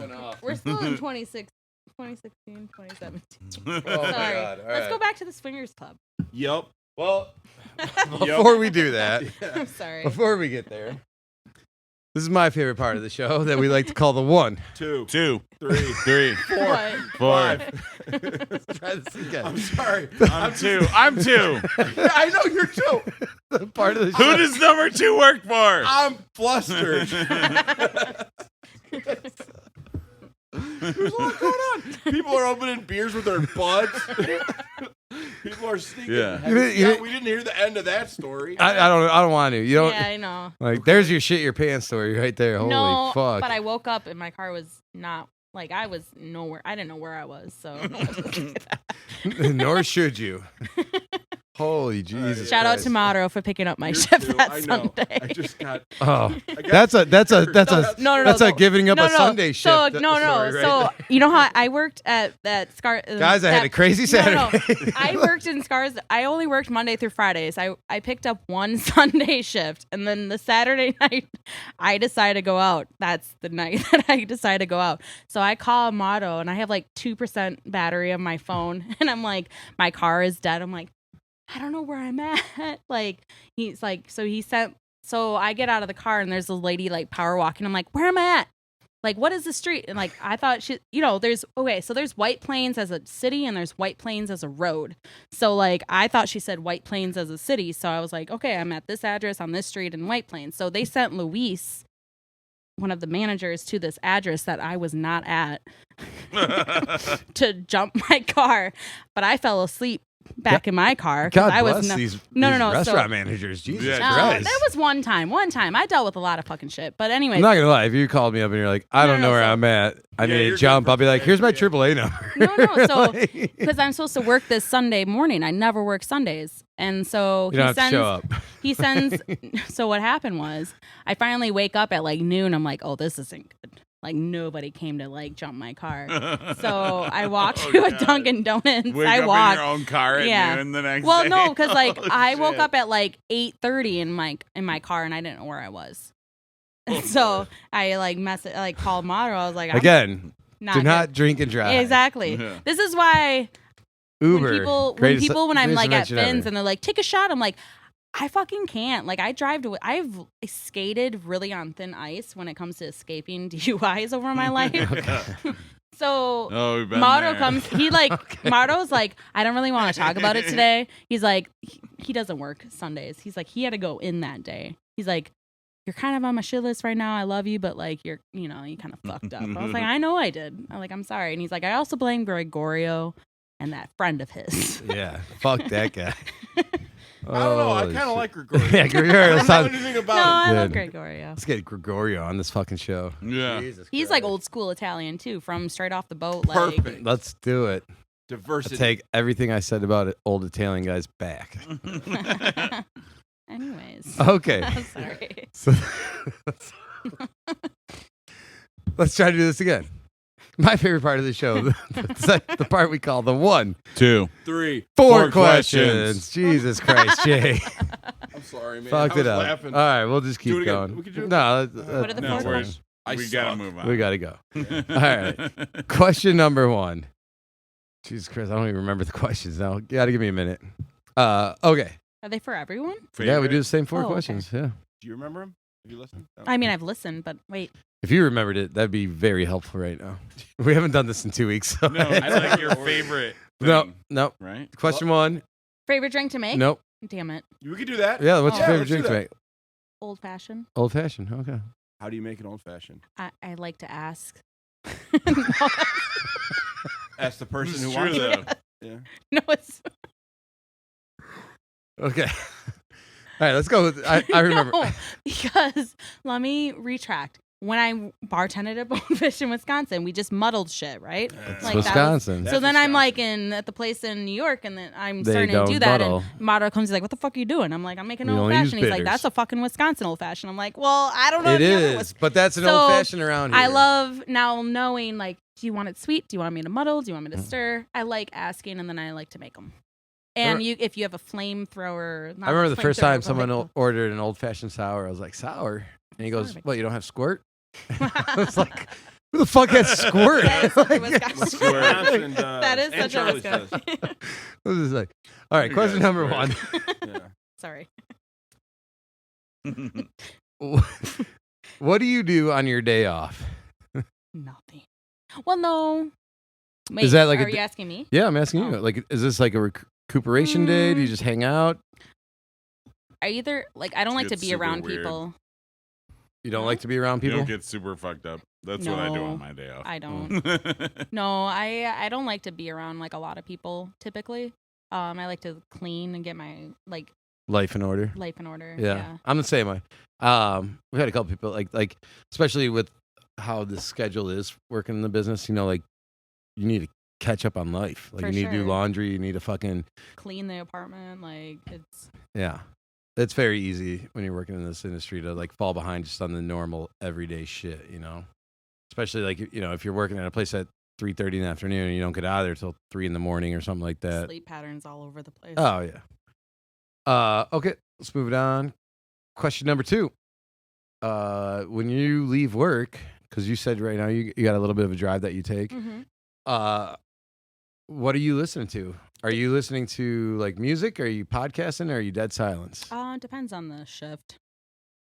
We're still in 2016, 2017. Oh my Sorry. God. All Let's right. go back to the swingers club. Yep. Well, before we do that, I'm sorry. before we get there, this is my favorite part of the show that we like to call the one. 2, 2, 3, 3, What? 4. 5. Try this again. I'm sorry. I'm 2. I'm 2. Yeah, I know you're 2. The part of the Who show. does number 2 work for? I'm flustered. There's a lot going on. People are opening beers with their butts. People are sneaking. Yeah. We didn't hear the end of that story. I don't want to. You don't. Yeah, I know. Like, there's your shit your pants story right there. Holy No, fuck. but I woke up and my car was not like I was nowhere. I didn't know where I was. So Nor should you. Holy Jesus. shout out Christ. to Mauro for picking up my You're shift 2. that I know. Sunday. Oh, I just got. that's a No, that's a no. giving up No, a no. Sunday So shift. no. story right So there. you know how I worked at that Scar. Guys, I had a crazy Saturday. No. I worked in Scars. I only worked Monday through Fridays. I picked up one Sunday shift, and then the Saturday night I decided to go out. That's the night that I decided to go out. So I call Amato, and I have like 2% battery on my phone, and I'm like, my car is dead. I'm like, I don't know where I'm at. Like, he's like, so I get out of the car and there's a lady like power walking. I'm like, where am I at? Like, what is the street? And like, I thought so there's White Plains as a city and there's White Plains as a road. So like, I thought she said White Plains as a city. So I was like, okay, I'm at this address on this street in White Plains. So they sent Luis, one of the managers, to this address that I was not at to jump my car. But I fell asleep back in my car. God I bless was these no. restaurant So, managers. Jesus Yeah, no, Christ. that was one time. I dealt with a lot of fucking shit. But anyway, I'm not gonna lie. If you called me up and you're like, I don't know where I'm at, I Yeah, need you're to jump. good I'll be like, here's my yeah. AAA number. No. So Like, because I'm supposed to work this Sunday morning, I never work Sundays, and so you don't have to show up. He sends. So what happened was, I finally wake up at like noon. I'm like, oh, this isn't good. Like nobody came to like jump my car. So I walked Oh, to a God. Dunkin' Donuts. Wake I up walked. in your own car at Yeah. noon the next Well, day. no, because like Oh, I woke shit. up at like 8:30 in my car and I didn't know where I was. Oh, And so Lord. I like called Mauro. I was like, I'm Again, not do not good. drink and drive. Exactly. Yeah. This is why Uber. when greatest- people when I'm greatest like at invention Finn's ever. and they're like, take a shot, I'm like, I fucking can't. Like I've skated really on thin ice when it comes to escaping DUIs over my life. So Oh, we've been Mauro there. comes, he like, Mauro's like, I don't really want to talk about it today. He's like, he doesn't work Sundays. He's like, he had to go in that day. He's like, you're kind of on my shit list right now. I love you, but like, you kind of fucked up. I was like, I know I did. I'm sorry. And he's like, I also blame Gregorio and that friend of his. Yeah, fuck that guy. I don't know. I Holy kind of shit. like Gregorio. Yeah, Gregorio. I don't know sounds- anything No, about I love Good. Gregorio. Let's get Gregorio on this fucking show. Yeah. Jesus He's like Christ. old school Italian too, from straight off the boat. him. Like, Perfect. Let's do it. I Diversity. take everything I said about old Italian guys back. Anyways. Okay. I'm sorry. So, let's try to do this again. My favorite part of the show, the part we call the 1, 2, 3, 4 questions. Jesus Christ, Jay. I'm sorry, man. Fucked I it was up. laughing. All right, we'll just Do keep it again. going. We could do it. No, What are the No, four we questions? gotta move on. we got to go. All right. Question number 1. Jesus Christ, I don't even remember the questions now. You got to give me a minute. Okay. Are they for everyone? Yeah, we do the same 4 Oh, okay. questions. Yeah. Do you remember him? Have you listened? I mean, I've listened, but wait. If you remembered it, that'd be very helpful right now. We haven't done this in 2 weeks. So No, I like your favorite. no, no. Right? Question 1. Favorite drink to make? Nope. Damn it. we could do that. Yeah, what's your Oh. favorite let's do drink to that. make? Old fashioned. Old fashioned. Okay. How do you make an old fashioned? I like to ask. Ask the person It's who true, wants though. it. Yeah. No, it's. Okay. All right, let's go. I remember. No, because let me retract. When I bartended at Bonefish in Wisconsin, we just muddled shit, right? It's Like, that was- Wisconsin. So then I'm like at the place in New York, and then I'm They starting to do don't that. muddle. And Motto comes, he's like, "What the fuck are you doing?" I'm like, "I'm making an We old only use fashioned." He's like, bitters. "That's a fucking Wisconsin old fashioned." I'm like, "Well, I don't know." It if you ever is, was- but that's an So, old fashioned around here. I love now knowing, like, do you want it sweet? Do you want me to muddle? Do you want me to Mm. stir? I like asking, and then I like to make them. And if you have a flamethrower, I remember the first time someone like, ordered an old fashioned sour. I was like, sour? And he goes, Sour. "What, you don't have squirt?" I was like, who the fuck has squirt? That is such a Like, Wisconsin. Wisconsin, That is and such a Charlie's Wisconsin. What was this like? All right, You question guys number swear. 1. Yeah. Sorry. What do you do on your day off? Nothing. Well, no. Wait, Is that like a are d- you asking me? Yeah, I'm asking you. Oh. Like, is this like a recuperation day? Do you just hang out? I don't like to It's be super around weird. people. You don't No. like to be around You people? don't get super fucked up. That's what I do No, on my day off. I don't. No, I don't like to be around like a lot of people typically. I like to clean and get my like Life in order. life in order. Yeah, I'm the same way. We've had a couple people like especially with how the schedule is working in the business. You know, like you need to catch up on life. Like For you need to do sure. laundry. You need to fucking Clean the apartment. Like it's yeah. It's very easy when you're working in this industry to like fall behind just on the normal everyday shit. You know, especially like if you're working at a place at 3:30 in the afternoon and you don't get out of there till 3 in the morning or something like that. sleep patterns all over the place. Oh yeah. Okay, let's move it on. Question number 2. When you leave work, because you said right now you got a little bit of a drive that you take. Mhm. What are you listening to? Are you listening to like music? Are you podcasting? Or are you dead silence? Depends on the shift.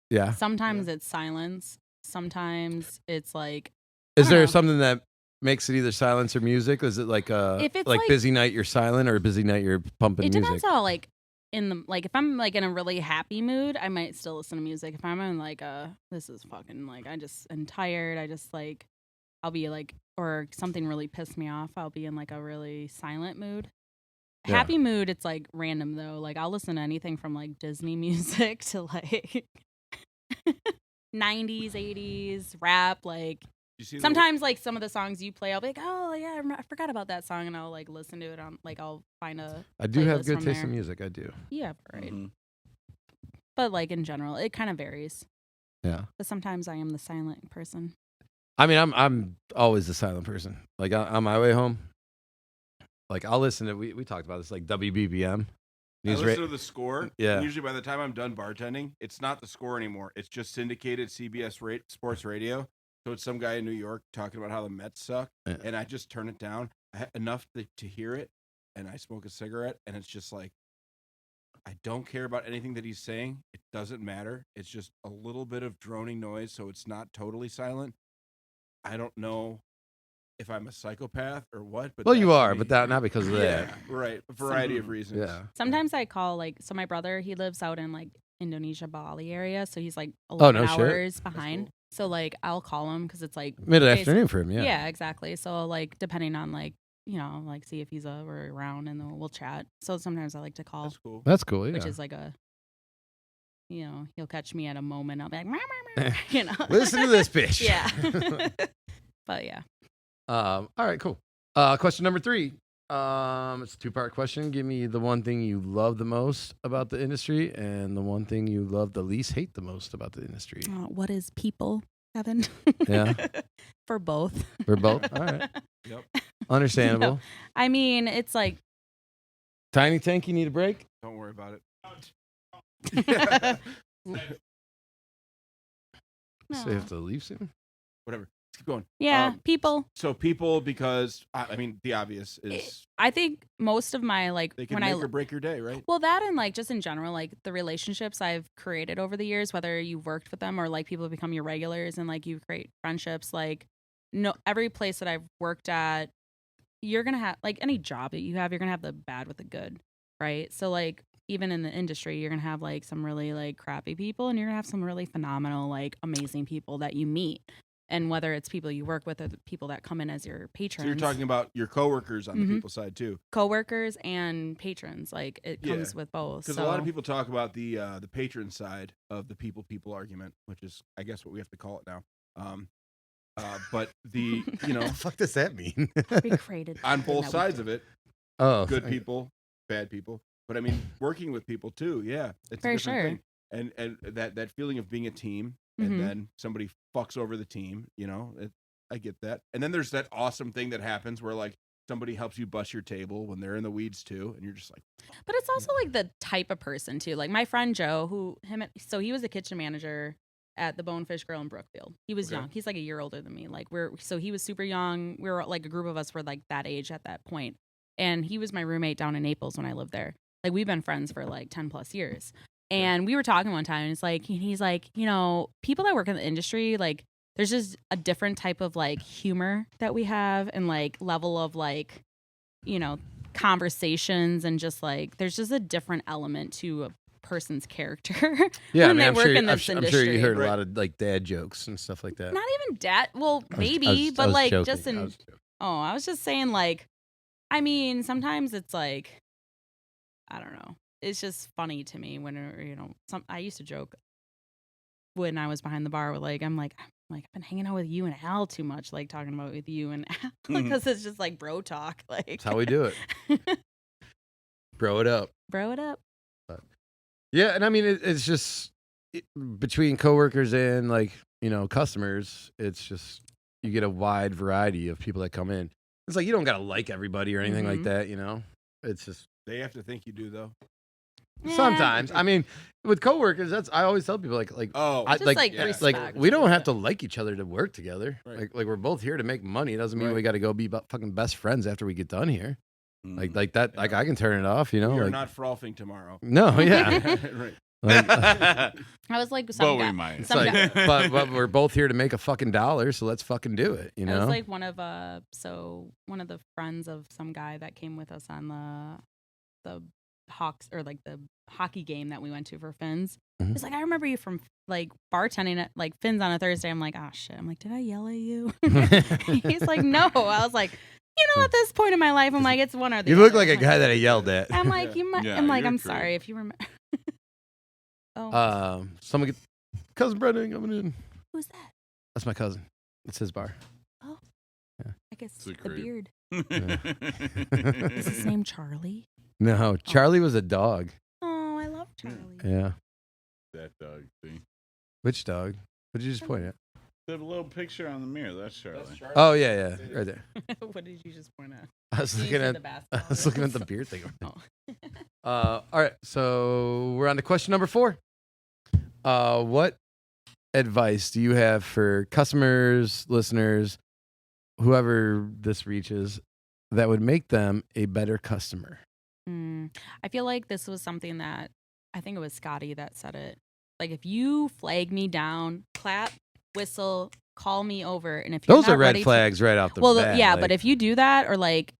Yeah. Sometimes it's silence. Sometimes it's like Is don't there know. something that makes it either silence or music? Is it like If it's like like- busy night you're silent or a busy night you're pumping it music? depends how like if I'm like in a really happy mood, I might still listen to music. If I'm in like this is fucking like I just am tired, I just like I'll be like or something really pissed me off, I'll be in like a really silent mood. Yeah. Happy mood, it's like random though. Like I'll listen to anything from like Disney music to like 90s, 80s rap. Like You see the- sometimes like some of the songs you play, I'll be like, oh yeah, I forgot about that song, and I'll like listen to it on like I'll find a I do have playlist good from taste in there. music. I do. Yeah, right. Mhm. But like in general, it kind of varies. Yeah. But sometimes I am the silent person. I mean, I'm always the silent person. Like on my way home, like I'll listen to. We talked about this, like WBBM. I News listen ra- to the score. Yeah. And usually by the time I'm done bartending, it's not the score anymore. It's just syndicated CBS sports radio. So it's some guy in New York talking about how the Mets suck, Yeah. and I just turn it down enough to hear it, and I smoke a cigarette, and it's just like I don't care about anything that he's saying. It doesn't matter. It's just a little bit of droning noise, so it's not totally silent. I don't know if I'm a psychopath or what, but Well, you that's are, me. but not because of Yeah, that. right. A variety of reasons. Yeah. Sometimes I call like so my brother, he lives out in like Indonesia, Bali area, so he's like Oh, 11 no shit. hours behind. cool. So like I'll call him because it's like Mid afternoon for him. Yeah. yeah, exactly. So like depending on like like see if he's around and then we'll chat. So sometimes I like to call, That's cool. That's cool. Yeah. which is like a he'll catch me at a moment. I'll be like, "Meow, meow, meow," Listen to this bitch. Yeah. But yeah. All right. Cool. Question number 3. It's a two-part question. Give me the one thing you love the most about the industry and the one thing you love the least hate the most about the industry. What is people, Kevin? Yeah. For both. For both? All right. Yep. Understandable. No. I mean, it's like... Tiny Tank, you need a break? Don't worry about it. So you have to leave soon? Whatever. Let's keep going. Yeah, people. So people, because I mean, the obvious is I think most of my they can make or break your day, right? Well, that and like just in general, like the relationships I've created over the years, whether you've worked with them or like people become your regulars and like you create friendships. Like, no, every place that I've worked at, you're gonna have like any job that you have, you're gonna have the bad with the good, right? So like even in the industry, you're gonna have like some really like crappy people, and you're gonna have some really phenomenal, like amazing people that you meet. And whether it's people you work with or the people that come in as your patrons. So you're talking about your coworkers on the people side too. Coworkers and patrons, like it comes with both. Because a lot of people talk about the patron side of the people argument, which is I guess what we have to call it now. But the What the fuck does that mean? we created on both sides of it, good people, bad people. But I mean, working with people too, yeah, it's very a different sure. thing. And that feeling of being a team, and then somebody fucks over the team, you know, I get that. And then there's that awesome thing that happens where like somebody helps you bust your table when they're in the weeds too, and you're just like. But it's also like the type of person too. Like my friend Joe, so he was a kitchen manager at the Bonefish Grill in Brookfield. He was young. He's like a year older than me. Like so he was super young. We were like a group of us were like that age at that point. And he was my roommate down in Naples when I lived there. Like we've been friends for like 10 plus years. And we were talking one time, and he's like, you know, people that work in the industry, like, there's just a different type of like humor that we have, and like level of like, you know, conversations, and just like there's just a different element to a person's character. Yeah, when I mean, they work in this industry. I'm sure you heard a lot of like dad jokes and stuff like that. Not even dad. Well, maybe, I was like joking. just in. I was just saying, like, I mean, sometimes it's like, I don't know. It's just funny to me when, you know, I used to joke when I was behind the bar with I'm like, I've been hanging out with you and Al too much, like talking about with you and Al, because it's just like bro talk. Like that's how we do it. Bro it up. Bro it up. Yeah, and I mean, it's just between coworkers and like, you know, customers, it's just you get a wide variety of people that come in. It's like you don't gotta like everybody or anything like that, you know. It's just they have to think you do though. Sometimes, I mean, with coworkers, I always tell people like we don't have to like each other to work together. Right. Like we're both here to make money. It doesn't mean we got to go be fucking best friends after we get done here. Like that. Yeah. Like I can turn it off. You know, you're like, not frothing tomorrow. No, yeah, right. Like, I was like, we might. But we're both here to make a fucking dollar, so let's fucking do it. You know, I was like one of the friends of some guy that came with us on the Hawks or like the hockey game that we went to for Finn's. He's like, I remember you from like bartending at like Finn's on a Thursday. I'm like, oh shit. I'm like, did I yell at you? He's like, no. I was like, you know, at this point in my life, I'm like, it's one or the other. You look like a guy that I yelled at. I'm like, you might. I'm like, I'm sorry if you remember. Someone get cousin Brendan coming in. Who's that? That's my cousin. It's his bar. Oh, yeah. I guess the beard. Yeah. Is his name Charlie? No, Charlie was a dog. Oh, I love Charlie. Yeah. That dog, see? Which dog? What did you just point at? The little picture on the mirror. That's Charlie. Oh, yeah. Right there. What did you just point at? I was looking at the beard thing. All right. So we're on to question number 4. What advice do you have for customers, listeners, whoever this reaches, that would make them a better customer? I feel like this was something that I think it was Scotty that said it. Like, if you flag me down, clap, whistle, call me over, and if you're those not are red ready flags right off the bat. Yeah, but if you do that, or like,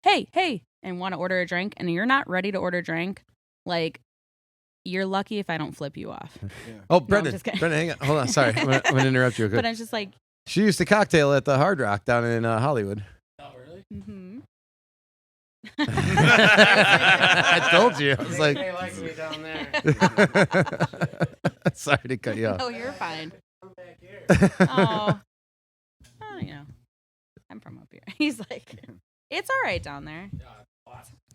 hey, and want to order a drink, and you're not ready to order a drink, like, you're lucky if I don't flip you off. Yeah. Oh, Brendan, hang on, hold on, sorry, I'm gonna interrupt you. But I'm just like, she used to cocktail at the Hard Rock down in Hollywood. Oh, really? Mm-hmm. I told you. I was like, they like me down there. Sorry to cut you off. Oh, you're fine. I'm back here. Oh, you know, I'm from up here. He's like, It's all right down there.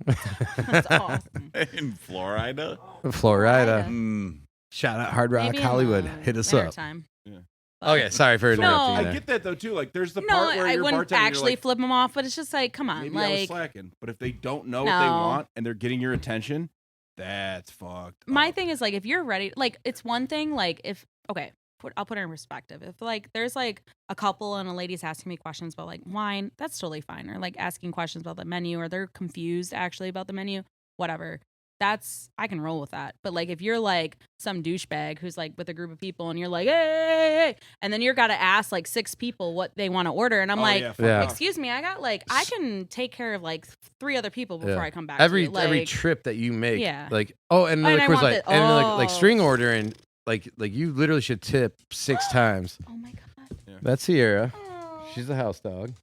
That's awesome. In Florida. Florida. Mm. Shout out Hard Rock Maybe in Hollywood. the Hit us up. wintertime. Okay, sorry for interrupting No. you I there. get that though too. Like, there's the No, part where I you're wouldn't bartending, you're actually like, flip them off, but it's just like, come on, maybe I was like slacking. But if they don't know what they No. want and they're getting your attention, that's fucked. my up. thing is like if you're ready, like it's one thing, like if okay, I'll put it in perspective. If like there's like a couple and a lady's asking me questions about like wine, that's totally fine. Or like asking questions about the menu, or they're confused actually about the menu, whatever. I can roll with that. But like if you're like some douchebag who's like with a group of people and you're like, hey, and then you're gotta ask like 6 people what they want to order, and I'm Oh, like, yeah, fuck Yeah. off. excuse me, I can take care of like 3 other people before Yeah. I come back. Every to you. Like, every trip that you make, Yeah. like and I of course want like the- and like oh. string ordering, like you literally should tip 6 times. oh my god, That's Sierra. oh. She's the house dog.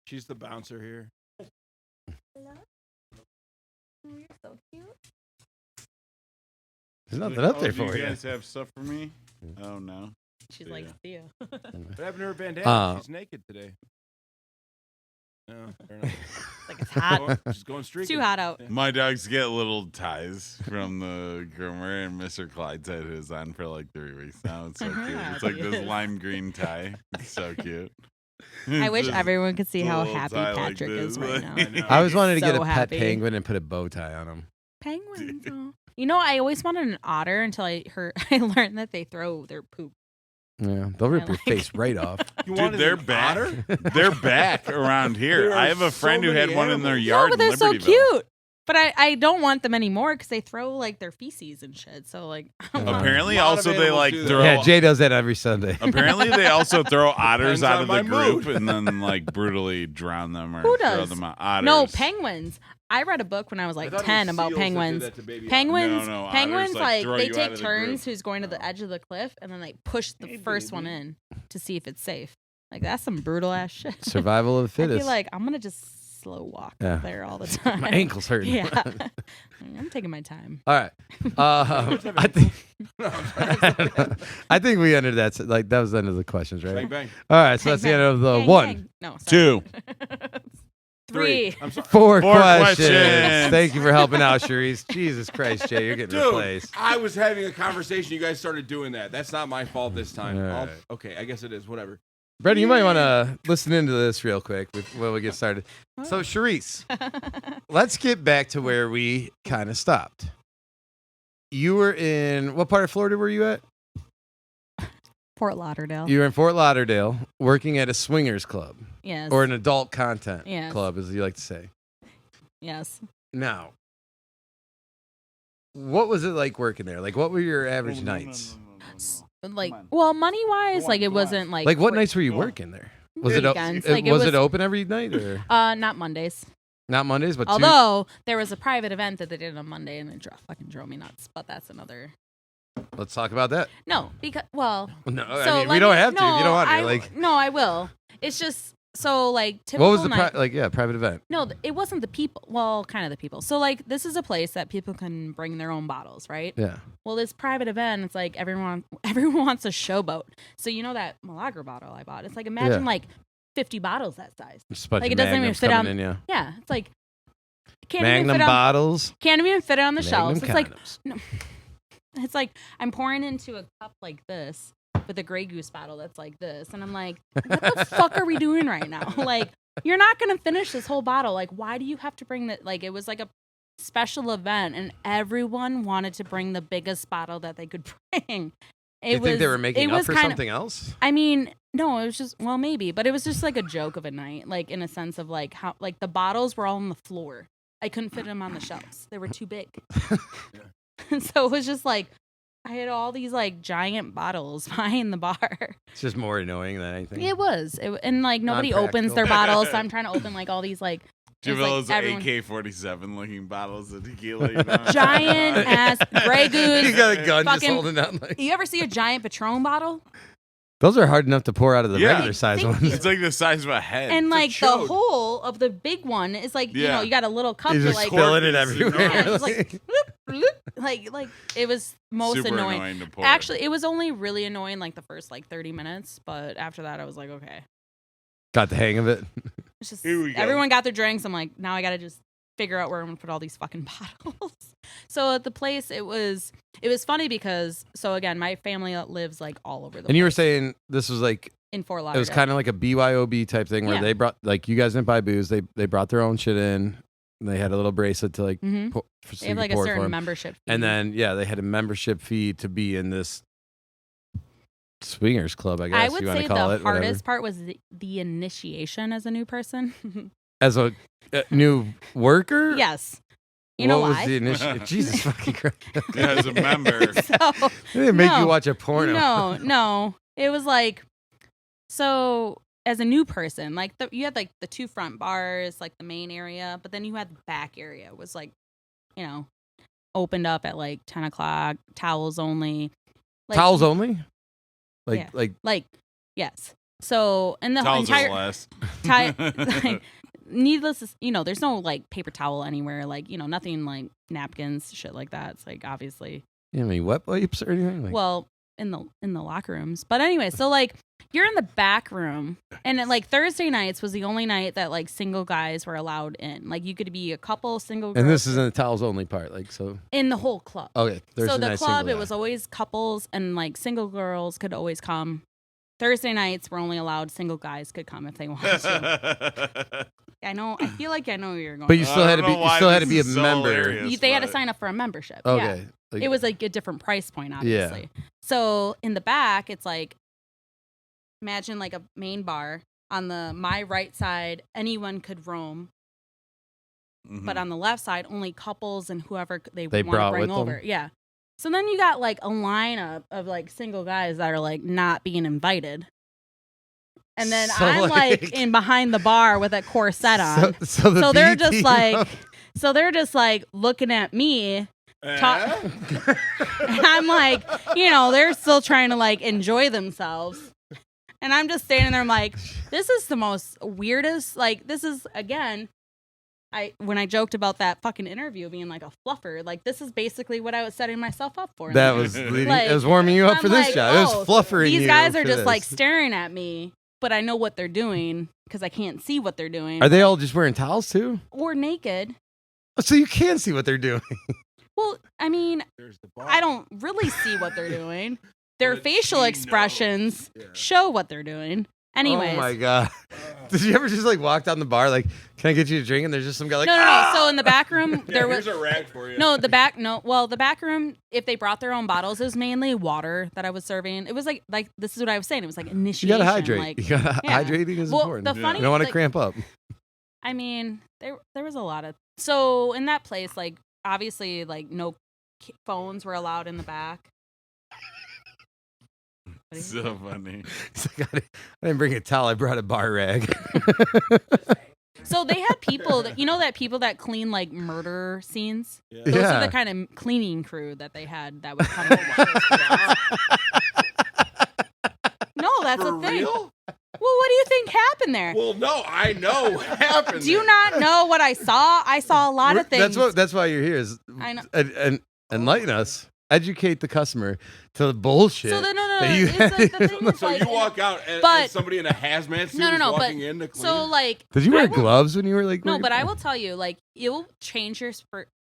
She's the bouncer here. Hello? Oh, you're so cute. There's nothing up Oh, there do for you you. guys have stuff for me? Oh no. She's Yeah. like, see ya. What happened to her bandana? She's naked today. No, fair enough. Like it's hot. She's going It's streaking. too hot out. My dogs get little ties from the groomer, and Mr. Clyde's had his on for like 3 weeks now. It's so cute. It's like this Yes. lime green tie. It's so cute. I wish Just everyone could see a how little happy tie like Patrick is this. right now. I know. I always wanted to get So a pet happy. penguin and put a bow tie on him. Penguins. Oh. You know, I always wanted an otter until I learned that they throw their poop. Yeah, they'll rip I your like face it. right off. You Dude, wanted they're an back. otter? They're back around here. There I are have a so friend who had many one in their animals. yard No, but they're in so Libertyville. cute. But I don't want them anymore because they throw like their feces and shit. So like, I don't want- Apparently, A lot of also they animals like do that. throw. Yeah, Jay does that every Sunday. Apparently, they also throw otters Depends out on of my the group mood. and then like brutally drown them or Who throw does? them out. Otters. no, penguins. I read a book when I was I like thought it was 10 about seals that did penguins. that to baby Penguins, No, otters, penguins, like, like throw they you out take of the turns group. who's going to the edge of the cliff, and then they push the first one in to see if it's safe. Like that's some brutal ass shit. Survival of the I fittest. feel like I'm gonna just slow walk Yeah. up there all the time. My ankle's hurting. Yeah, I'm taking my time. All right. I think I think we ended that. Like that was the end of the questions, right? Bang, bang. All right. So that's the Bang, end of the Bang, one. bang. No, sorry. 2. 3. I'm sorry. Four Four questions. questions. Thank you for helping out, Cherise. Jesus Christ, Jay, you're getting Dude, replaced. I was having a conversation. You guys started doing that. That's not my fault this time. All I'll- right. Okay, I guess it is. Whatever. Brendan, you might want to listen into this real quick when we get started. So, Cherise, let's get back to where we kind of stopped. You were in what part of Florida were you at? Fort Lauderdale. You were in Fort Lauderdale working at a swingers club Yes. or an adult content Yes. club, as you like to say. Yes. Now, what was it like working there? Like, what were your average nights? Like, well, money wise, Go like on, it go wasn't like Like, what cra- nights were you Go on. working there? Was it, Weekends. Like, it was was- it open every night or not Mondays. not Mondays? But Although there was a private event that they did on Monday and it fucking drove me nuts. But that's another. let's talk about that. No, because well, No, so I mean, we let don't me- have to if you don't want to. I- Like, no, I will. It's just so like typical. what was the night. private event? No, it wasn't the people. Well, kind of the people. So like this is a place that people can bring their own bottles, right? Yeah. Well, this private event, it's like everyone wants a showboat. So you know that Malaga bottle I bought? It's like imagine Yeah. like 50 bottles that size. Just a bunch Like, of it doesn't even magnums fit coming on- in, yeah. Yeah, it's like can't even Magnum fit on, bottles. can't even fit it on the Magnum shelves. It's like condoms. it's like I'm pouring into a cup like this with a Grey Goose bottle that's like this, and I'm like, what the fuck are we doing right now? Like, you're not gonna finish this whole bottle. Like, why do you have to bring that? Like, it was like a special event, and everyone wanted to bring the biggest bottle that they could bring. Do you think they were making up for kind of- something else? I mean, no, it was just well, maybe, but it was just like a joke of a night, like in a sense of like how like the bottles were all on the floor. I couldn't fit them on the shelves; they were too big. So it was just like I had all these like giant bottles behind the bar. It's just more annoying than anything. It was, and like nobody opens their Non-practical. bottles, so I'm trying to open like all these like Do you it's, like, have those everyone- AK-47 looking bottles of tequila? You know? giant ass Grey Goose. You got a gun just fucking- holding out. Like, You ever see a giant Patron bottle? those are hard enough to pour out of the Yeah. regular size Thank ones. you. It's like the size of a head. And like the chode. hole of the big one is like you Yeah. know you got a little cup You're to just like spilling it Cork is everywhere. Yeah, it's like like it was most Super annoying. to pour. Actually, it was only really annoying like the first like 30 minutes, but after that I was like, okay. Got the hang of it. it's just Here we go. everyone got their drinks. I'm like, now I got to just figure out where I'm gonna put all these fucking bottles. So at the place, it was funny because again, my family lives like all over the. And you were place. saying this was like In Fort Lauderdale. it was kind of like a BYOB type thing where Yeah. they brought like you guys didn't buy booze. They brought their own shit in. And they had a little bracelet to like Mhm. pour, They have like a certain membership fee. and then they had a membership fee to be in this swingers club. I guess I would you want say to the call it. hardest part was the initiation as a new person. As a new worker. Yes. You know what why? was the initiative? Jesus fucking Christ! Yeah, as a member. So, They didn't make you No. watch a porno. No. It was like, so as a new person, like you had like the two front bars, like the main area, but then you had the back area was like, opened up at like 10 o'clock, towels only. Like, Towels only. Yeah. Like yes. So, and the Towels entire, are less. like, needless to, there's no like paper towel anywhere, like, nothing like napkins, shit like that. It's like, obviously, you mean wet wipes or anything? Like, well, in the locker rooms. But anyway, so like you're in the back room, and like Thursday nights was the only night that like single guys were allowed in. Like you could be a couple single girls. and this is in the towels only part, like so. in the whole club. Okay, Thursday So the night club, single it guy. was always couples, and like single girls could always come. Thursday nights were only allowed single guys could come if they wanted to. I know. I feel like I know where you're going. But you I still had to don't be. know You why still had to this be a is so member. hilarious. They had to but- sign up for a membership. Yeah. Okay. Like, It was like a different price point, Yeah. obviously. So in the back, it's like, imagine like a main bar. On my right side, anyone could roam, Mhm. but on the left side, only couples and whoever they want to brought bring with them? over. Yeah. So then you got like a lineup of like single guys that are like not being invited. And then So, I'm like like- in behind the bar with a corset on. So the They're B just team like, of- looking at me. Eh? And I'm like, they're still trying to like enjoy themselves. And I'm just standing there, I'm like, this is the most weirdest, like, this is, again, when I joked about that fucking interview being like a fluffer, like, this is basically what I was setting myself up for. that was leading, Like, it was warming you up I'm for this like, job. It was fluffering you. These guys are for just like this. staring at me, but I know what they're doing because I can't see what they're doing. Are they all just wearing towels too? Or naked. So you can see what they're doing. Well, I mean, There's the bar. I don't really see what they're doing. Their But facial she expressions knows. Yeah. show what they're doing. Anyways. Oh my god! Did you ever just like walk down the bar like, "Can I get you a drink?" And there's just some guy like, No. "Ah!" So in the back room, Yeah, there was here's a rag for you. the back room. If they brought their own bottles, it was mainly water that I was serving. It was like this is what I was saying. It was like You initiation. gotta hydrate. Like, You gotta yeah. hydrating is well, important. the funny, You don't want to like, cramp up. I mean, there was a lot of so in that place, like obviously, like no phones were allowed in the back. What do you So funny. It's like, I didn't bring a towel. I brought a bar rag. So they had people that people that clean like murder scenes. Yeah. Those Yeah. are the kind of cleaning crew that they had that would come over. No, that's For the thing. real? Well, what do you think happened there? Well, no, I know what happened. Do you not know what I saw? I saw a lot of things. That's why you're here. Is I know. and enlighten us, educate the customer to the bullshit. So then, no. that you It's like, the thing is, So like, you walk out and, but- somebody in a hazmat suit No, is but walking in to clean. so like. Did you I wear will- gloves when you were like? No, working- but I will tell you, like, it will change your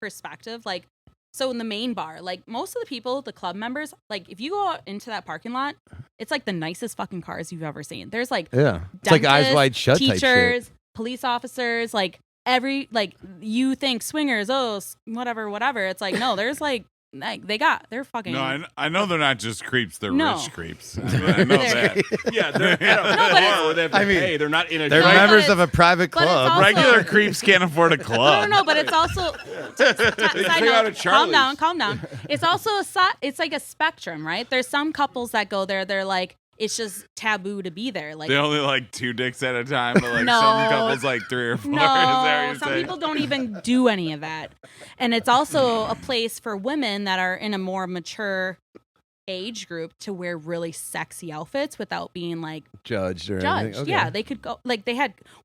perspective. Like, so in the main bar, like, most of the people, the club members, like, if you go out into that parking lot, it's like the nicest fucking cars you've ever seen. There's like Yeah, it's like eyes dentists, wide shut type shit. teachers, police officers, like you think swingers, whatever. It's like, no, there's like they're fucking. No, I know they're not just creeps. They're No. rich creeps. I mean, I know They're- that. yeah, they're at a No, but bar where they have to I mean, pay. They're not in a They're No, but members it's- of a private but it's club. also- Regular creeps can't afford a club. No, but it's also They side came out note, of Charlie's. calm down. It's also it's like a spectrum, right? There's some couples that go there. They're like, it's just taboo to be there. Like, They only like 2 dicks at a time, but like No. some couples like 3 or 4. Is that what no, you're some saying? people don't even do any of that. And it's also a place for women that are in a more mature age group to wear really sexy outfits without being like Judged or judged. anything. Okay. Yeah, they could go like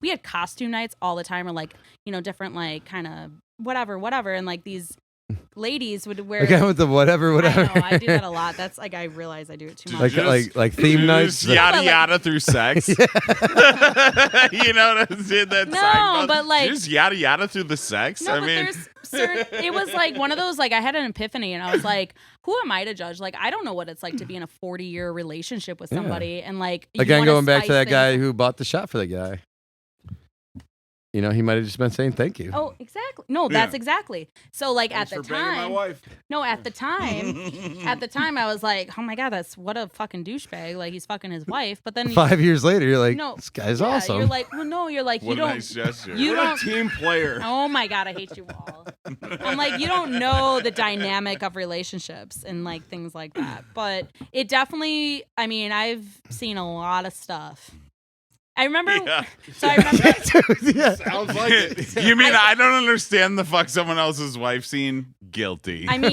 we had costume nights all the time, or like different like kind of whatever, and like these ladies would wear. Again with the whatever. I know, I do that a lot. That's like I realize I do it too much. Like theme nights. Just yada yada through sex. You know what I'm saying? That No, but like just yada yada through the sex. No, I but mean, it was like one of those, like I had an epiphany and I was like, who am I to judge? Like, I don't know what it's like to be in a 40-year relationship with somebody. And like, again, going back to that guy who bought the shot for the guy. You know, he might have just been saying thank you. Oh, exactly. No, that's exactly. So like Thanks at the for banging time, my wife. no, at the time I was like, oh my God, what a fucking douchebag. Like he's fucking his wife. But then 5 years later, you're like, no, this guy's yeah, awesome. You're like, well, no, you're like, what you don't. a nice gesture. You What don't. a team player. Oh my God, I hate you all. I'm like, you don't know the dynamic of relationships and like things like that. But it definitely, I mean, I've seen a lot of stuff. I remember. Yeah. So I remember. Yeah. Sounds like it. You mean I don't understand the fuck someone else's wife scene? Guilty. I mean,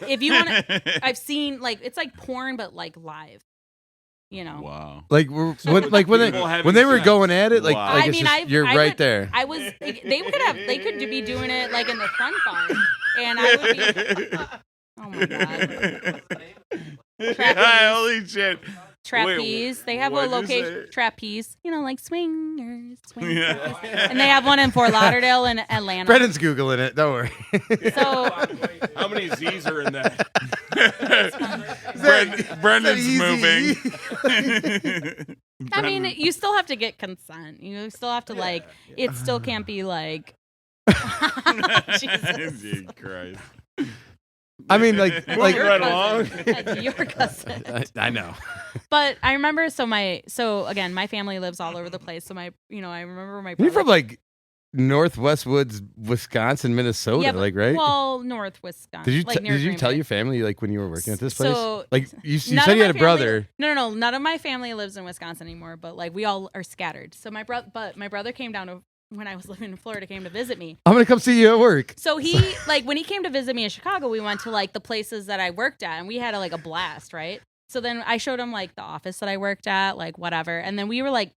if you want to, I've seen like it's like porn, but like live. You know. Wow. Like when People having they were sex. going at it, like, Wow. like I it's mean, just, you're right there. I was. They could be doing it like in the front bar, and I would be. Oh my God. Yeah, holy shit. Trapeze. Wait, They have a what'd you location. say? Trapeze. You know, like swingers. Yeah. And they have one in Fort Lauderdale and Atlanta. Brendan's Googling it. Don't worry. So How many Z's are in that? Brendan's easy? moving. I mean, you still have to get consent. You still have to like. It still can't be like. Jesus. Jesus Christ. I mean, like Your right cousin. along. That's your cousin. I know. But I remember. So again, my family lives all over the place. So I remember my. You're brother- from like Northwest Woods, Wisconsin, Minnesota, Yeah, but- like right? Well, North Wisconsin. Did you near Green tell Bay. your family like when you were working at this place? So- Like you None said of you my had a family- brother. No. None of my family lives in Wisconsin anymore, but like we all are scattered. So my brother came down to when I was living in Florida, came to visit me. I'm gonna come see you at work. So he like when he came to visit me in Chicago, we went to like the places that I worked at, and we had a blast, right? So then I showed him like the office that I worked at, like whatever, and then we were like.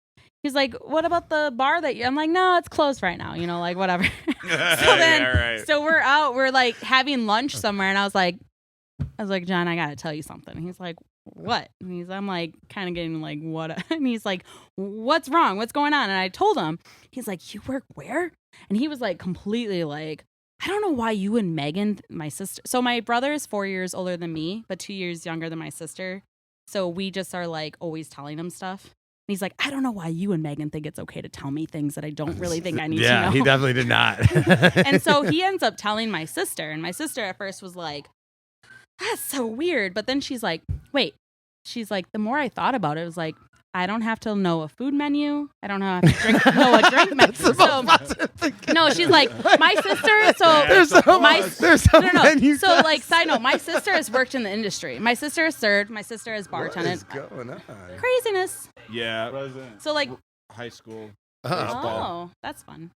He's like, what about the bar that you... I'm like, no, it's closed right now, like, whatever. So we're out, we're like having lunch somewhere, and I was like, John, I gotta tell you something. And he's like, what? And I'm like, kind of getting like, what? And he's like, what's wrong? What's going on? And I told him, he's like, you work where? And he was like, completely like, I don't know why you and Megan, my sister. So my brother is 4 years older than me, but 2 years younger than my sister. So we just are like always telling him stuff. And he's like, I don't know why you and Megan think it's okay to tell me things that I don't really think I need to know. Yeah, he definitely did not. And so he ends up telling my sister. And my sister at first was like, that's so weird. But then she's like, wait. She's like, the more I thought about it, it was like, I don't have to know a food menu. I don't have to know a drink menu. No, she's like, my sister. So there's no menu. So like, side note, my sister has worked in the industry. My sister has served. My sister has bartended. What is going on? Craziness. Yeah. So like, High school. oh, that's fun.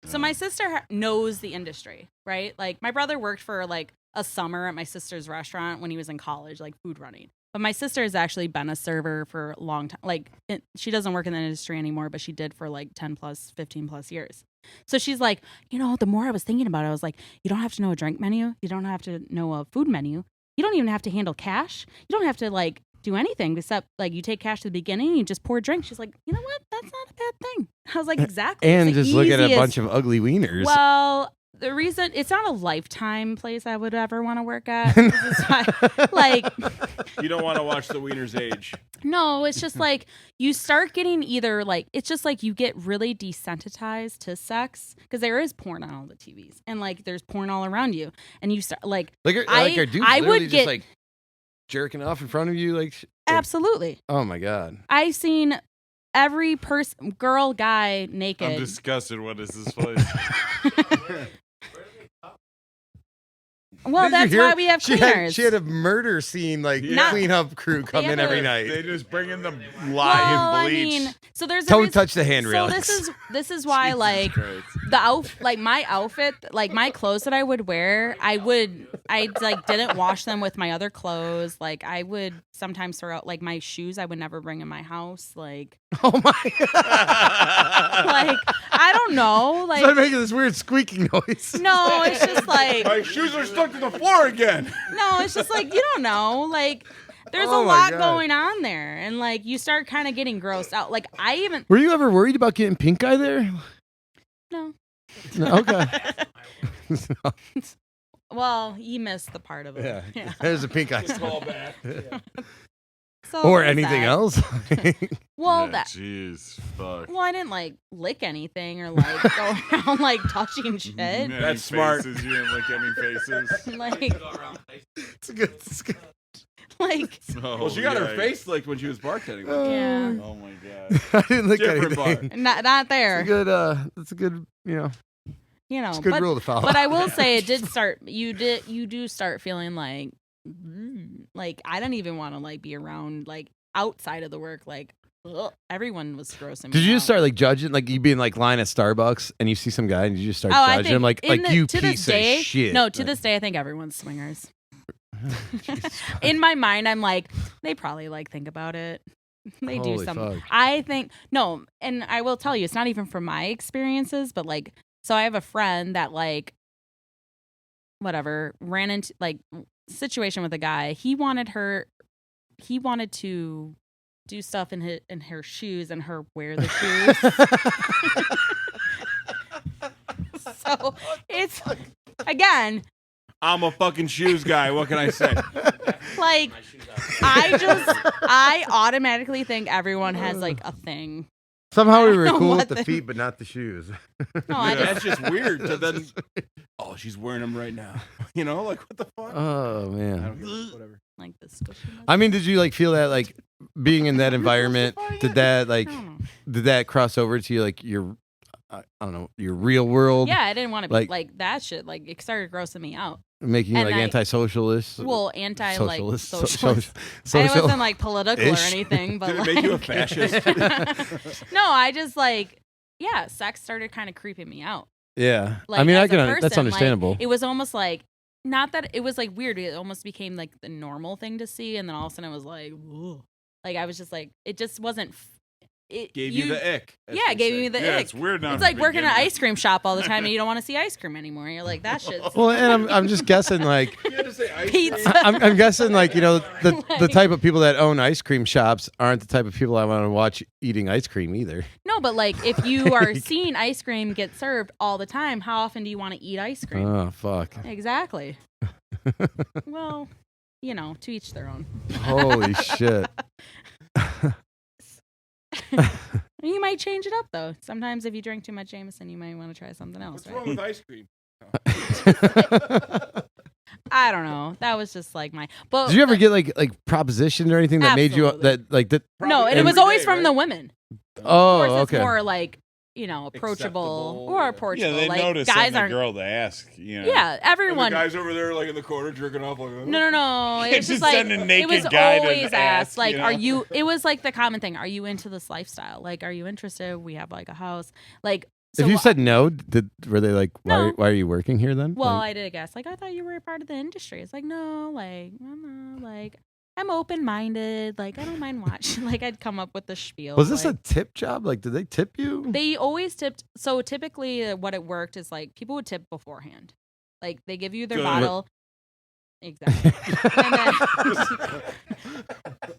So my sister knows the industry, right? Like my brother worked for like a summer at my sister's restaurant when he was in college, like food running. But my sister has actually been a server for a long time. Like she doesn't work in the industry anymore, but she did for like 10 plus, 15 plus years. So she's like, the more I was thinking about it, I was like, you don't have to know a drink menu. You don't have to know a food menu. You don't even have to handle cash. You don't have to like do anything except like you take cash to the beginning and you just pour a drink. She's like, you know what? That's not a bad thing. I was like, exactly. And It's the just look at a easiest- bunch of ugly wieners. Well, the reason it's not a lifetime place I would ever want to work at. This is why, like, You don't want to watch the wieners age. no, it's just like you start getting either like it's just like you get really desensitized to sex because there is porn on all the TVs and like there's porn all around you and you start like are dudes I literally would just get like jerking off in front of you, like absolutely. oh my god. I've seen every person, girl, guy, naked. I'm disgusted. What is this place? Well, Did you that's hear? why we have cleaners. She had a murder scene, like Yeah. cleanup crew come have in every a- night. They just bring in the well, lye I and bleach. mean, so there's a Don't reason- touch the So handrails. this is why Jesus like Christ. like my outfit, like my clothes that I would wear, I like didn't wash them with my other clothes. Like I would sometimes throw out like my shoes I would never bring in my house. Like Oh my like I don't know. Like I'm making this weird squeaking noise. no, it's just like My shoes are stuck to the floor again. no, it's just like you don't know. Like there's Oh a my lot God. going on there, and like you start kind of getting grossed out. Like I even Were you ever worried about getting pink eye there? no. No, okay. Well, you missed the part of it. yeah. There's a pink eye. Call back. So Or there's anything that. else. Well, Yeah, that. jeez, fuck. Well, I didn't like lick anything or like go around like touching shit. Any That's smart. faces, you didn't lick any faces. Like, It's good. It's good. like, Oh, Well, she got her yikes. face licked when she was bartending. yeah, Oh my god. I didn't look at Different bar. anything. not It's a there. good. That's a good. You know, It's a good but rule to follow. but I will say it did start. You do start feeling like I don't even want to like be around like outside of the work. Like ugh, everyone was grossing me Did you out. just start like judging, like you being like line at Starbucks and you see some guy and you just start Oh, I judging think him, like in the- you to piece this day, of shit. No, to this day, I think everyone's swingers. In my mind, I'm like, they probably like think about it. They do Holy something. fuck. I think no, and I will tell you, it's not even from my experiences, but like, so I have a friend that like, whatever, ran into like situation with a guy. He wanted to do stuff in her shoes and her wear the shoes. So it's again. I'm a fucking shoes guy. What can I say? Like, I automatically think everyone has like a thing. Somehow we I were don't know cool what with the the- feet, but not the shoes. No, I just, That's just weird. To then, oh, she's wearing them right now. You know, like what the fuck? Oh I man. don't get it. Whatever. like the squishy. I mean, did you like feel that like being in that environment? Did that like I don't know. did that cross over to like your I don't know your real world? Yeah, I didn't want to be like- like that shit. Like it started grossing me out. Making you And like I- anti-socialist. Well, anti like socialist. socialist. I social. wasn't like political or ish. anything, but Did it like, make you a fascist? No, I just like yeah, sex started kind of creeping me out. Yeah. Like, I mean, as a that's person, understandable. Like, it was almost like not that it was like weird. It almost became like the normal thing to see, and then all of a sudden it was like, ugh. Like I was just like, it just wasn't. It Gave you the ick. as Yeah, they it gave say. me the Yeah, ick. it's weird now. It's to like working begin at an with. ice cream shop all the time, and you don't want to see ice cream anymore. You're like, that shit's Well, and I'm just guessing like You had to say ice pizza. cream? I'm guessing like the Like- type of people that own ice cream shops aren't the type of people I want to watch eating ice cream either. No, but like if you are seeing ice cream get served all the time, how often do you want to eat ice cream? Oh fuck! Exactly. Well, you know, to each their own. Holy shit! You might change it up though. Sometimes if you drink too much Jameson, you might want to try something else. What's Right? wrong with ice cream? I don't know. That was just like my. But Did you ever get like propositioned or anything that made you Absolutely. that like that? no, and it Every was always day, from right? the women. Oh, Of course, it's okay. more like approachable Acceptable, or yeah. approachable. Yeah, they like notice guys in the aren't. girl to ask. You know. Yeah, And the everyone. guys over there, like in the corner, jerking off. Like, No. It's Just just like send a naked it was guy to always ask, asked. Like, you know? are you? It was like the common thing. Are you into this lifestyle? Like, are you interested? We have like a house. Like, so if you said no, were they like, No. why are you working here then? well, Like, I did guess. Like, I thought you were a part of the industry. It's like, no, like, no, like, I'm open minded. Like, I don't mind watching. Like, I'd come up with the spiel. was this like, a tip job? Like, did they tip you? They always tipped. So typically, what it worked is like people would tip beforehand. Like they give you their Good. bottle. Exactly. And then,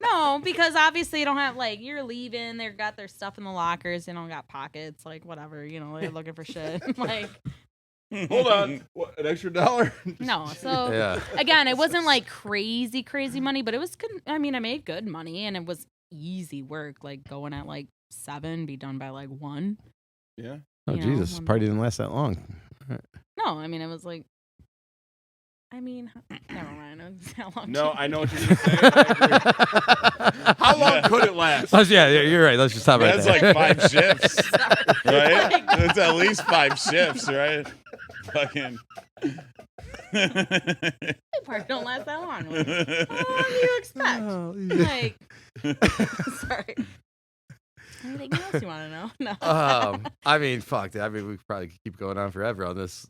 no, because obviously you don't have like you're leaving. They've got their stuff in the lockers. They don't got pockets. Like whatever. You know, they're looking for shit. Like hold on, what, an extra $1? no. So yeah. again, it wasn't like crazy money, but it was good. I mean, I made good money, and it was easy work. Like going at like 7, be done by like 1. Yeah. Oh you know, Jesus! one- Party didn't last that long. No, I mean it was like. I mean, never mind. How long? No, did- I know what you're gonna say. I agree. How long could it last? Yeah, you're right. Let's just stop right That's there. like 5 shifts, right? Like- That's at least 5 shifts, right? Fucking. My part don't last that long. Like, what do you expect? Oh, yeah. Like, sorry. Anything else you want to know? No. I mean, fuck. I mean, we probably could keep going on forever on this.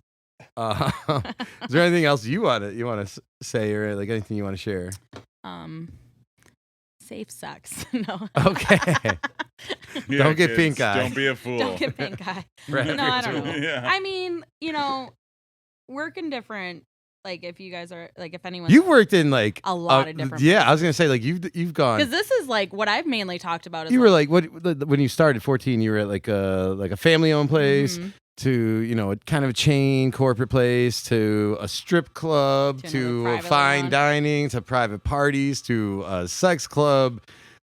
Is there anything else you want to say, or like anything you want to share? Safe sex. No. Okay. Yeah, Don't get kids, pink eye. Don't be a fool. Don't get pink eye. Right. No, I don't know. Yeah. I mean, working different. Like, if you guys are like, if anyone, You've worked in like a lot of different. Yeah, I was gonna say like you've gone. Because this is like what I've mainly talked about. Is You were like what when you started 14? You were at like a family-owned place. Mhm. To a kind of a chain corporate place, to a strip club, To to another a private fine lounge. dining, to private parties, to a sex club.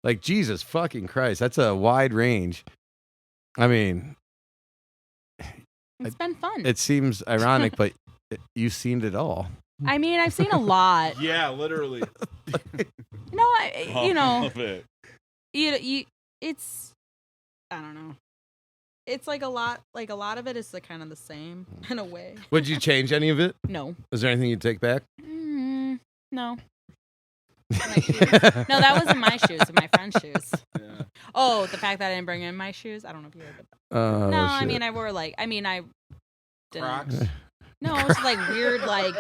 Like Jesus fucking Christ, that's a wide range. I mean, It's been fun. it seems ironic, but you've seen it all. I mean, I've seen a lot. Yeah, literally. No, All of it. it's, I don't know. It's like a lot of it is kind of the same in a way. Would you change any of it? No. Is there anything you'd take back? No. My shoes. No, that wasn't my shoes, but my friend's shoes. Yeah. Oh, the fact that I didn't bring in my shoes. I don't know if you heard that. Oh, No, I shit. mean, I didn't. Crocs. No, it was like weird, like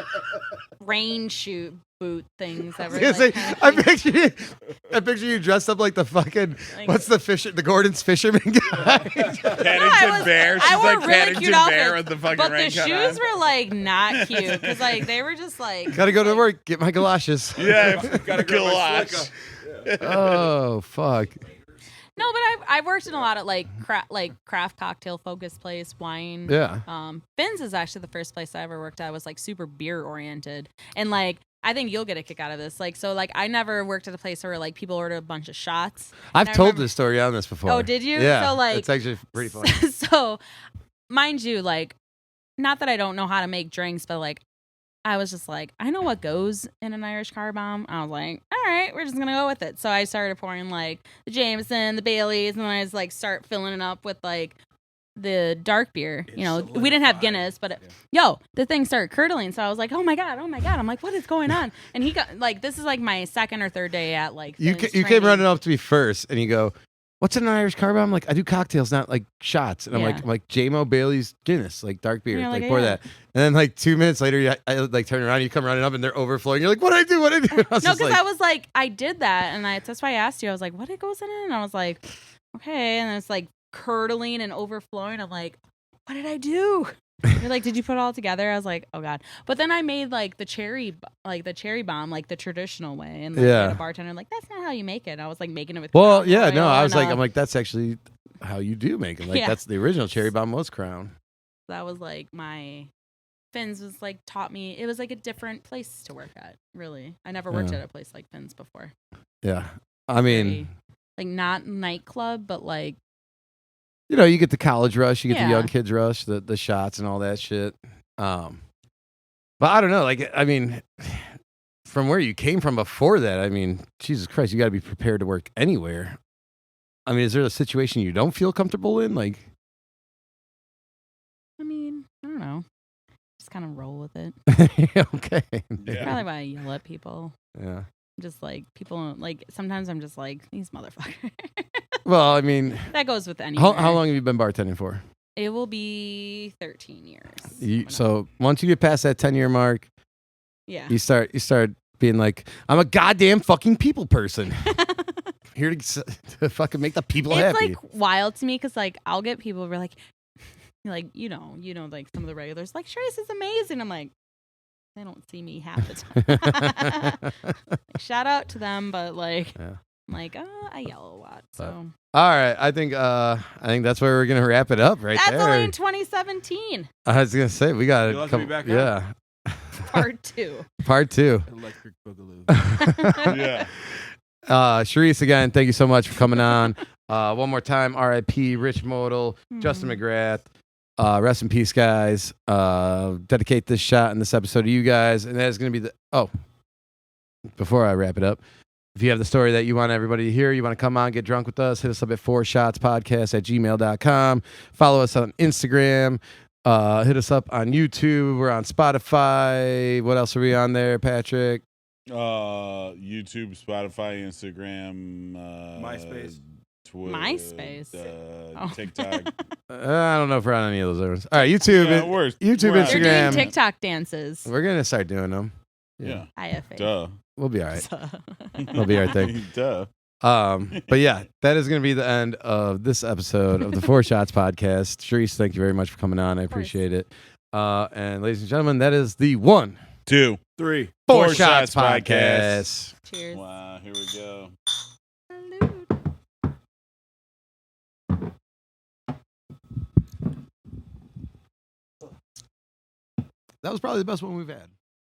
rain shoe boot things. That were, I was gonna like, say, kinda I picture you dressed up like the fucking Like- what's the Gordon's fisherman guy. Paddington Bear. She's I wore like really Paddington cute Bear outfits, with the fucking but the raincoat shoes on. were like not cute because like they were just like Gotta go to work, get my galoshes. Yeah, Gotta grab my Galash. slicka. Oh fuck. No, but I've worked in a lot of like craft cocktail focused place, wine. Yeah. Finn's is actually the first place I ever worked at. Was like super beer oriented, and like I think you'll get a kick out of this. Like so, like I never worked at a place where like people order a bunch of shots. I've I told remember- this story on this before. Oh, did you? Yeah. So, like- it's actually pretty funny. So, mind you, like, not that I don't know how to make drinks, but like, I was just like, I know what goes in an Irish car bomb. I was like, all right, we're just gonna go with it. So I started pouring like the Jameson, the Baileys, and then I just like start filling it up with like the dark beer. It's We didn't have solidified. Guinness, but the thing started curdling. So I was like, oh my god. I'm like, what is going on? And he got like, this is like my second or third day at like You Finn's came training. running up to me first, and you go, "What's in an Irish car bomb?" I'm like, "I do cocktails, not like shots." And I'm Yeah. like, J-Mo Bailey's Guinness, like dark beer, And you're like like, pour yeah. that. And then like 2 minutes later, I like turn around, you come running up, and they're overflowing. You're like, "What did I do? What did I do?" I was No, just because like, I was like, I did that, and that's why I asked you. I was like, what goes in it? And I was like, okay, and it's like curdling and overflowing. I'm like, what did I do? You're like, did you put it all together? I was like, oh god. But then I made like the cherry bomb, like the traditional way, and like, Yeah. I had a bartender like, that's not how you make it. I was like making it with well, Crown yeah, no, Royal I was and, like, I'm like, that's actually how you do make it. Like Yeah. that's the original cherry bomb was Crown. that was like my Finn's was like taught me. It was like a different place to work at. Really, I never worked Yeah. at a place like Finn's before. Yeah, I mean, Very, like not nightclub, but like. you get the college rush, you get the Yeah. young kids rush, the shots and all that shit. But I don't know, like I mean, from where you came from before that, I mean, Jesus Christ, you got to be prepared to work anywhere. I mean, is there a situation you don't feel comfortable in? Like, I mean, I don't know. Just kind of roll with it. okay, Yeah. Probably why I yell at people. yeah. Just like people, like sometimes I'm just like these motherfuckers. Well, I mean, That goes with anyone. how long have you been bartending for? It will be 13 years. So once you get past that 10-year mark, yeah. you start being like, I'm a goddamn fucking people person. Here to fucking make the people It's happy. like wild to me because like I'll get people who are like like like some of the regulars like Cherise is amazing. I'm like, they don't see me half the time. Like, shout out to them, but like Yeah. I'm like, I yell a lot. So All right, I think that's where we're gonna wrap it up right that's there. only in 2017. I was gonna say we got You'll to have to be back Yeah, Part 2. part 2. Electric Boogaloo. Yeah. Cherise, again, thank you so much for coming on. One more time, R.I.P. Rich Modal, Justin McGrath. Rest in peace, guys. Dedicate this shot in this episode to you guys, and that is going to be before I wrap it up, if you have the story that you want everybody to hear, you want to come on, get drunk with us, hit us up at 4shotspodcast@gmail.com. Follow us on Instagram. Hit us up on YouTube. We're on Spotify. What else are we on there, Patrick? YouTube, Spotify, Instagram, MySpace. MySpace. Oh. TikTok. I don't know if we're on any of those other ones. All right, YouTube, Yeah, we're YouTube, on- They're Instagram. doing TikTok dances. We're gonna start doing them. Yeah. I have faith. Duh. We'll be all right. We'll be our thing. Duh. But yeah, that is going to be the end of this episode of the Four Shots podcast. Cherise, thank you very much for coming on. I appreciate it. And ladies and gentlemen, that is the 1, 2, 3. Four Shots podcast. Cheers. Wow, here we go. That was probably the best one we've had.